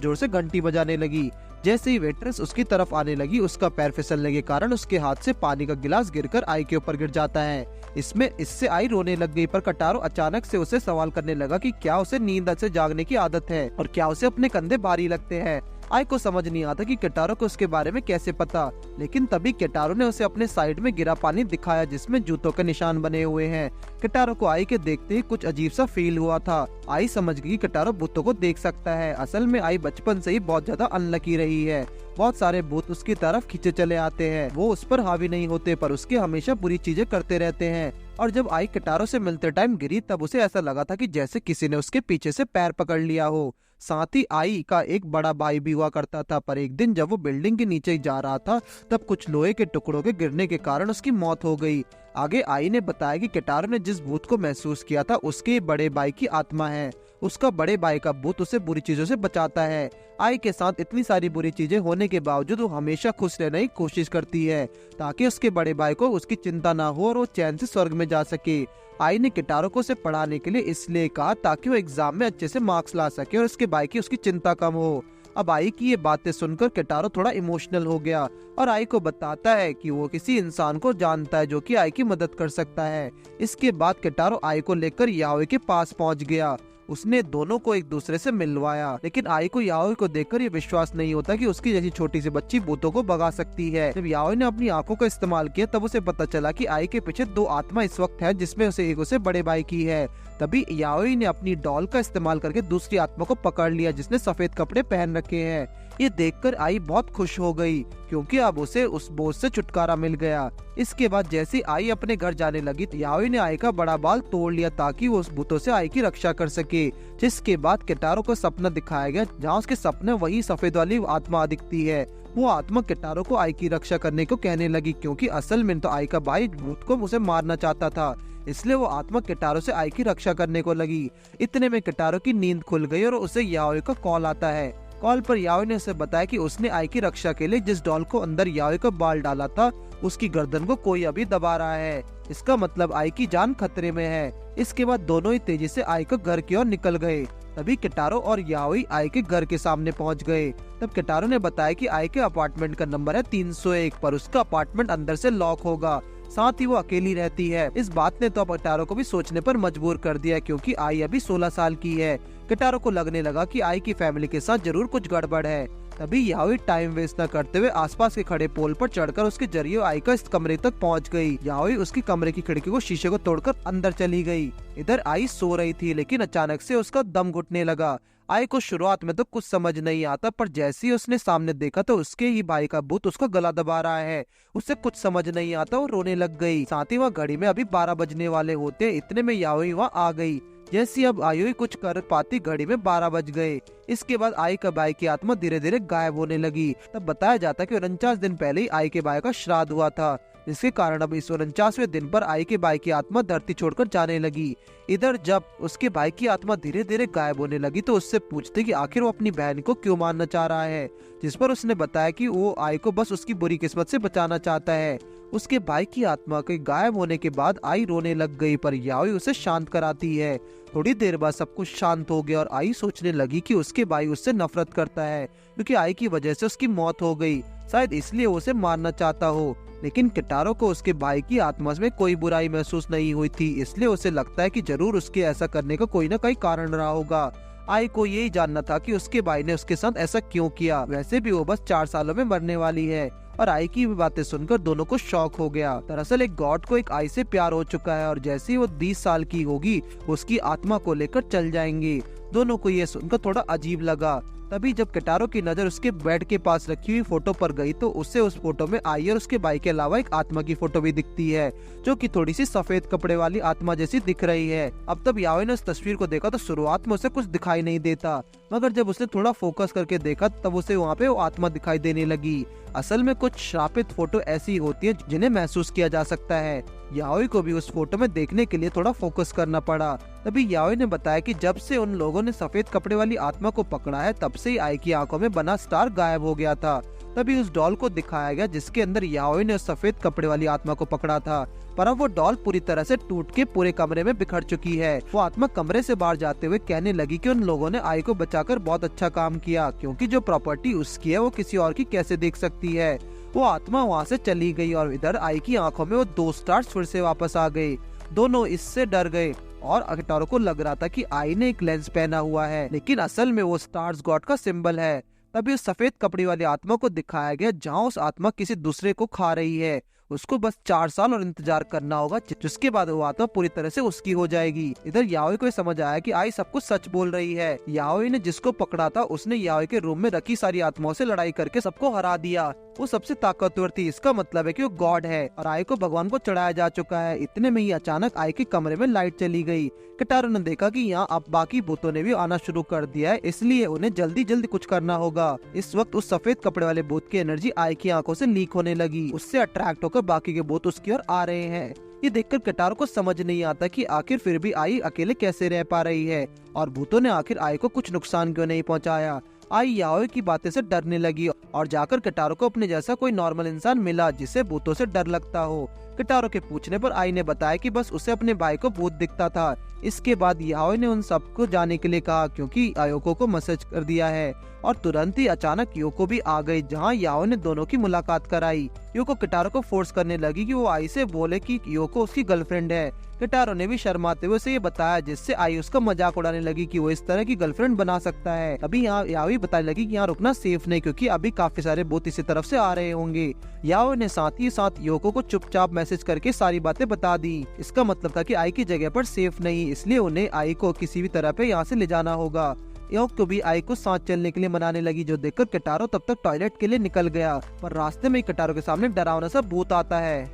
जोर से घंटी बजाने लगी। जैसे ही वेट्रेस उसकी तरफ आने लगी, उसका पैर फिसलने के कारण उसके हाथ से पानी का गिलास गिरकर आई के ऊपर गिर जाता है। इससे आई रोने लग गई, पर किटारो अचानक से उसे सवाल करने लगा कि क्या उसे नींद से जागने की आदत है और क्या उसे अपने कंधे भारी लगते हैं। आई को समझ नहीं आता कि किटारो को उसके बारे में कैसे पता, लेकिन तभी किटारो ने उसे अपने साइड में गिरा पानी दिखाया, जिसमें जूतों के निशान बने हुए हैं। किटारो को आई के देखते ही कुछ अजीब सा फील हुआ था। आई समझ गई किटारो भूतों को देख सकता है। असल में आई बचपन से ही बहुत ज्यादा अनलकी रही है। बहुत सारे भूत उसकी तरफ खींचे चले आते हैं। वो उस पर हावी नहीं होते, पर उसके हमेशा बुरी चीजें करते रहते हैं। और जब आई किटारो से मिलते टाइम गिरी, तब उसे ऐसा लगा था कि जैसे किसी ने उसके पीछे से पैर पकड़ लिया हो। साथ ही आई का एक बड़ा भाई भी हुआ करता था, पर एक दिन जब वो बिल्डिंग के नीचे जा रहा था, तब कुछ लोहे के टुकड़ों के गिरने के कारण उसकी मौत हो गई। आगे आई ने बताया कि किटारो ने जिस भूत को महसूस किया था, उसके बड़े भाई की आत्मा है। उसका बड़े भाई का भूत उसे बुरी चीजों से बचाता है। आई के साथ इतनी सारी बुरी चीजें होने के बावजूद वो हमेशा खुश रहने की कोशिश करती है, ताकि उसके बड़े भाई को उसकी चिंता ना हो और वो चैन से स्वर्ग में जा सके। आई ने किटारो को उसे पढ़ाने के लिए इसलिए कहा ताकि वो एग्जाम में अच्छे से मार्क्स ला सके और उसके भाई की उसकी चिंता कम हो। अब आई की ये बातें सुनकर किटारो थोड़ा इमोशनल हो गया और आई को बताता है कि वो किसी इंसान को जानता है जो कि आई की मदद कर सकता है। इसके बाद किटारो आई को लेकर याओई के पास पहुंच गया। उसने दोनों को एक दूसरे से मिलवाया, लेकिन आई को याओई को देखकर ये विश्वास नहीं होता कि उसकी जैसी छोटी सी बच्ची भूतों को भगा सकती है। जब याओई ने अपनी आंखों का इस्तेमाल किया, तब उसे पता चला कि आई के पीछे दो आत्मा इस वक्त है, जिसमें उसे एक उसे बड़े भाई की है। तभी याओई ने अपनी डॉल का इस्तेमाल करके दूसरी आत्मा को पकड़ लिया, जिसने सफेद कपड़े पहन रखे हैं। ये देखकर आई बहुत खुश हो गई, क्योंकि अब उसे उस बोझ से छुटकारा मिल गया। इसके बाद जैसे आई अपने घर जाने लगी, याओई ने आई का बड़ा बाल तोड़ लिया ताकि वो उस भूतों से आई की रक्षा कर सके। जिसके बाद किटारो को सपना दिखाया गया, जहाँ उसके सपने वही सफेद वाली आत्मा दिखती है। वो आत्मा किटारो को आई की रक्षा करने को कहने लगी, क्योंकि असल में तो आई का भाई भूत को उसे मारना चाहता था, इसलिए वो आत्मा किटारो से आई की रक्षा करने को लगी। इतने में किटारो की नींद खुल गई और उसे याओई का कॉल आता है। कॉल पर याओई ने उसे बताया कि उसने आई की रक्षा के लिए जिस डॉल को अंदर याओई का बाल डाला था, उसकी गर्दन को कोई अभी दबा रहा है। इसका मतलब आई की जान खतरे में है। इसके बाद दोनों ही तेजी से आई के घर की ओर निकल गए। तभी किटारो और याओई आई के घर के सामने पहुंच गए। तब किटारो ने बताया कि आई के अपार्टमेंट का नंबर है 301, पर उसका अपार्टमेंट अंदर से लॉक होगा, साथ ही वो अकेली रहती है। इस बात ने तो अब किटारो को भी सोचने पर मजबूर कर दिया, क्योंकि आई अभी 16 साल की है। किटारो को लगने लगा कि आई की फैमिली के साथ जरूर कुछ गड़बड़ है। तभी याओई टाइम वेस्ट न करते हुए आसपास के खड़े पोल पर चढ़कर उसके जरिए आई का इस कमरे तक पहुंच गई। याओई उसकी कमरे की खिड़की को शीशे को तोड़कर अंदर चली गई। इधर आई सो रही थी, लेकिन अचानक से उसका दम घुटने लगा। आई को शुरुआत में तो कुछ समझ नहीं आता, पर जैसे ही उसने सामने देखा तो उसके ही भाई का भूत उसका गला दबा रहा है। उसे कुछ समझ नहीं आता, वो रोने लग गई। साथ ही वहाँ घड़ी में अभी 12 बजने वाले होते, इतने में याओई वहाँ आ गई। जैसी अब आई कुछ कर पाती, घड़ी में 12 बज गए। इसके बाद आई का भाई की आत्मा धीरे धीरे गायब होने लगी। तब बताया जाता कि 49 दिन पहले ही आई के भाई का श्राद्ध हुआ था, जिसके कारण अब इस 49वें दिन पर आई के भाई की आत्मा धरती छोड़कर जाने लगी। इधर जब उसके भाई की आत्मा धीरे धीरे गायब होने लगी तो उससे पूछते कि आखिर वो अपनी बहन को क्यों मारना चाह रहा है, जिस पर उसने बताया कि वो आई को बस उसकी बुरी किस्मत से बचाना चाहता है। उसके भाई की आत्मा के गायब होने के बाद आई रोने लग गई, पर याओई उसे शांत कराती है। थोड़ी देर बाद सब कुछ शांत हो गया और आई सोचने लगी कि उसके भाई उससे नफरत करता है, क्योंकि आई की वजह से उसकी मौत हो गई, शायद इसलिए उसे मारना चाहता हो। लेकिन किटारो को उसके भाई की आत्मा में कोई बुराई महसूस नहीं हुई थी, इसलिए उसे लगता है कि जरूर उसके ऐसा करने का कोई ना कोई कारण रहा होगा। आई को यही जानना था कि उसके भाई ने उसके साथ ऐसा क्यों किया। वैसे भी वो बस 4 सालों में मरने वाली है। और आई की बातें सुनकर दोनों को शौक हो गया। दरअसल एक गॉड को एक आई से प्यार हो चुका है, और जैसे ही वो 20 साल की होगी उसकी आत्मा को लेकर चल जाएंगे। दोनों को ये सुनकर थोड़ा अजीब लगा। तभी जब किटारो की नजर उसके बेड के पास रखी हुई फोटो पर गई तो उससे उस फोटो में आई और उसके भाई के अलावा एक आत्मा की फोटो भी दिखती है, जो कि थोड़ी सी सफेद कपड़े वाली आत्मा जैसी दिख रही है। अब तब याओई ने उस तस्वीर को देखा तो शुरुआत में उसे कुछ दिखाई नहीं देता, मगर जब उसने थोड़ा फोकस करके देखा तब उसे वहाँ पे वो आत्मा दिखाई देने लगी। असल में कुछ श्रापित फोटो ऐसी होती है जिन्हें महसूस किया जा सकता है। याओई को भी उस फोटो में देखने के लिए थोड़ा फोकस करना पड़ा। तभी याओई ने बताया कि जब से उन लोगों ने सफेद कपड़े वाली आत्मा को पकड़ा है तब से ही आई की आंखों में बना स्टार गायब हो गया था। तभी उस डॉल को दिखाया गया जिसके अंदर याओई ने उस सफेद कपड़े वाली आत्मा को पकड़ा था, पर अब वो डॉल पूरी तरह से टूट के पूरे कमरे में बिखर चुकी है। वो आत्मा कमरे से बाहर जाते हुए कहने लगी कि उन लोगों ने आई को बचाकर बहुत अच्छा काम किया, क्योंकि जो प्रॉपर्टी उसकी है वो किसी और की कैसे देख सकती है। वो आत्मा वहाँ से चली गई और इधर आई की आंखों में वो 2 स्टार्स फिर से वापस आ गए। दोनों इससे डर गए और किटारो को लग रहा था कि आई ने एक लेंस पहना हुआ है, लेकिन असल में वो स्टार्स गॉड का सिंबल है। तभी उस सफेद कपड़े वाली आत्मा को दिखाया गया जहाँ उस आत्मा किसी दूसरे को खा रही है। उसको बस 4 साल और इंतजार करना होगा, जिसके बाद वो आत्मा पूरी तरह से उसकी हो जाएगी। इधर याओई को समझ आया कि आई सब कुछ सच बोल रही है। याओई ने जिसको पकड़ा था उसने याओई के रूम में रखी सारी आत्माओं से लड़ाई करके सबको हरा दिया। वो सबसे ताकतवर थी, इसका मतलब है कि वो गॉड है और आई को भगवान को चढ़ाया जा चुका है। इतने में ही अचानक आई के कमरे में लाइट चली गई। किटारो ने देखा कि यहाँ अब बाकी भूतों ने भी आना शुरू कर दिया है, इसलिए उन्हें जल्दी जल्दी कुछ करना होगा। इस वक्त उस सफेद कपड़े वाले भूत की एनर्जी आई की आंखों से लीक होने लगी। उससे अट्रैक्ट होकर बाकी के भूत उसकी ओर आ रहे हैं। ये देखकर किटारो को समझ नहीं आता कि आखिर फिर भी आई अकेले कैसे रह पा रही है और भूतों ने आखिर आई को कुछ नुकसान क्यों नहीं पहुंचाया। आई याओई की बातें से डरने लगी और जाकर किटारो को अपने जैसा कोई नॉर्मल इंसान मिला जिसे भूतों से डर लगता हो। किटारो के पूछने पर आई ने बताया कि बस उसे अपने भाई को भूत दिखता था। इसके बाद याओई ने उन सबको जाने के लिए कहा, क्योंकि आयोको को मैसेज कर दिया है और तुरंत ही अचानक योको भी आ गई, जहां याओई ने दोनों की मुलाकात कराई। योको किटारो को फोर्स करने लगी कि वो आई से बोले कि योको उसकी गर्लफ्रेंड है। किटारो ने भी शर्माते हुए उसे ये बताया, जिससे आई उसका मजाक उड़ाने लगी कि वो इस तरह की गर्लफ्रेंड बना सकता है। अभी यहाँ याओई बताने लगी कि यहाँ रुकना सेफ नहीं, क्योंकि अभी काफी सारे भूत इसी तरफ से आ रहे होंगे। याओई ने साथ ही साथ योको को चुपचाप मैसेज करके सारी बातें बता दी। इसका मतलब था कि आई की जगह पर सेफ नहीं, इसलिए उन्हें आई को किसी भी तरह पे यहाँ से ले जाना होगा। योको को भी आई को साथ चलने के लिए मनाने लगी, जो देखकर किटारो तब तक टॉयलेट के लिए निकल गया। पर रास्ते में किटारो के सामने डरावना सा भूत आता है,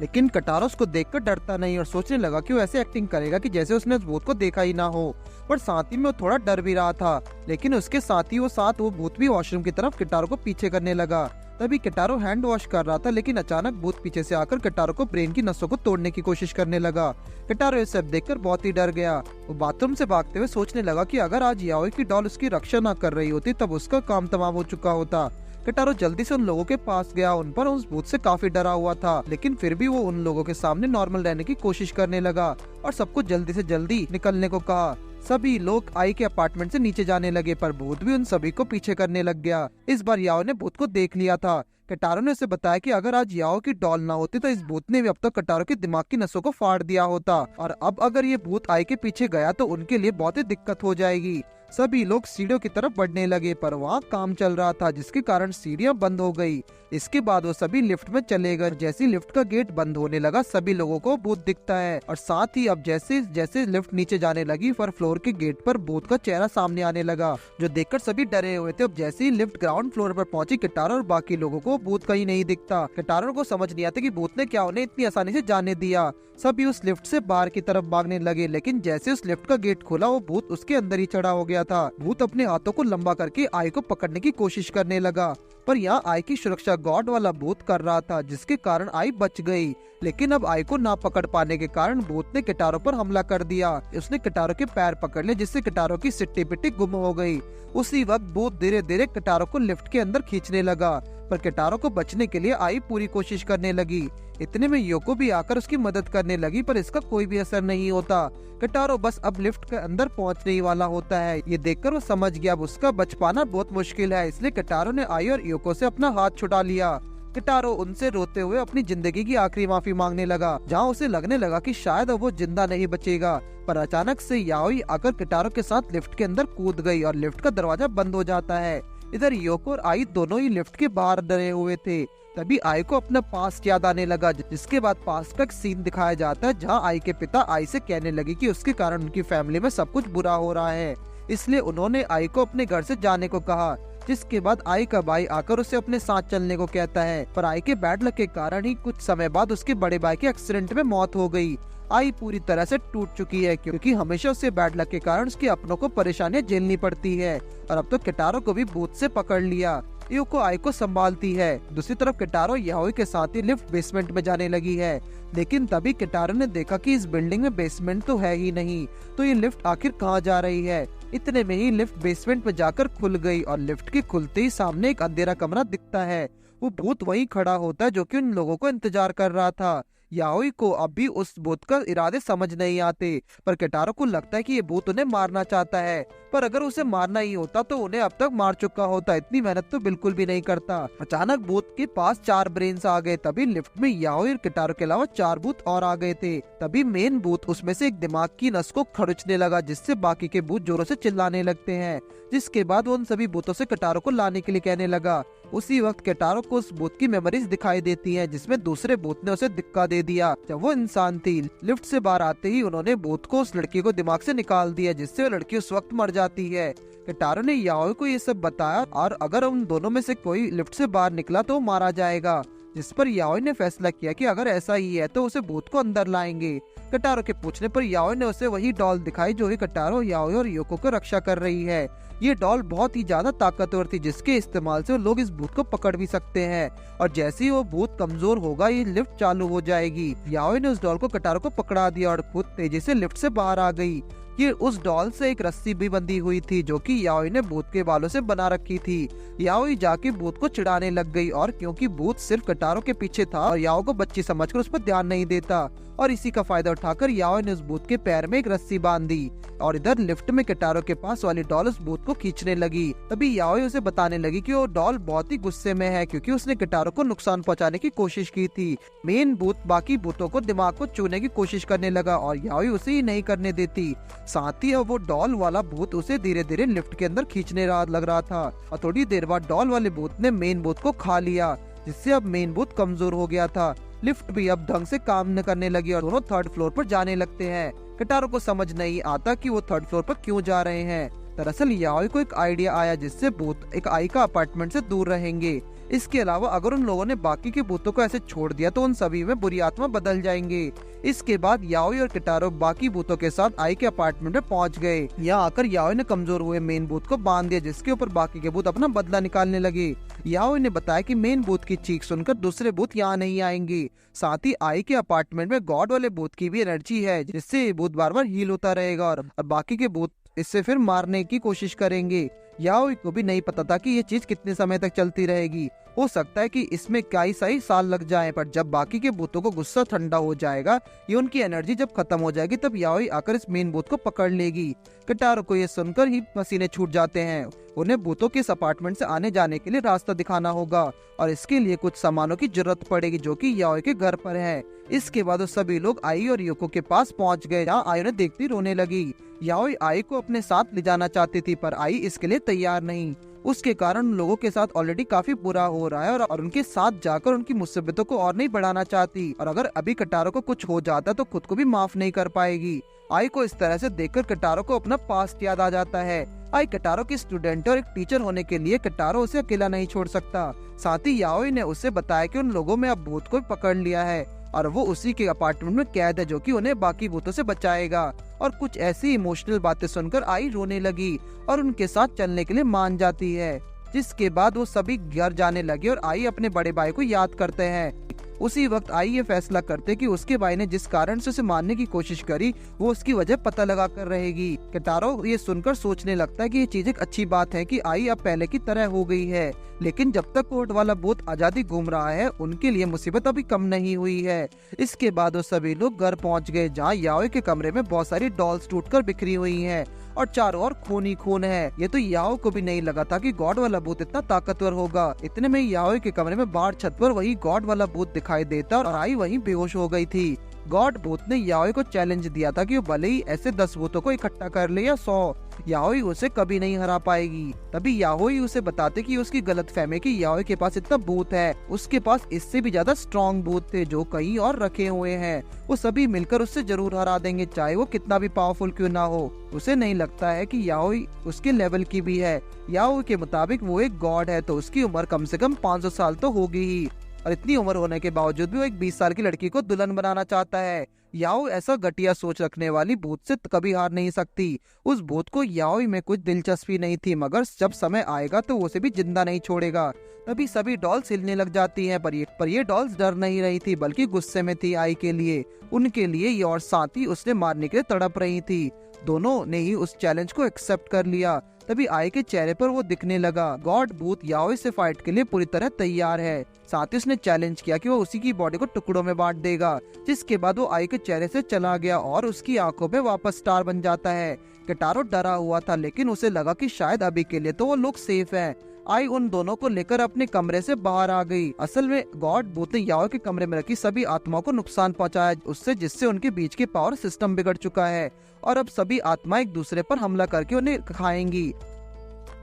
लेकिन किटारो उसको देखकर डरता नहीं और सोचने लगा कि वो ऐसे एक्टिंग करेगा कि जैसे उसने उस भूत को देखा ही ना हो। पर साथ ही में वो थोड़ा डर भी रहा था, लेकिन उसके साथ ही वो भूत भी वॉशरूम की तरफ किटारो को पीछे करने लगा। तभी किटारो हैंड वॉश कर रहा था, लेकिन अचानक भूत पीछे से आकर किटारो को ब्रेन की नसों को तोड़ने की कोशिश करने लगा। किटारो ये सब देखकर बहुत ही डर गया। वो बाथरूम से भागते हुए सोचने लगा कि अगर आज याओई की डॉल उसकी रक्षा न कर रही होती तब उसका काम तमाम हो चुका होता। किटारो जल्दी से उन लोगों के पास गया। उन पर उस भूत से काफी डरा हुआ था, लेकिन फिर भी वो उन लोगों के सामने नॉर्मल रहने की कोशिश करने लगा और सबको जल्दी से जल्दी निकलने को कहा। सभी लोग आई के अपार्टमेंट से नीचे जाने लगे, पर भूत भी उन सभी को पीछे करने लग गया। इस बार याओ ने भूत को देख लिया था। किटारो ने उसे बताया कि अगर आज याओ की डॉल ना होती तो इस भूत ने भी अब तक किटारो के दिमाग की नसों को फाड़ दिया होता, और अब अगर ये भूत आई के पीछे गया तो उनके लिए बहुत ही दिक्कत हो जाएगी। सभी लोग सीढ़ियों की तरफ बढ़ने लगे, पर वहाँ काम चल रहा था जिसके कारण सीढ़ियाँ बंद हो गई। इसके बाद वो सभी लिफ्ट में चले गए। जैसे लिफ्ट का गेट बंद होने लगा सभी लोगों को भूत दिखता है, और साथ ही अब जैसे जैसे लिफ्ट नीचे जाने लगी फर्स्ट फ्लोर के गेट पर भूत का चेहरा सामने आने लगा, जो देखकर सभी डरे हुए थे। अब जैसे ही लिफ्ट ग्राउंड फ्लोर पर पहुंची किटारो और बाकी लोगों को भूत कहीं नहीं दिखता। किटारो को समझ नहीं आता कि भूत ने क्या उन्हें इतनी आसानी से जाने दिया। सभी उस लिफ्ट से बाहर की तरफ भागने लगे, लेकिन जैसे उस लिफ्ट का गेट खुला वो भूत उसके अंदर ही चढ़ा हो गया था। भूत अपने हाथों को लंबा करके आई को पकड़ने की कोशिश करने लगा, पर यहाँ आई की सुरक्षा गॉड वाला भूत कर रहा था, जिसके कारण आई बच गई। लेकिन अब आई को ना पकड़ पाने के कारण भूत ने किटारो पर हमला कर दिया। उसने किटारो के पैर पकड़ लिए, जिससे किटारो की सिट्टी पिट्टी गुम हो गई। उसी वक्त भूत धीरे धीरे किटारो को लिफ्ट के अंदर खींचने लगा, पर किटारो को बचने के लिए आई पूरी कोशिश करने लगी। इतने में योको भी आकर उसकी मदद करने लगी, पर इसका कोई भी असर नहीं होता। किटारो बस अब लिफ्ट के अंदर पहुंचने ही वाला होता है। ये देखकर वो समझ गया अब उसका बच पाना बहुत मुश्किल है, इसलिए किटारो ने आई और योको से अपना हाथ छुड़ा लिया। किटारो उनसे रोते हुए अपनी जिंदगी की आखिरी माफी मांगने लगा, जहाँ उसे लगने लगा कि शायद अब वो जिंदा नहीं बचेगा। पर अचानक से याओई आकर किटारो के साथ लिफ्ट के अंदर कूद गई और लिफ्ट का दरवाजा बंद हो जाता है। इधर योको और आई दोनों ही लिफ्ट के बाहर डरे हुए थे। तभी आई को अपना पास्ट याद आने लगा, जिसके बाद पास्ट का एक सीन दिखाया जाता है जहाँ आई के पिता आई से कहने लगे कि उसके कारण उनकी फैमिली में सब कुछ बुरा हो रहा है, इसलिए उन्होंने आई को अपने घर से जाने को कहा। जिसके बाद आई का भाई आकर उसे अपने साथ चलने को कहता है, पर आई के बैड लक के कारण ही कुछ समय बाद उसके बड़े भाई के एक्सीडेंट में मौत हो गई। आई पूरी तरह से टूट चुकी है, क्योंकि हमेशा उसे बैड लक के कारण उसके अपनों को परेशानियां झेलनी पड़ती है, और अब तो किटारो को भी भूत से पकड़ लिया। योको आई को संभालती है। दूसरी तरफ किटारो याओई के साथ ही लिफ्ट बेसमेंट में जाने लगी है, लेकिन तभी किटारो ने देखा कि इस बिल्डिंग में बेसमेंट तो है ही नहीं, तो ये लिफ्ट आखिर कहाँ जा रही है। इतने में ही लिफ्ट बेसमेंट में जाकर खुल गई, और लिफ्ट के खुलते ही सामने एक अंधेरा कमरा दिखता है। वो भूत वहीं खड़ा होता है जो कि उन लोगों को इंतजार कर रहा था। याओई को अब भी उस भूत का इरादे समझ नहीं आते, पर किटारो को लगता है कि ये भूत उन्हें मारना चाहता है, पर अगर उसे मारना ही होता तो उन्हें अब तक मार चुका होता। इतनी मेहनत तो बिल्कुल भी नहीं करता। अचानक भूत के पास 4 ब्रेन्स आ गए। तभी लिफ्ट में याओई और किटारो के अलावा 4 भूत और आ गए थे। तभी मेन भूत उसमें से एक दिमाग की नस को खरोचने लगा, जिससे बाकी के भूत जोरों से चिल्लाने लगते हैं। जिसके बाद वो उन सभी भूतों से किटारो को लाने के लिए कहने लगा। उसी वक्त किटारो को उस भूत की मेमोरीज दिखाई देती हैं, जिसमें दूसरे भूत ने उसे धक्का दे दिया जब वो इंसान थी। लिफ्ट से बाहर आते ही उन्होंने भूत को उस लड़की को दिमाग से निकाल दिया, जिससे वो लड़की उस वक्त मर जाती है। किटारो ने याओई को ये सब बताया, और अगर उन दोनों में से कोई लिफ्ट से बाहर निकला तो मारा जाएगा। जिस पर याओई ने फैसला किया कि अगर ऐसा ही है तो उसे भूत को अंदर लाएंगे। किटारो के पूछने पर याओई ने उसे वही डॉल दिखाई जो ही किटारो, याओई और योको को रक्षा कर रही है। ये डॉल बहुत ही ज्यादा ताकतवर थी, जिसके इस्तेमाल से लोग इस भूत को पकड़ भी सकते हैं, और जैसे ही वो भूत कमजोर होगा ये लिफ्ट चालू हो जाएगी। याओई ने उस डॉल को किटारो को पकड़ा दिया और खुद तेजी से लिफ्ट से बाहर आ गई। ये उस डॉल से एक रस्सी भी बंधी हुई थी, जो कि याओई ने भूत के बालों से बना रखी थी। याओई जाके भूत को चिढ़ाने लग गई, और क्योंकि भूत सिर्फ किटारो के पीछे था और याओ को बच्ची समझकर उस पर ध्यान नहीं देता, और इसी का फायदा उठाकर याओई ने उस भूत के पैर में एक रस्सी बांध दी, और इधर लिफ्ट में किटारो के पास वाली डॉल उस भूत को खींचने लगी। तभी याओई उसे बताने लगी कि वो डॉल बहुत ही गुस्से में है, क्योंकि उसने किटारो को नुकसान पहुंचाने की कोशिश की थी। मेन भूत बाकी भूतों को दिमाग को छूने की कोशिश करने लगा, और याओई उसे ही नहीं करने देती। साथ ही अब वो डॉल वाला भूत उसे धीरे धीरे लिफ्ट के अंदर खींचने लग रहा था, और थोड़ी देर बाद डॉल वाले भूत ने मेन भूत को खा लिया, जिससे अब मेन भूत कमजोर हो गया था। लिफ्ट भी अब ढंग से काम न करने लगी और दोनों 3rd फ्लोर पर जाने लगते हैं। किटारो को समझ नहीं आता कि वो 3rd फ्लोर पर क्यों जा रहे हैं। दरअसल याओई को एक आइडिया आया जिससे भूत एक आई का अपार्टमेंट से दूर रहेंगे। इसके अलावा अगर उन लोगों ने बाकी के भूतों को ऐसे छोड़ दिया तो उन सभी में बुरी आत्मा बदल जाएंगे। इसके बाद याओई और किटारो बाकी भूतों के साथ आई के अपार्टमेंट में पहुंच गए। यहाँ आकर याओई ने कमजोर हुए मेन भूत को बांध दिया, जिसके ऊपर बाकी के भूत अपना बदला निकालने लगे। याओई ने बताया कि मेन भूत की चीख सुनकर दूसरे भूत यहाँ नहीं आएंगे। साथ ही आई के अपार्टमेंट में गॉड वाले भूत की भी एनर्जी है, जिससे भूत बार बार हील होता रहेगा और बाकी के भूत इससे फिर मारने की कोशिश करेंगे। याओई को भी नहीं पता था कि ये चीज कितने समय तक चलती रहेगी। हो सकता है कि इसमें कई सही साल लग जाएं, पर जब बाकी के भूतों को गुस्सा ठंडा हो जाएगा, ये उनकी एनर्जी जब खत्म हो जाएगी, तब याओई आकर इस मेन भूत को पकड़ लेगी। किटारो को ये सुनकर ही पसीने छूट जाते हैं। उन्हें भूतों के इस अपार्टमेंट से आने जाने के लिए रास्ता दिखाना होगा और इसके लिए कुछ सामानों की जरूरत पड़ेगी जो कि याओई के घर पर है। इसके बाद वो सभी लोग आई और योको के पास पहुंच गए, जहाँ आई उन्हें देखती रोने लगी। याओई आई को अपने साथ ले जाना चाहती थी, पर आई इसके लिए तैयार नहीं। उसके कारण लोगों के साथ ऑलरेडी काफी बुरा हो रहा है और उनके साथ जाकर उनकी मुसीबतों को और नहीं बढ़ाना चाहती, और अगर अभी किटारो को कुछ हो जाता तो खुद को भी माफ नहीं कर पाएगी। आई को इस तरह से देखकर किटारो को अपना पास्ट याद आ जाता है। आई किटारो की स्टूडेंट और एक टीचर होने के लिए किटारो उसे अकेला नहीं छोड़ सकता। साथ ही याओई ने उसे बताया कि उन लोगों में अब भूत को पकड़ लिया है और वो उसी के अपार्टमेंट में कैद है, जो कि उन्हें बाकी भूतों से बचाएगा। और कुछ ऐसी इमोशनल बातें सुनकर आई रोने लगी और उनके साथ चलने के लिए मान जाती है। जिसके बाद वो सभी घर जाने लगे और आई अपने बड़े भाई को याद करते हैं। उसी वक्त आई ये फैसला करते कि उसके भाई ने जिस कारण से उसे मारने की कोशिश करी, वो उसकी वजह पता लगा कर रहेगी। किटारो ये सुनकर सोचने लगता है कि ये चीज एक अच्छी बात है कि आई अब पहले की तरह हो गई है, लेकिन जब तक कोर्ट वाला भूत आजादी घूम रहा है, उनके लिए मुसीबत अभी कम नहीं हुई है। इसके बाद वो सभी लोग घर पहुंच गए, जहाँ याओई के कमरे में बहुत सारी डॉल्स टूटकर बिखरी हुई हैं और चारों ओर खून ही खून है। ये तो याओ को भी नहीं लगा था कि गॉड वाला भूत इतना ताकतवर होगा। इतने में याओई के कमरे में बाहर छत पर वही गॉड वाला भूत दिखाई देता और आई वहीं बेहोश हो गई थी। गॉड भूत ने याओई को चैलेंज दिया था कि वो भले ही ऐसे 10 भूतों को इकट्ठा कर ले या 100, याओई उसे कभी नहीं हरा पाएगी। तभी याओई उसे बताते कि उसकी गलतफहमी कि याओई के पास इतना भूत है, उसके पास इससे भी ज्यादा स्ट्रॉन्ग भूत थे जो कहीं और रखे हुए हैं। वो सभी मिलकर उससे जरूर हरा देंगे, चाहे वो कितना भी पावरफुल क्यों ना हो। उसे नहीं लगता है कि याओई उसके लेवल की भी है। याओई के मुताबिक वो एक गॉड है, तो उसकी उम्र कम से कम 500 साल तो होगी ही, और इतनी उम्र होने के बावजूद भी वो एक 20 साल की लड़की को दुल्हन बनाना चाहता है। याओ ऐसा घटिया सोच रखने वाली भूत से कभी हार नहीं सकती। उस भूत को याओई में कुछ दिलचस्पी नहीं थी, मगर जब समय आएगा तो उसे भी जिंदा नहीं छोड़ेगा। तभी सभी डॉल्स हिलने लग जाती हैं, पर ये डॉल्स डर नहीं रही थी, बल्कि गुस्से में थी आई के लिए। उनके लिए और साथ ही उसने मारने के लिए तड़प रही थी। दोनों ने ही उस चैलेंज को एक्सेप्ट कर लिया। तभी आई के चेहरे पर वो दिखने लगा। गॉड भूत याओई से फाइट के लिए पूरी तरह तैयार है। साथ ही उसने चैलेंज किया कि वो उसी की बॉडी को टुकड़ों में बांट देगा, जिसके बाद वो आई के चेहरे से चला गया और उसकी आंखों पे वापस स्टार बन जाता है। किटारो डरा हुआ था, लेकिन उसे लगा कि शायद अभी के लिए तो वो लोग सेफ हैं। आई उन दोनों को लेकर अपने कमरे से बाहर आ गई। असल में गॉड भूत ने याओ के कमरे में रखी सभी आत्माओं को नुकसान पहुंचाया उससे, जिससे उनके बीच के पावर सिस्टम बिगड़ चुका है और अब सभी आत्माएं एक दूसरे पर हमला करके उन्हें खाएंगी।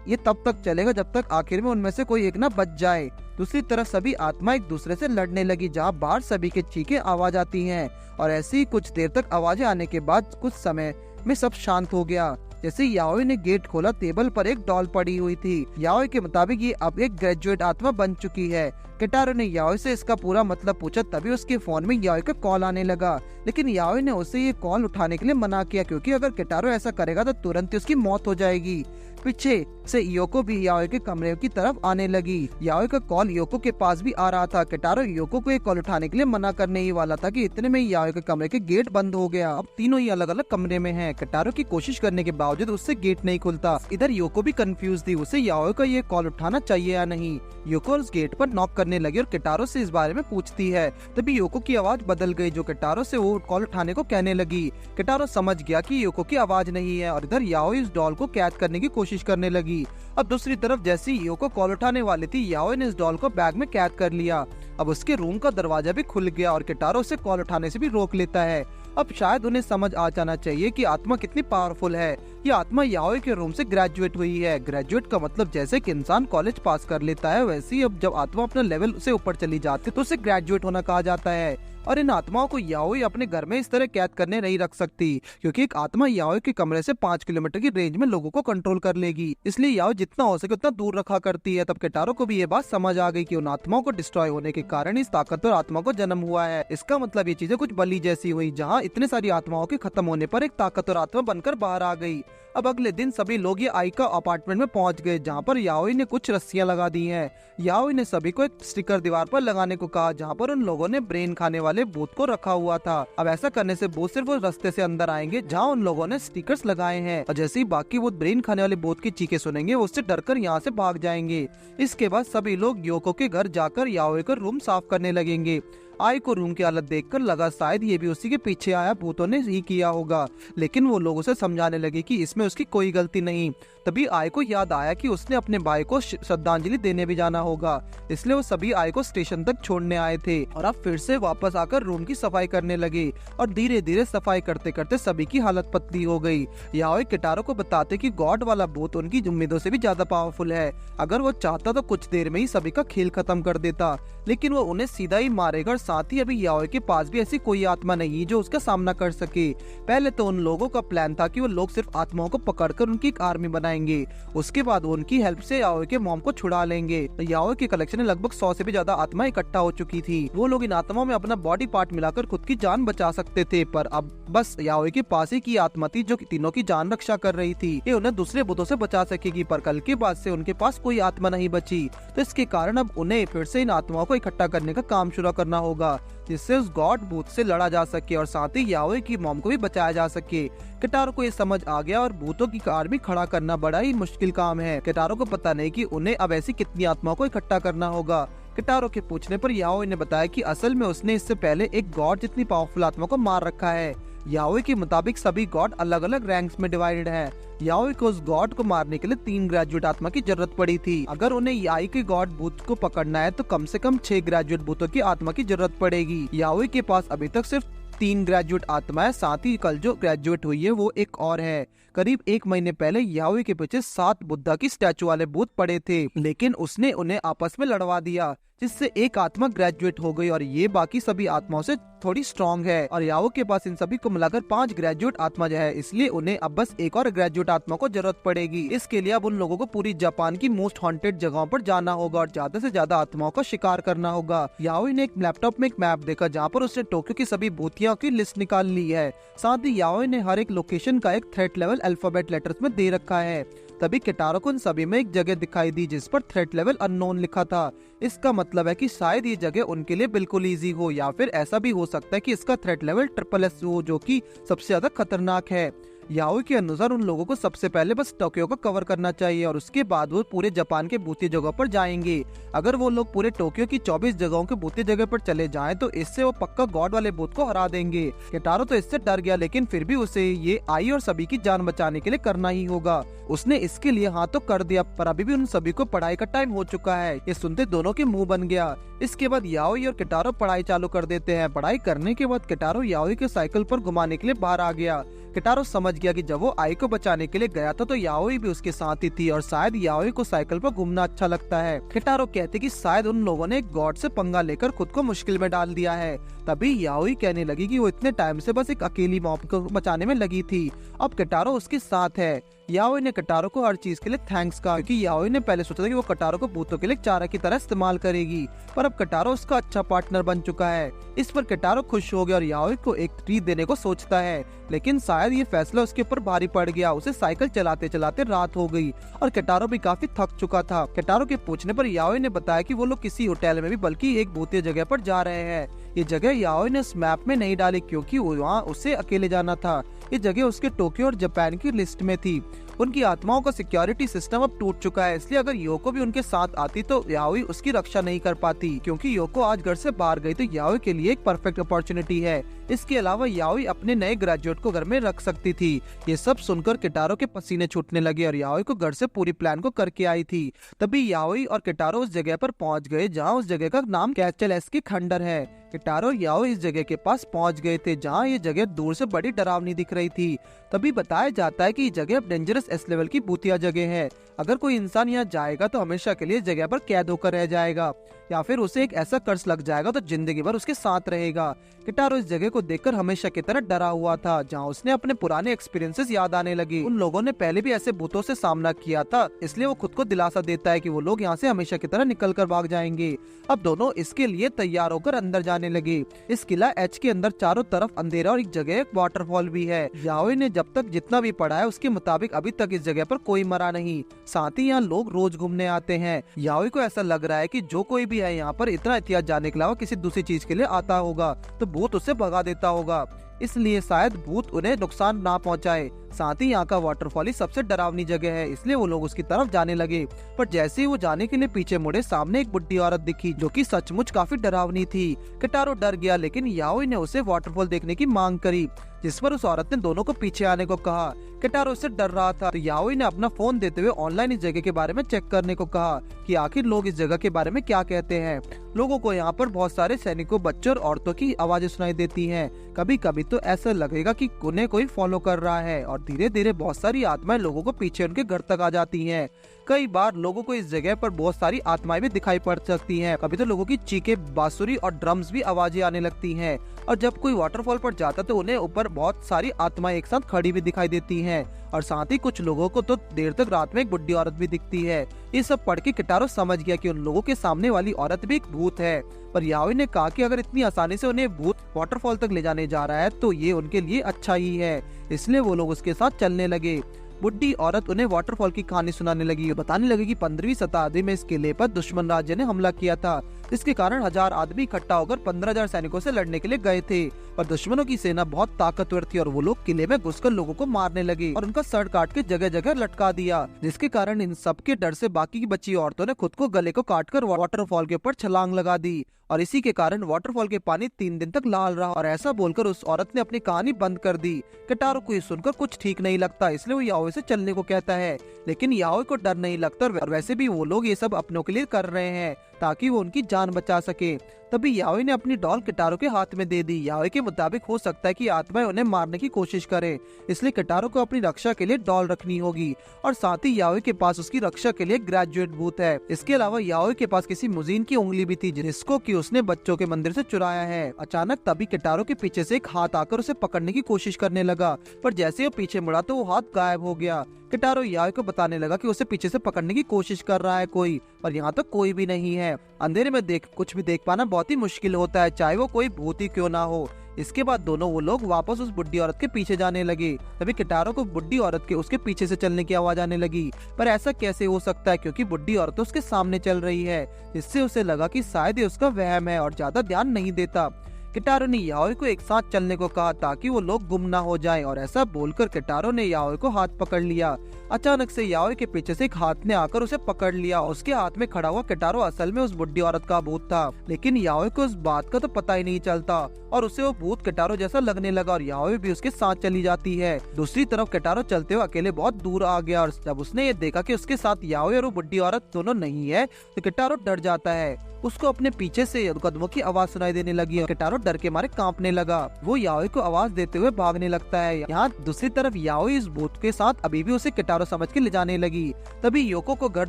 ये तब तक चलेगा जब तक आखिर में उनमें से कोई एक ना बच जाए। दूसरी तरफ सभी आत्मा एक दूसरे से लड़ने लगी, जहाँ बाहर सभी के चीखें आवाज आती हैं और ऐसे ही कुछ देर तक आवाजें आने के बाद कुछ समय में सब शांत हो गया। जैसे याओई ने गेट खोला, टेबल पर एक डॉल पड़ी हुई थी। याओई के मुताबिक ये अब एक ग्रेजुएट आत्मा बन चुकी है। किटारो ने याओई से इसका पूरा मतलब पूछा, तभी उसके फोन में याओई का कॉल आने लगा, लेकिन याओई ने उसे ये कॉल उठाने के लिए मना किया, क्योंकि अगर किटारो ऐसा करेगा तो तुरंत ही उसकी मौत हो जाएगी। पीछे से योको भी याओई के कमरे की तरफ आने लगी। याओई का कॉल योको के पास भी आ रहा था। किटारो योको को एक कॉल उठाने के लिए मना करने ही वाला था कि इतने में याओई के कमरे के गेट बंद हो गया। अब तीनों ही अलग अलग कमरे में हैं। किटारो की कोशिश करने के बावजूद उससे गेट नहीं खुलता। इधर योको भी कंफ्यूज थी, उसे याओई का ये कॉल उठाना चाहिए या नहीं। योको उस गेट पर नॉक करने लगी और किटारो से इस बारे में पूछती है। तभी योको की आवाज बदल गई, जो किटारो से वो कॉल उठाने को कहने लगी। किटारो समझ गया कि योको की आवाज नहीं है और इधर याओई इस डॉल को कैद करने की कोशिश करने लगी। अब दूसरी तरफ जैसे ही योको कॉल उठाने वाली थी, याओई ने इस डॉल को बैग में कैद कर लिया। अब उसके रूम का दरवाजा भी खुल गया और किटारो उसे कॉल उठाने से भी रोक लेता है। अब शायद उन्हें समझ आ जाना चाहिए कि आत्मा कितनी पावरफुल है। ये आत्मा याओई के रूम से ग्रेजुएट हुई है। ग्रेजुएट का मतलब जैसे कि इंसान कॉलेज पास कर लेता है, वैसे ही अब जब आत्मा अपने लेवल से ऊपर चली जाती है तो उसे ग्रेजुएट होना कहा जाता है। और इन आत्माओं को याओई अपने घर में इस तरह कैद करने नहीं रख सकती, क्योंकि एक आत्मा याओई के कमरे से 5 किलोमीटर की रेंज में लोगों को कंट्रोल कर लेगी। इसलिए याओई जितना हो सके उतना दूर रखा करती है। तब केटारो को भी ये बात समझ आ गई कि उन आत्माओं को डिस्ट्रॉय होने के कारण इस ताकतवर आत्मा को जन्म हुआ है। इसका मतलब ये चीजें कुछ बलि जैसी हुई, जहाँ इतने सारी आत्माओं के खत्म होने पर एक ताकतवर आत्मा बनकर बाहर आ गई। अब अगले दिन सभी लोग ये आइका अपार्टमेंट में पहुंच गए, जहाँ पर याओई ने कुछ रस्सियां लगा दी हैं। याओई ने सभी को एक स्टिकर दीवार पर लगाने को कहा, जहाँ पर उन लोगों ने ब्रेन खाने वाले भूत को रखा हुआ था। अब ऐसा करने से भूत सिर्फ वो रास्ते से अंदर आएंगे जहाँ उन लोगों ने स्टिकर्स लगाए हैं, और जैसे ही बाकी भूत ब्रेन खाने वाले भूत की चीखें सुनेंगे वो उससे डरकर यहाँ से भाग जाएंगे। इसके बाद सभी लोग योको के घर जाकर याओई का रूम साफ करने लगेंगे। आई को रूम की हालत देखकर लगा शायद ये भी उसी के पीछे आया भूतों ने ही किया होगा, लेकिन वो लोगों से समझाने लगे कि इसमें उसकी कोई गलती नहीं। तभी आई को याद आया कि उसने अपने भाई को श्रद्धांजलि देने भी जाना होगा, इसलिए वो सभी आई को स्टेशन तक छोड़ने आए थे। और अब फिर से वापस आकर रूम की सफाई करने लगे, और धीरे धीरे सफाई करते करते सभी की हालत पतली हो गई। याओई केटारो को बताते कि गॉड वाला भूत उनकी उम्मीदों से भी ज्यादा पावरफुल है। अगर वो चाहता तो कुछ देर में ही सभी का खेल खत्म कर देता, लेकिन वो उन्हें सीधा ही मारेगा। साथ ही अभी याओई के पास भी ऐसी कोई आत्मा नहीं जो उसका सामना कर सके। पहले तो उन लोगों का प्लान था कि वो लोग सिर्फ आत्माओं को पकड़कर उनकी एक आर्मी बनाएंगे, उसके बाद वो उनकी हेल्प से याओई के मॉम को छुड़ा लेंगे। याओई के कलेक्शन में लगभग 100 से भी ज्यादा आत्माएं इकट्ठा हो चुकी थी। वो लोग इन आत्माओं में अपना बॉडी पार्ट मिलाकर खुद की जान बचा सकते थे, पर अब बस याओई के पास ही की आत्मा थी जो तीनों की जान रक्षा कर रही थी। ये उन्हें दूसरे भूतों से बचा सकेगी, पर कल के बाद से उनके पास कोई आत्मा नहीं बची, तो इसके कारण अब उन्हें फिर से इन आत्माओं को इकट्ठा करने का काम शुरू करना होगा, जिससे उस गॉड भूत से लड़ा जा सके और साथ ही याओई की मॉम को भी बचाया जा सके। केटारो को ये समझ आ गया, और भूतों की आर्मी खड़ा करना बड़ा ही मुश्किल काम है। केटारो को पता नहीं कि उन्हें अब ऐसी कितनी आत्माओं को इकट्ठा करना होगा। केटारो के पूछने पर याओई ने बताया कि असल में उसने इससे पहले एक गॉड जितनी पावरफुल आत्मा को मार रखा है। याओई के मुताबिक सभी गॉड अलग अलग रैंक्स में डिवाइडेड है। याओई को उस गॉड को मारने के लिए 3 ग्रेजुएट आत्मा की जरूरत पड़ी थी। अगर उन्हें याई के गॉड भूत को पकड़ना है तो कम से कम 6 ग्रेजुएट भूतों की आत्मा की जरूरत पड़ेगी। याओई के पास अभी तक सिर्फ 3 ग्रेजुएट आत्मा है, साथ ही कल जो ग्रेजुएट हुई है वो एक और है। करीब 1 महीने पहले याओई के पीछे 7 बुद्धा की स्टैचू वाले भूत पड़े थे, लेकिन उसने उन्हें आपस में लड़वा दिया, जिससे एक आत्मा ग्रेजुएट हो गई, और ये बाकी सभी आत्माओं से थोड़ी स्ट्रॉन्ग है। और याओ के पास इन सभी को मिलाकर 5 ग्रेजुएट आत्मा है, इसलिए उन्हें अब बस एक और ग्रेजुएट आत्मा को जरूरत पड़ेगी। इसके लिए अब उन लोगों को पूरी जापान की मोस्ट हॉन्टेड जगहों पर जाना होगा और ज्यादा से ज्यादा आत्माओं का शिकार करना होगा। याओ ने एक लैपटॉप में एक मैप देखा, जहाँ पर उसने टोक्यो की सभी भूतियों की लिस्ट निकाल ली है। साथ ही याओ ने हर एक लोकेशन का एक थ्रेट लेवल अल्फाबेट लेटर्स में दे रखा है। तभी केटारो को इन सभी में एक जगह दिखाई दी जिस पर थ्रेट लेवल अननोन लिखा था। इसका मतलब है कि शायद ये जगह उनके लिए बिल्कुल इजी हो, या फिर ऐसा भी हो सकता है कि इसका थ्रेट लेवल SSS हो, जो कि सबसे ज्यादा खतरनाक है। याओ के अनुसार उन लोगों को सबसे पहले बस टोक्यो को कवर करना चाहिए और उसके बाद वो पूरे जापान के भूतिया जगहों पर जाएंगे। अगर वो लोग पूरे टोक्यो की 24 जगहों के भूतिया जगह पर चले जाएं तो इससे वो पक्का गॉड वाले भूत को हरा देंगे। केटारो तो इससे डर गया, लेकिन फिर भी उसे ये आई और सभी की जान बचाने के लिए करना ही होगा। उसने इसके लिए हाँ तो कर दिया, पर अभी भी उन सभी को पढ़ाई का टाइम हो चुका है। ये सुनते दोनों के मुंह बन गया। इसके बाद याओई और केटारो पढ़ाई चालू कर देते हैं। पढ़ाई करने के बाद केटारो याओई के साइकिल पर घुमाने के लिए बाहर आ गया। केटारो समझ गया कि जब वो आई को बचाने के लिए गया था तो याओई भी उसके साथ ही थी और शायद याओई को साइकिल पर घूमना अच्छा लगता है। केटारो कहते कि शायद उन लोगों ने एक गॉड से पंगा लेकर खुद को मुश्किल में डाल दिया है। तभी याओई कहने लगी कि वो इतने टाइम से बस एक अकेली मॉम को बचाने में लगी थी, अब केटारो उसके साथ है। याओई ने केटारो को हर चीज के लिए थैंक्स कहा, क्योंकि याओई ने पहले सोचा था कि वो केटारो को भूतों के लिए चारा की तरह इस्तेमाल करेगी, पर अब केटारो उसका अच्छा पार्टनर बन चुका है। इस पर केटारो खुश हो गया और याओई को एक ट्रीट देने को सोचता है, लेकिन शायद ये फैसला उसके ऊपर भारी पड़ गया। उसे साइकिल चलाते चलाते रात हो गई और केटारो भी काफी थक चुका था। केटारो के पूछने पर याओई ने बताया कि वो लोग किसी होटल में भी बल्कि एक भूतिया जगह पर जा रहे हैं। ये जगह याओई ने इस मैप में नहीं डाली क्योंकि वहाँ उसे अकेले जाना था। ये जगह उसके टोक्यो और जापान की लिस्ट में थी। उनकी आत्माओं का सिक्योरिटी सिस्टम अब टूट चुका है, इसलिए अगर योको भी उनके साथ आती तो याओई उसकी रक्षा नहीं कर पाती। क्योंकि योको आज घर से बाहर गई तो याओई के लिए एक परफेक्ट अपॉर्चुनिटी है। इसके अलावा याओई अपने नए ग्रेजुएट को घर में रख सकती थी। ये सब सुनकर केटारो के पसीने छूटने लगे और याओई को घर से पूरी प्लान को करके आई थी। तभी याओई और केटारो उस जगह पर पहुंच गए जहां उस जगह का नाम कैचल एस की खंडर है। किटारो याओ इस जगह के पास पहुंच गए थे जहां ये जगह दूर से बड़ी डरावनी दिख रही थी। तभी बताया जाता है कि ये जगह अब डेंजरस एस लेवल की भूतिया जगह है। अगर कोई इंसान यहाँ जाएगा तो हमेशा के लिए जगह पर कैद होकर रह जाएगा या फिर उसे एक ऐसा कर्ज लग जाएगा तो जिंदगी भर उसके साथ रहेगा। किटारो इस जगह को देखकर हमेशा की तरह डरा हुआ था जहाँ उसने अपने पुराने एक्सपीरियंसेस याद आने लगे। उन लोगों ने पहले भी ऐसे भूतों से सामना किया था, इसलिए वो खुद को दिलासा देता है कि वो लोग यहाँ से हमेशा की तरह निकल कर भाग जाएंगे। अब दोनों इसके लिए तैयार होकर अंदर जाने लगे। इस किला एच के अंदर चारों तरफ अंधेरा और एक जगह एक वाटरफॉल भी है। याओई ने जब तक जितना भी पढ़ा है उसके मुताबिक अभी तक इस जगह पर कोई मरा नहीं। साथ ही यहाँ लोग रोज घूमने आते हैं। याओई को ऐसा लग रहा है कि जो कोई भी है यहाँ पर इतना एहतियात जाने के अलावा किसी दूसरी चीज के लिए आता होगा तो भूत उसे भगा देता होगा, इसलिए शायद भूत उन्हें नुकसान ना पहुंचाए। साथ ही यहाँ का वाटरफॉल ही सबसे डरावनी जगह है, इसलिए वो लोग उसकी तरफ जाने लगे। पर जैसे ही वो जाने के लिए पीछे मुड़े सामने एक बुढ़ी औरत दिखी जो कि सचमुच काफी डरावनी थी। किटारो डर गया लेकिन याओई ने उसे वाटरफॉल देखने की मांग करी, जिस पर उस औरत ने दोनों को पीछे आने को कहा। किटारो उससे डर रहा था तो याओई ने अपना फोन देते हुए ऑनलाइन इस जगह के बारे में चेक करने को कहा कि आखिर लोग इस जगह के बारे में क्या कहते हैं। लोगों को यहाँ पर बहुत सारे सैनिकों, बच्चों और औरतों की आवाजें सुनाई देती हैं। कभी कभी तो ऐसा लगेगा कि उन्हें कोई फॉलो कर रहा है और धीरे धीरे बहुत सारी आत्माएं लोगों को पीछे उनके घर तक आ जाती हैं। कई बार लोगों को इस जगह पर बहुत सारी आत्माएं भी दिखाई पड़ सकती हैं। कभी तो लोगों की चीखें, बांसुरी और ड्रम्स भी आवाजें आने लगती हैं। और जब कोई वाटरफॉल पर जाता तो उन्हें ऊपर बहुत सारी आत्माएं एक साथ खड़ी भी दिखाई देती हैं। और साथ ही कुछ लोगों को तो देर तक रात में एक बुढ़ी औरत भी दिखती है। ये सब पढ़ के किटारो समझ गया कि उन लोगों के सामने वाली औरत भी एक भूत है। पर याओई ने कहा कि अगर इतनी आसानी से उन्हें भूत वाटरफॉल तक ले जाने जा रहा है तो ये उनके लिए अच्छा ही है, इसलिए वो लोग उसके साथ चलने लगे। बुढ़ी औरत उन्हें वाटरफॉल की कहानी सुनाने लगी, बताने लगी कि 15वीं शताब्दी में इस किले पर दुश्मन राज्य ने हमला किया था, जिसके कारण 1000 आदमी इकट्ठा होकर 15,000 सैनिकों से लड़ने के लिए गए थे। पर दुश्मनों की सेना बहुत ताकतवर थी और वो लोग किले में घुसकर लोगों को मारने लगे और उनका सर काट के जगह जगह लटका दिया, जिसके कारण इन सब के डर से बाकी की बची औरतों ने खुद को गले को काटकर वाटरफॉल के ऊपर छलांग लगा दी। और इसी के कारण वाटरफॉल के पानी 3 दिन तक लाल रहा। और ऐसा बोलकर उस औरत ने अपनी कहानी बंद कर दी। किटारो को ये सुनकर कुछ ठीक नहीं लगता, इसलिए वो याओई से चलने को कहता है, लेकिन याओई को डर नहीं लगता और वैसे भी वो लोग ये सब अपनों के लिए कर रहे हैं ताकि वो उनकी जान बचा सके। तभी याओई ने अपनी डॉल किटारो के हाथ में दे दी। याओई के मुताबिक हो सकता है कि आत्माएं उन्हें मारने की कोशिश करे, इसलिए किटारो को अपनी रक्षा के लिए डॉल रखनी होगी। और साथ ही याओई के पास उसकी रक्षा के लिए ग्रेजुएट भूत है। इसके अलावा याओई के पास किसी मुजीन की उंगली भी थी जिसको कि उसने बच्चों के मंदिर से चुराया है। अचानक तभी किटारो के पीछे से एक हाथ आकर उसे पकड़ने की कोशिश करने लगा, पर जैसे वो पीछे मुड़ा तो वो हाथ गायब हो गया। किटारो याओई को बताने लगा कि उसे पीछे से पकड़ने की कोशिश कर रहा है कोई, पर यहाँ तो कोई भी नहीं है। अंधेरे में कुछ भी देख पाना बहुत ही मुश्किल होता है, चाहे वो कोई भूत ही क्यों ना हो। इसके बाद दोनों वो लोग वापस उस बुढ़ी औरत के पीछे जाने लगे। तभी किटारो को बुढ़ी औरत के उसके पीछे से चलने की आवाज आने लगी, पर ऐसा कैसे हो सकता है क्योंकि बुढ़ी औरत उसके सामने चल रही है। इससे उसे लगा कि शायद ये उसका वहम है और ज्यादा ध्यान नहीं देता। किटारो ने याओई को एक साथ चलने को कहा ताकि वो लोग गुम ना हो जाएं और ऐसा बोलकर किटारो ने याओई को हाथ पकड़ लिया। अचानक से याओई के पीछे से एक हाथ ने आकर उसे पकड़ लिया। उसके हाथ में खड़ा हुआ किटारो असल में उस बुढ़ी औरत का भूत था, लेकिन याओई को उस बात का तो पता ही नहीं चलता और उसे वो भूत किटारो जैसा लगने लगा और याओई भी उसके साथ चली जाती है। दूसरी तरफ किटारो चलते हुए अकेले बहुत दूर आ गया और जब उसने ये देखा कि उसके साथ याओई और वो बुढ़ी औरत दोनों नहीं है तो किटारो डर जाता है। उसको अपने पीछे से कदमों की आवाज सुनाई देने लगी और किटारो डर के मारे कांपने लगा। वो याओई को आवाज देते हुए भागने लगता है। यहाँ दूसरी तरफ याओई इस भूत के साथ अभी भी उसे किटारो समझ के ले जाने लगी। तभी योको को घर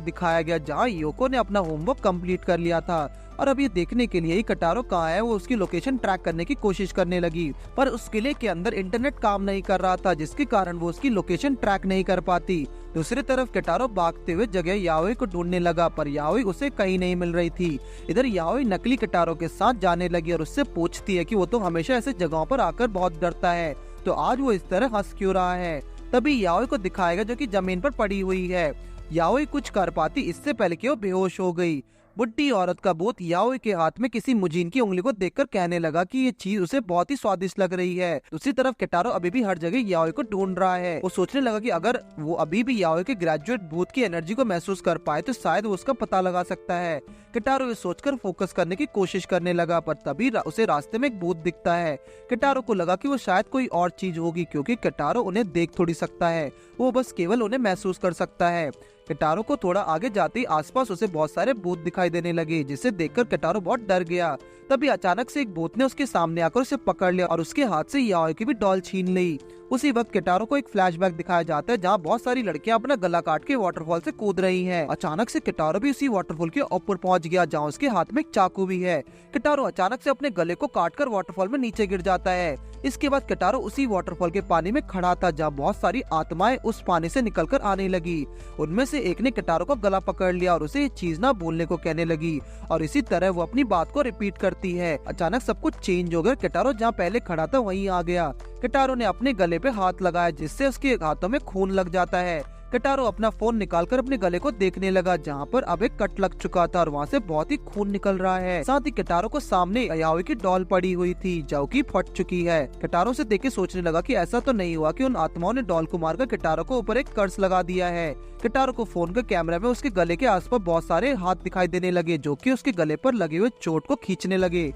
दिखाया गया जहाँ योको ने अपना होमवर्क कंप्लीट कर लिया था और अब ये देखने के लिए किटारो कहाँ है वो उसकी लोकेशन ट्रैक करने की कोशिश करने लगी, पर उस किले के अंदर इंटरनेट काम नहीं कर रहा था जिसके कारण वो उसकी लोकेशन ट्रैक नहीं कर पाती। दूसरी तरफ किटारो भागते हुए जगह याओई को ढूंढने लगा, पर याओई उसे कहीं नहीं मिल रही थी। इधर याओई नकली किटारो के साथ जाने लगी और उससे पूछती है कि वो तो हमेशा ऐसे जगहों पर आकर बहुत डरता है, तो आज वो इस तरह हंस क्यों रहा है। तभी याओई को दिखाएगा जो कि जमीन पर पड़ी हुई है। याओई कुछ कर पाती इससे पहले कि वो बेहोश हो गई। बुढ़ी औरत का भूत याओई के हाथ में किसी मुजीन की उंगली को देखकर कहने लगा कि ये चीज उसे बहुत ही स्वादिष्ट लग रही है। दूसरी तरफ किटारो अभी भी हर जगह याओई को ढूंढ रहा है। वो सोचने लगा कि अगर वो अभी भी याओई के ग्रेजुएट भूत की एनर्जी को महसूस कर पाए तो शायद वो उसका पता लगा सकता है। किटारो ये सोचकर फोकस करने की कोशिश करने लगा, पर तभी उसे रास्ते में एक भूत दिखता है। किटारो को लगा कि वो शायद कोई और चीज होगी क्योंकि किटारो उन्हें देख थोड़ी सकता है, वो बस केवल उन्हें महसूस कर सकता है। किटारो को थोड़ा आगे जाते ही आसपास उसे बहुत सारे भूत दिखाई देने लगे, जिसे देखकर किटारो बहुत डर गया। तभी अचानक से एक भूत ने उसके सामने आकर उसे पकड़ लिया और उसके हाथ से याओई की भी डॉल छीन ली। उसी वक्त किटारो को एक फ्लैशबैक दिखाया जाता है जहाँ बहुत सारी लड़कियां अपना गला काट के वाटरफॉल से कूद रही हैं। अचानक से किटारो भी उसी वाटरफॉल के ऊपर पहुंच गया जहाँ उसके हाथ में एक चाकू भी है। किटारो अचानक से अपने गले को काटकर वाटरफॉल में नीचे गिर जाता है। इसके बाद किटारो उसी वाटरफॉल के पानी में खड़ा था जहाँ बहुत सारी आत्माएं उस पानी से निकलकर आने लगी। उनमें से एक ने किटारो का गला पकड़ लिया और उसे ये चीज ना बोलने को कहने लगी और इसी तरह वो अपनी बात को रिपीट करती है। अचानक सब कुछ चेंज हो गया। किटारो जहाँ पहले खड़ा था वहीं आ गया। किटारो ने अपने गले पे हाथ लगाया जिससे उसके हाथों में खून लग जाता है। किटारो अपना फोन निकालकर अपने गले को देखने लगा जहाँ पर अब एक कट लग चुका था और वहाँ से बहुत ही खून निकल रहा है। साथ ही किटारो को सामने याओई की डॉल पड़ी हुई थी जो कि फट चुकी है। किटारो से देख के सोचने लगा कि ऐसा तो नहीं हुआ कि उन आत्माओं ने डॉल को मारकर किटारो को ऊपर एक कर्स लगा दिया है। किटारो को फोन के कैमरे में उसके गले के आसपास बहुत सारे हाथ दिखाई देने लगे जो कि उसके गले पर लगे हुए चोट को खींचने लगे।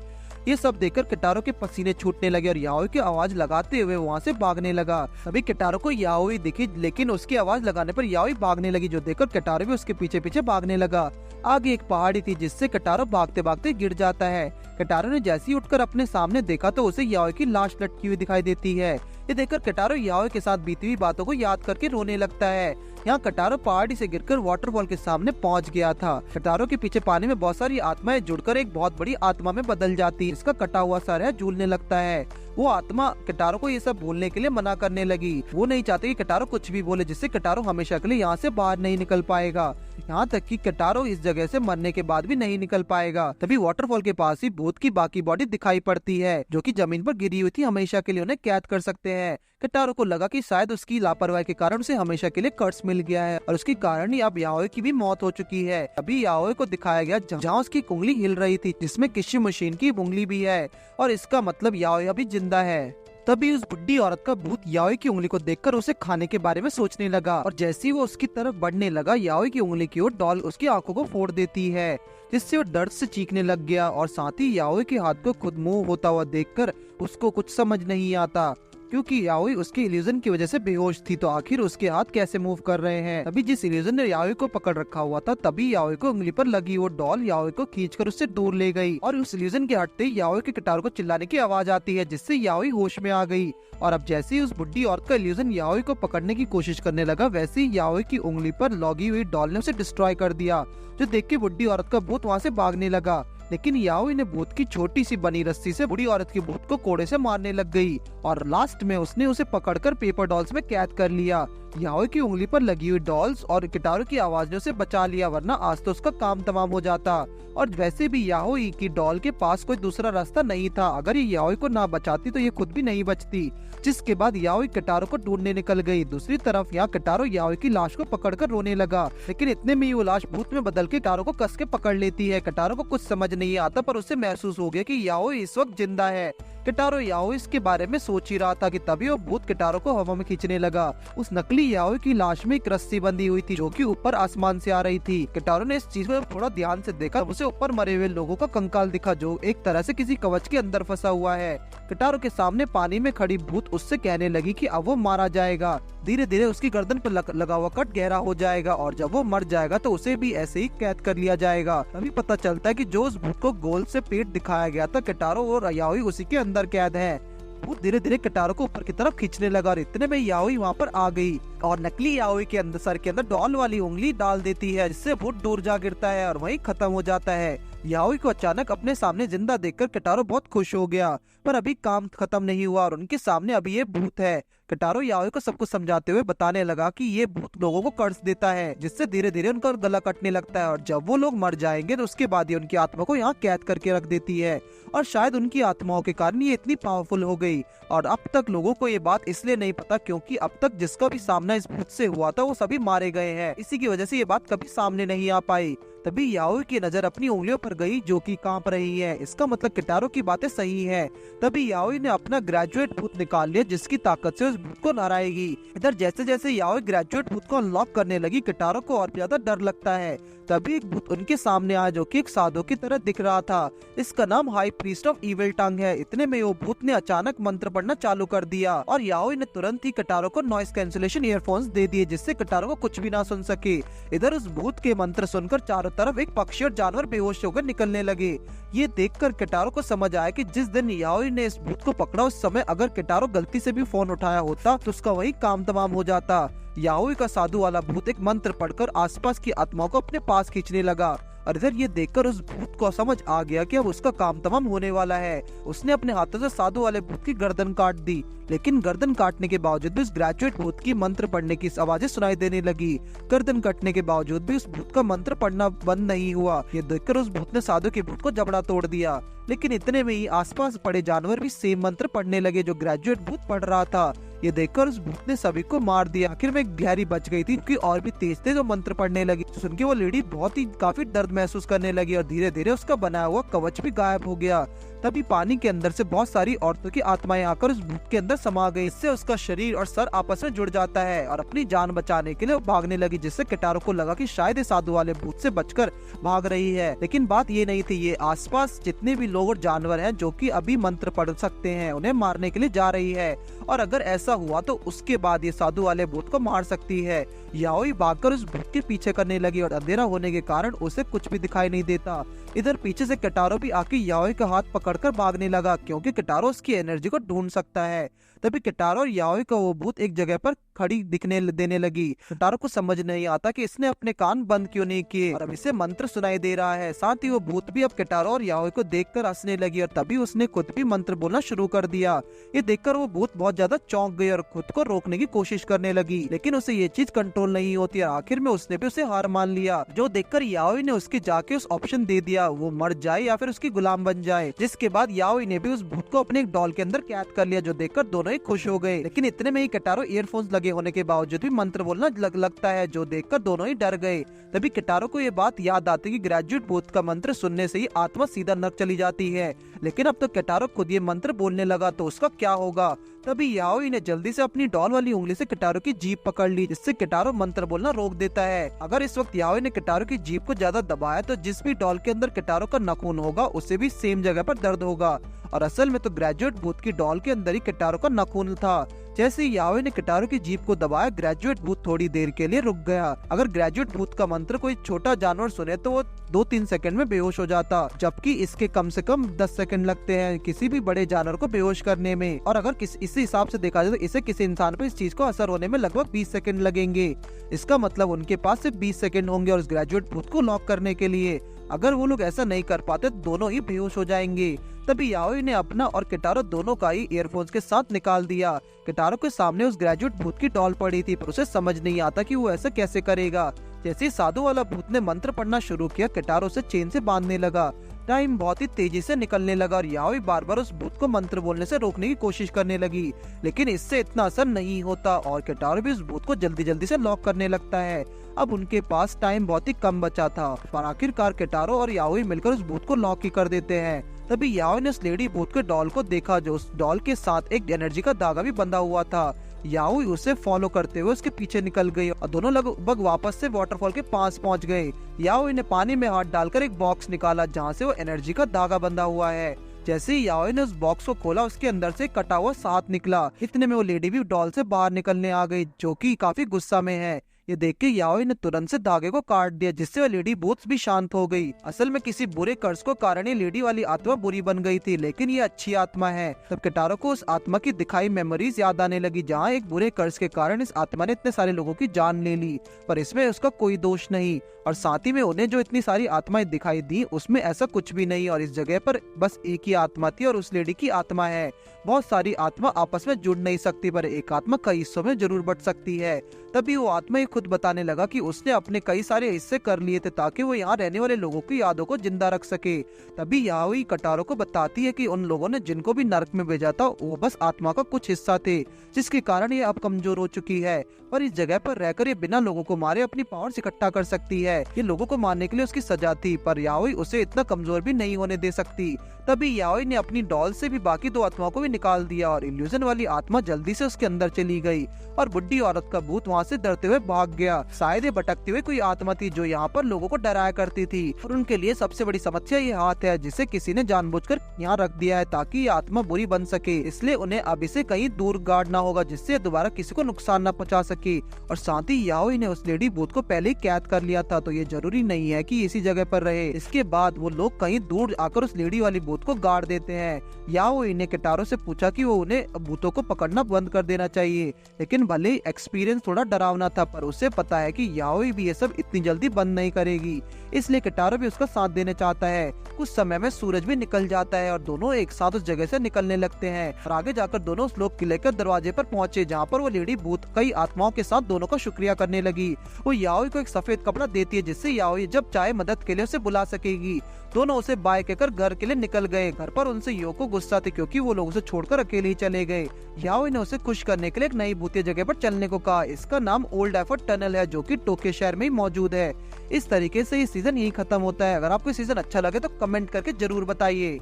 ये सब देखकर किटारो के पसीने छूटने लगे और याओई की आवाज लगाते हुए वहाँ से भागने लगा। अभी किटारो को याओई दिखी लेकिन उसकी आवाज लगाने पर याओई भागने लगी जो देखकर किटारो भी उसके पीछे पीछे भागने लगा। आगे एक पहाड़ी थी जिससे किटारो भागते भागते गिर जाता है। किटारो ने जैसे ही उठकर अपने सामने देखा तो उसे याओई की लाश लटकी हुई दिखाई देती है। ये देखकर किटारो याओई के साथ बीती हुई बातों को याद करके रोने लगता है। यहाँ किटारो पहाड़ी से गिरकर वाटरफॉल के सामने पहुँच गया था। किटारो के पीछे पानी में बहुत सारी आत्माएं जुड़कर एक बहुत बड़ी आत्मा में बदल जाती है। इसका कटा हुआ सर है झूलने लगता है। वो आत्मा किटारो को ये सब बोलने के लिए मना करने लगी। वो नहीं चाहती कि किटारो कुछ भी बोले जिससे किटारो हमेशा के लिए यहाँ से बाहर नहीं निकल पाएगा। यहाँ तक कि किटारो इस जगह से मरने के बाद भी नहीं निकल पाएगा। तभी वाटरफॉल के पास ही भूत की बाकी बॉडी दिखाई पड़ती है जो कि जमीन पर गिरी हुई थी। हमेशा के लिए उन्हें कैद कर सकते हैं। किटारो को लगा कि शायद उसकी लापरवाही के कारण उसे हमेशा के लिए कर्स मिल गया है और उसके कारण ही अब याओई की भी मौत हो चुकी है। अभी याओई को दिखाया गया जहाँ उसकी उंगली हिल रही थी जिसमें किसी मशीन की उंगली भी है और इसका मतलब याओई अभी जिंदा है। तभी उस बुढ़ी औरत का भूत याओई की उंगली को देखकर उसे खाने के बारे में सोचने लगा और जैसे ही वो उसकी तरफ बढ़ने लगा याओई की उंगली की ओर डॉल उसकी आंखों को फोड़ देती है जिससे वो दर्द से चीखने लग गया और साथ ही याओई के हाथ को खुद मूव होता हुआ देखकर उसको कुछ समझ नहीं आता क्योंकि याओई उसके इल्यूजन की वजह से बेहोश थी तो आखिर उसके हाथ कैसे मूव कर रहे हैं। तभी जिस इल्यूजन ने याओई को पकड़ रखा हुआ था तभी याओई को उंगली पर लगी वो डॉल याओई को खींचकर उससे दूर ले गई और उस इल्यूजन के हटते ही याओई के किटारो को चिल्लाने की आवाज आती है जिससे याओई होश में आ गई। और अब जैसे ही उस बुढ़ी औरत का इल्यूजन याओई को पकड़ने की कोशिश करने लगा वैसे ही याओई की उंगली पर लगी हुई डॉल ने उसे डिस्ट्रॉय कर दिया जो देख के बुढ़ी औरत का भूत वहाँ से भागने लगा। लेकिन याओई ने भूत की छोटी सी बनी रस्सी से बुढ़ी औरत की भूत को कोड़े से मारने लग गई और लास्ट में उसने उसे पकड़कर पेपर डॉल्स में कैद कर लिया। याओई की उंगली पर लगी हुई डॉल्स और किटारो की आवाज ने उसे बचा लिया वरना आज तो उसका काम तमाम हो जाता। और वैसे भी याओई की डॉल के पास कोई दूसरा रास्ता नहीं था। अगर ये याओई को ना बचाती तो ये खुद भी नहीं बचती। जिसके बाद याओई किटारो को ढूंढने निकल गई। दूसरी तरफ यहाँ किटारो याओई की लाश को पकड़कर रोने लगा लेकिन इतने में ही वो लाश भूत में बदल के किटारो को कस के पकड़ लेती है। किटारो को कुछ समझ नहीं आता पर उसे महसूस हो गया कि याओई इस वक्त जिंदा है। किटारो याओई इसके बारे में सोच ही रहा था कि तभी वो भूत किटारो को हवा में खींचने लगा। उस नकली याओई की लाश में एक रस्सी बंधी हुई थी जो कि ऊपर आसमान से आ रही थी। किटारो ने इस चीज को थोड़ा ध्यान से देखा उसे ऊपर मरे हुए लोगों का कंकाल दिखा जो एक तरह से किसी कवच के अंदर फंसा हुआ है। किटारो के सामने पानी में खड़ी भूत उससे कहने लगी कि अब वो मारा जाएगा। धीरे धीरे उसकी गर्दन पर लगा हुआ कट गहरा हो जाएगा और जब वो मर जाएगा तो उसे भी ऐसे ही कैद कर लिया जाएगा। अभी पता चलता है कि जो उस भूत को गोल से पेट दिखाया गया था किटारो और याओई उसी के अंदर कैद है। भूत धीरे धीरे किटारो को ऊपर की तरफ खींचने लगा और इतने में याओई वहाँ पर आ गई और नकली याओई के अंदर सर के अंदर डॉल वाली उंगली डाल देती है जिससे भूत दूर जा गिरता है और वहीं खत्म हो जाता है। याओई को अचानक अपने सामने जिंदा देखकर किटारो बहुत खुश हो गया पर अभी काम खत्म नहीं हुआ और उनके सामने अभी ये भूत है। किटारो याओई को सब कुछ समझाते हुए बताने लगा कि ये भूत लोगों को कर्ज देता है जिससे धीरे धीरे उनका गला कटने लगता है और जब वो लोग मर जाएंगे तो उसके बाद ही उनकी आत्मा को यहाँ कैद करके रख देती है और शायद उनकी आत्माओं के कारण ये इतनी पावरफुल हो गई। और अब तक लोगों को ये बात इसलिए नहीं पता क्योंकि अब तक जिसका भी सामना इस भूत से हुआ था वो सभी मारे गए हैं। इसी की वजह से ये बात कभी सामने नहीं आ पाई। तभी याओई की नजर अपनी उंगलियों पर गई जो कि कांप रही है। इसका मतलब किटारो की बातें सही है। तभी याओई ने अपना ग्रेजुएट भूत निकाल लिया जिसकी ताकत से उस भूत को हराएगी। इधर जैसे जैसे याओई ग्रेजुएट भूत को अनलॉक करने लगी, किटारो को और ज्यादा डर लगता है। तभी एक भूत उनके सामने आया जो कि एक साधु की तरह दिख रहा था। इसका नाम हाई प्रीस्ट ऑफ इविल टंग है। इतने में वो भूत ने अचानक मंत्र पढ़ना चालू कर दिया और याओई ने तुरंत ही किटारो को नॉइस कैंसिलेशन ईयरफोन्स दे दिए जिससे किटारो को कुछ भी ना सुन सके। इधर उस भूत के मंत्र सुनकर चारों तरफ एक पक्षी और जानवर बेहोश होकर निकलने लगे। ये देखकर किटारो को समझ आया कि जिस दिन याओई ने इस भूत को पकड़ा उस समय अगर किटारो गलती से भी फोन उठाया होता तो उसका वही काम तमाम हो जाता। याओई का साधु वाला भूत एक मंत्र पढ़कर आसपास की आत्माओं को अपने पास खींचने लगा और इधर ये देखकर उस भूत को समझ आ गया कि अब उसका काम तमाम होने वाला है। उसने अपने हाथों से साधु वाले भूत की गर्दन काट दी, लेकिन गर्दन काटने के बावजूद भी उस ग्रेजुएट भूत की मंत्र पढ़ने की आवाजें सुनाई देने लगी। गर्दन कटने के बावजूद भी उस भूत का मंत्र पढ़ना बंद नहीं हुआ। ये देखकर उस भूत ने साधु के भूत को जबड़ा तोड़ दिया, लेकिन इतने में ही आसपास पड़े जानवर भी सेम मंत्र पढ़ने लगे जो ग्रेजुएट भूत पढ़ रहा था। ये देखकर उस भूत ने सभी को मार दिया। आखिर में एक गहरी बच गई थी क्योंकि और भी तेज थे जो मंत्र पढ़ने लगी। तो सुन के वो लेडी बहुत ही काफी दर्द महसूस करने लगी और धीरे धीरे उसका बनाया हुआ कवच भी गायब हो गया। तभी पानी के अंदर से बहुत सारी औरतों की आत्माएं आकर उस भूत के अंदर समा गई। इससे उसका शरीर और सर आपस में जुड़ जाता है और अपनी जान बचाने के लिए वो भागने लगी, जिससे किटारो को लगा कि शायद ये साधु वाले भूत से बचकर भाग रही है। लेकिन बात ये नहीं थी, ये आसपास जितने भी लोग और जानवर हैं जो कि अभी मंत्र पढ़ सकते हैं उन्हें मारने के लिए जा रही है और अगर ऐसा हुआ तो उसके बाद ये साधु वाले भूत को मार सकती है। याओई भागकर उस भूत के पीछे करने लगी और अंधेरा होने के कारण उसे कुछ भी दिखाई नहीं देता। इधर पीछे से किटारो भी आके याओई का हाथ पकड़कर भागने लगा क्योंकि किटारो उसकी एनर्जी को ढूंढ सकता है। तभी किटारो और याओई का वो भूत एक जगह पर खड़ी दिखने देने लगी। किटारो को समझ नहीं आता कि इसने अपने कान बंद क्यों नहीं किए और अब इसे मंत्र सुनाई दे रहा है। साथ ही वो भूत भी अब किटारो और याओई को देखकर हंसने लगी और तभी उसने खुद भी मंत्र बोलना शुरू कर दिया। ये देखकर वो भूत बहुत ज्यादा चौंक गई और खुद को रोकने की कोशिश करने लगी, लेकिन उसे ये चीज कंट्रोल नहीं होती और आखिर में उसने भी उसे हार मान लिया। जो देखकर याओई ने उसके जाके उस ऑप्शन दे दिया, वो मर जाए या फिर उसकी गुलाम बन जाए। जिसके बाद याओई ने भी उस भूत को अपने एक डॉल के अंदर कैद कर लिया, जो देखकर दोनों ही खुश हो गए। लेकिन इतने में ही किटारो ईयरफोन्स लगे होने के बावजूद भी मंत्र बोलना लगता है, जो देखकर दोनों ही डर गए। तभी किटारो को ये बात याद आती कि ग्रेजुएट भूत का मंत्र सुनने से ही आत्मा सीधा नरक चली जाती है। लेकिन अब तो किटारो खुद ये मंत्र बोलने लगा तो उसका क्या होगा। तभी याओई ने जल्दी से अपनी डॉल वाली उंगली से किटारो की जीभ पकड़ ली, जिससे किटारो मंत्र बोलना रोक देता है। अगर इस वक्त याओई ने किटारो की जीभ को ज्यादा दबाया तो जिस भी डॉल के अंदर किटारो का नाखून होगा उसे भी सेम जगह पर दर्द होगा और असल में तो ग्रेजुएट भूत की डॉल के अंदर ही किटारो का नाखून था। जैसे ही याओई ने किटारो की जीभ को दबाया, ग्रेजुएट भूत थोड़ी देर के लिए रुक गया। अगर ग्रेजुएट भूत का मंत्र कोई छोटा जानवर सुने तो वो 2-3 सेकंड में बेहोश हो जाता, जबकि इसके कम से कम 10 सेकंड लगते हैं किसी भी बड़े जानवर को बेहोश करने में। और अगर इसी हिसाब से देखा जाए तो इसे किसी इंसान पर इस चीज को असर होने में लगभग 20 सेकंड लगेंगे। इसका मतलब उनके पास सिर्फ 20 सेकंड होंगे और उस ग्रेजुएट भूत को लॉक करने के लिए। अगर वो लोग ऐसा नहीं कर पाते तो दोनों ही बेहोश हो जाएंगे। तभी याओई ने अपना और किटारो दोनों का ही ईयरफोन्स के साथ निकाल दिया। किटारो के सामने उस ग्रेजुएट भूत की डॉल पड़ी थी, पर उसे समझ नहीं आता कि वो ऐसा कैसे करेगा। जैसे ही साधु वाला भूत ने मंत्र पढ़ना शुरू किया, किटारो उसे चेन से बांधने लगा। टाइम बहुत ही तेजी से निकलने लगा और याओई बार बार उस भूत को मंत्र बोलने से रोकने की कोशिश करने लगी, लेकिन इससे इतना असर नहीं होता और किटारो भी उस भूत को जल्दी जल्दी से लॉक करने लगता है। अब उनके पास टाइम बहुत ही कम बचा था, पर आखिरकार किटारो और याओई मिलकर उस भूत को लॉक ही कर देते हैं। तभी याओई ने उस लेडी भूत के डॉल को देखा, जो उस डॉल के साथ एक एनर्जी का धागा भी बंधा हुआ था। याओई उसे फॉलो करते हुए उसके पीछे निकल गई और दोनों लगभग वापस से वाटरफॉल के पास पहुंच गए। याओई ने पानी में हाथ डालकर एक बॉक्स निकाला जहां से वो एनर्जी का धागा बंधा हुआ है। जैसे ही याओई ने उस बॉक्स को खोला, उसके अंदर से कटा हुआ सांप निकला। इतने में वो लेडी भी डॉल से बाहर निकलने आ गई, जो कि काफी गुस्सा में है। ये देख के याओई ने तुरंत से धागे को काट दिया, जिससे वो लेडी भूत भी शांत हो गई। असल में किसी बुरे कर्ज को कारण ही लेडी वाली आत्मा बुरी बन गई थी, लेकिन ये अच्छी आत्मा है। तब किटारो को उस आत्मा की दिखाई मेमोरीज याद आने लगी, जहाँ एक बुरे कर्ज के कारण इस आत्मा ने इतने सारे लोगों की जान ले ली, पर इसमें उसका कोई दोष नहीं। और साथ ही में उन्हें जो इतनी सारी आत्माएं दिखाई दी उसमें ऐसा कुछ भी नहीं, और इस जगह पर बस एक ही आत्मा थी और उस लेडी की आत्मा है। बहुत सारी आत्मा आपस में जुड़ नहीं सकती, पर एक आत्मा कई हिस्सों में जरूर बट सकती है। तभी वो आत्मा खुद खुद बताने लगा कि उसने अपने कई सारे हिस्से कर लिए थे ताकि वो यहाँ रहने वाले लोगों की यादों को जिंदा रख सके। तभी याओई कटारो को बताती है कि उन लोगों ने जिनको भी नर्क में भेजा था वो बस आत्मा का कुछ हिस्सा थे, जिसके कारण ये अब कमजोर हो चुकी है। पर इस जगह पर रहकर ये बिना लोगों को मारे अपनी पावर्स इकट्ठा कर सकती है। ये लोगों को मारने के लिए उसकी सजा थी, पर याओई उसे इतना कमजोर भी नहीं होने दे सकती। तभी याओई ने अपनी डॉल से भी बाकी दो आत्माओं को भी निकाल दिया और इल्यूजन वाली आत्मा जल्दी से उसके अंदर चली गई और बुढ़ी औरत का भूत वहाँ से डरते हुए भाग गया। शायद ये भटकती हुई कोई आत्मा थी जो यहाँ पर लोगों को डराया करती थी और उनके लिए सबसे बड़ी समस्या ये हाथ है जिसे किसी ने जानबूझकर यहाँ रख दिया है ताकि ये आत्मा बुरी बन सके। इसलिए उन्हें अब इसे कहीं दूर गाड़ना होगा जिससे दोबारा किसी को नुकसान न पहुंचा सके। और साथ ही याओई ने उस लेडी भूत को पहले ही कैद कर लिया था, तो ये जरूरी नहीं है कि इसी जगह पर रहे। इसके बाद वो लोग कहीं दूर आकर उस लेडी वाली भूत को गाड़ देते हैं। याओई ने किटारो से पूछा कि वो उन्हें भूतों को पकड़ना बंद कर देना चाहिए, लेकिन भले ही एक्सपीरियंस थोड़ा डरावना था पर उसे पता है कि याओई भी ये सब इतनी जल्दी बंद नहीं करेगी, इसलिए किटारो भी उसका साथ देना चाहता है। कुछ समय में सूरज भी निकल जाता है और दोनों एक साथ उस जगह से निकलने लगते हैं और आगे जाकर दोनों उस लोग किले के दरवाजे पर पहुंचे जहाँ पर वो लेडी भूत कई आत्माओं के साथ दोनों का शुक्रिया करने लगी। वो याओई को एक सफेद कपड़ा देती है जिससे याओई जब चाहे मदद के लिए उसे बुला सकेगी। दोनों उसे बाय कहकर घर के लिए निकल गए। घर पर उनसे योको गुस्सा थी क्योंकि वो लोग उसे छोड़कर अकेले ही चले गए। याओई ने उसे खुश करने के लिए एक नई भूतिया जगह पर चलने को कहा। इसका नाम ओल्ड एफर्ट टनल है जो कि टोक्यो शहर में ही मौजूद है। इस तरीके से ये सीजन यही खत्म होता है। अगर आपको सीजन अच्छा लगे तो कमेंट करके जरूर बताइए।